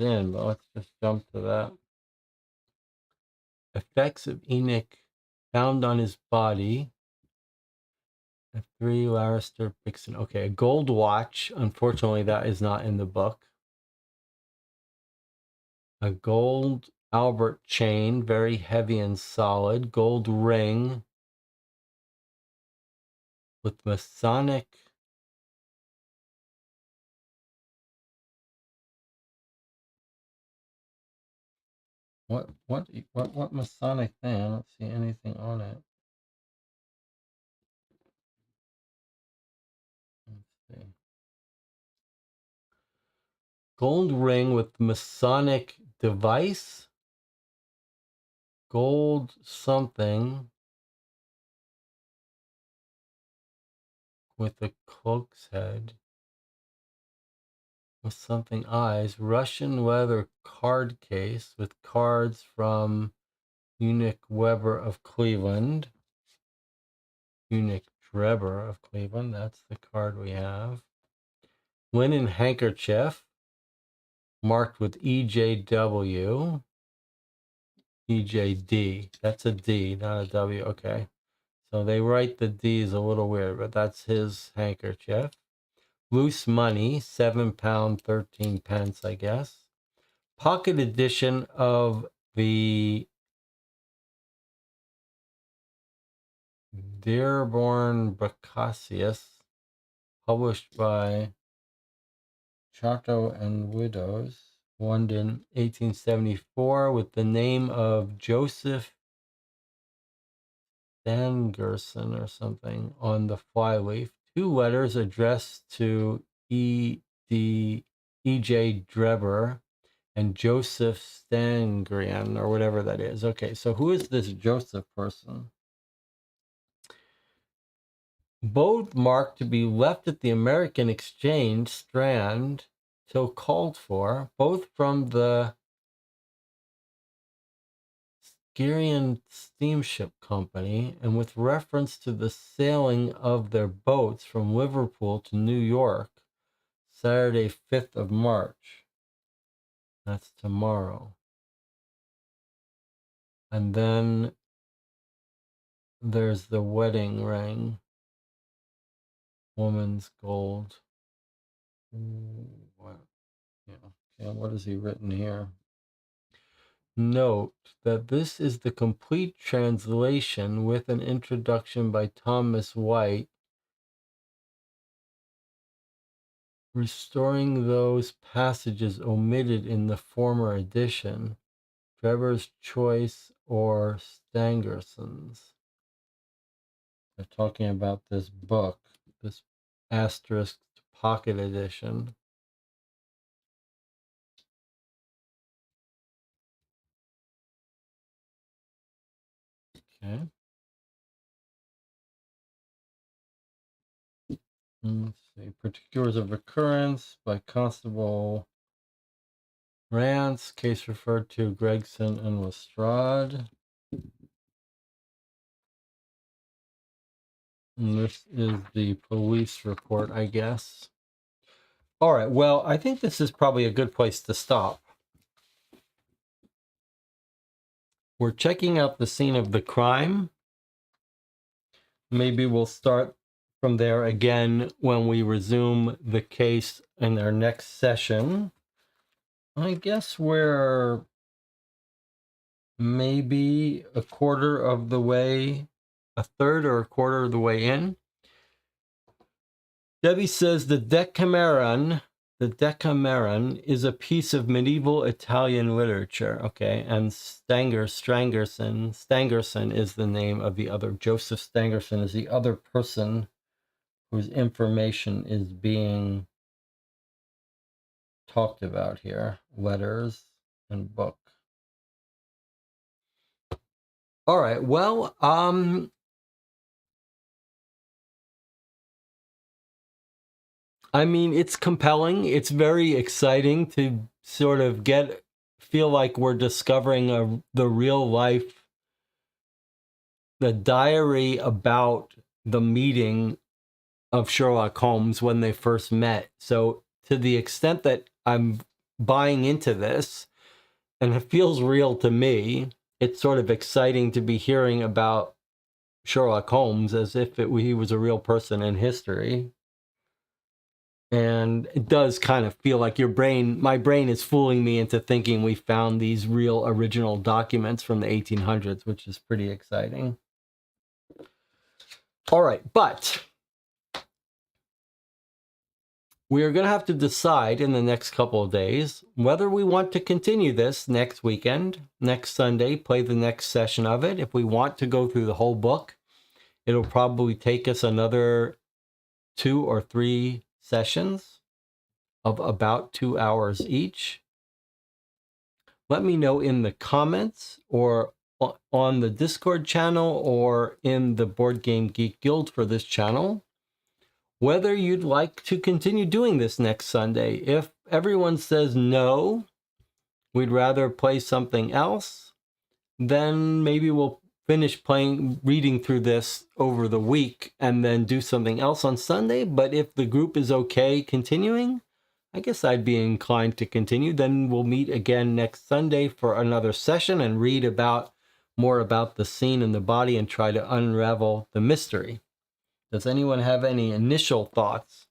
in, but let's just jump to that. Effects of Enoch found on his body. F3, Larister, Pixon. Okay, a gold watch. Unfortunately, that is not in the book. A gold Albert chain, very heavy and solid. Gold ring with Masonic. What Masonic thing? I don't see anything on it. Let's see. Gold ring with Masonic device. Gold something with a cloak's head. With something eyes. Russian leather card case with cards from Eunuch Weber of Cleveland. Eunuch Dreber of Cleveland. That's the card we have. Linen handkerchief marked with EJW. EJD. That's a D, not a W. Okay. So they write the D's a little weird, but that's his handkerchief. Loose money, £7, 13 pence, I guess. Pocket edition of the Dearborn Bracassius, published by Charto and Widows, London, 1874, with the name of Joseph Stangerson or something on the flyleaf. 2 letters addressed to E.J. Dreber and Joseph Stangrian, or whatever that is. Okay, so who is this Joseph person? Both marked to be left at the American Exchange Strand till called for, both from the Styrian Steamship Company, and with reference to the sailing of their boats from Liverpool to New York, Saturday, 5th of March. That's tomorrow. And then there's the wedding ring. Woman's gold. What? Yeah. Okay, what has he written here? Note that this is the complete translation with an introduction by Thomas White, restoring those passages omitted in the former edition, Trevor's Choice or Stangerson's. They're talking about this book, this asterisk pocket edition. Okay. Let's see. Particulars of occurrence by Constable Rance. Case referred to Gregson and Lestrade. And this is the police report, I guess. All right. Well, I think this is probably a good place to stop. We're checking out the scene of the crime. Maybe we'll start from there again when we resume the case in our next session. I guess we're maybe a quarter of the way, a third or a quarter of the way in. Debbie says the Decameron is a piece of medieval Italian literature. Okay, and Stangerson is the name of the other. Joseph Stangerson is the other person whose information is being talked about here. Letters and book. All right. Well, I mean, it's compelling. It's very exciting to sort of feel like we're discovering the real life, the diary about the meeting of Sherlock Holmes when they first met. So to the extent that I'm buying into this, and it feels real to me, it's sort of exciting to be hearing about Sherlock Holmes as if he was a real person in history. And it does kind of feel like my brain is fooling me into thinking we found these real original documents from the 1800s, which is pretty exciting. All right, but we are going to have to decide in the next couple of days whether we want to continue this next weekend, next Sunday, play the next session of it. If we want to go through the whole book, it'll probably take us another 2 or 3 sessions of about 2 hours each. Let me know in the comments or on the Discord channel or in the Board Game Geek Guild for this channel whether you'd like to continue doing this next Sunday. If everyone says no, we'd rather play something else, then maybe we'll finish reading through this over the week and then do something else on Sunday. But if the group is okay continuing, I guess I'd be inclined to continue. Then we'll meet again next Sunday for another session and read more about the scene and the body and try to unravel the mystery. Does anyone have any initial thoughts?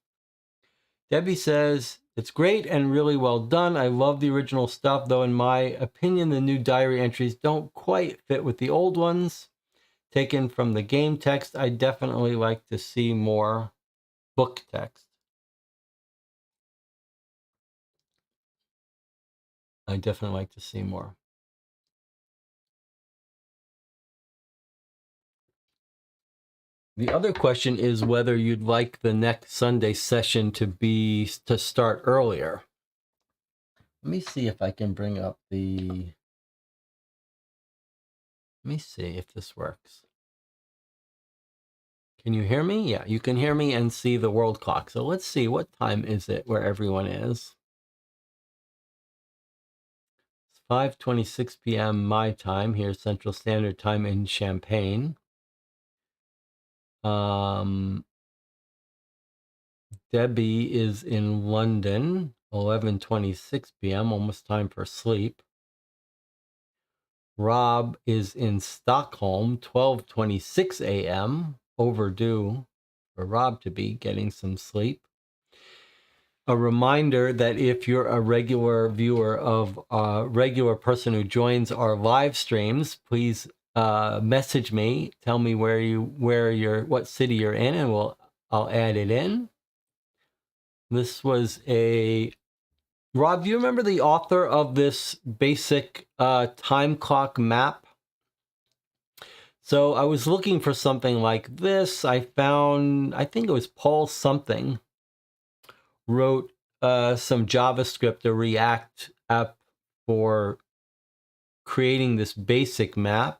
Debbie says, it's great and really well done. I love the original stuff, though in my opinion, the new diary entries don't quite fit with the old ones. Taken from the game text, I definitely like to see more book text. I definitely like to see more. The other question is whether you'd like the next Sunday session to start earlier. Let me see if I can bring up let me see if this works. Can you hear me? Yeah, you can hear me and see the world clock. So let's see, what time is it where everyone is? It's 5:26 p.m. my time here, Central Standard Time in Champaign. Debbie is in London, 11:26 p.m., almost time for sleep. Rob is in Stockholm, 12:26 a.m., overdue for Rob to be getting some sleep. A reminder that if you're a regular viewer of a regular person who joins our live streams, please message me, tell me what city you're in, and I'll add it in. This was Rob, do you remember the author of this basic time clock map? So I was looking for something like this. I think it was Paul something, wrote some JavaScript, a React app for creating this basic map.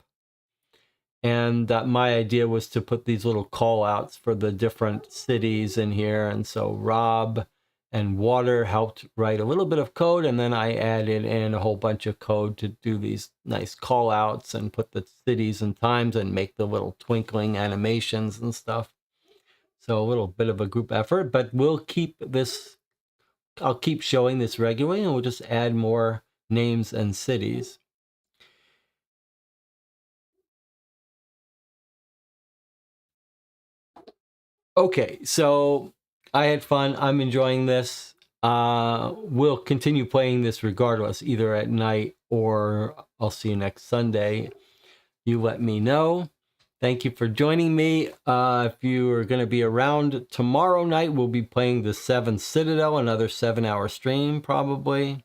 And my idea was to put these little call outs for the different cities in here. And so Rob and Water helped write a little bit of code, and then I added in a whole bunch of code to do these nice call outs and put the cities and times and make the little twinkling animations and stuff. So a little bit of a group effort, but I'll keep showing this regularly, and we'll just add more names and cities. Okay, so I had fun. I'm enjoying this. We'll continue playing this regardless, either at night or I'll see you next Sunday. You let me know. Thank you for joining me. If you are going to be around tomorrow night, we'll be playing the 7 Citadel, another 7-hour stream probably.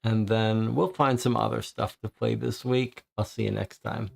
And then we'll find some other stuff to play this week. I'll see you next time.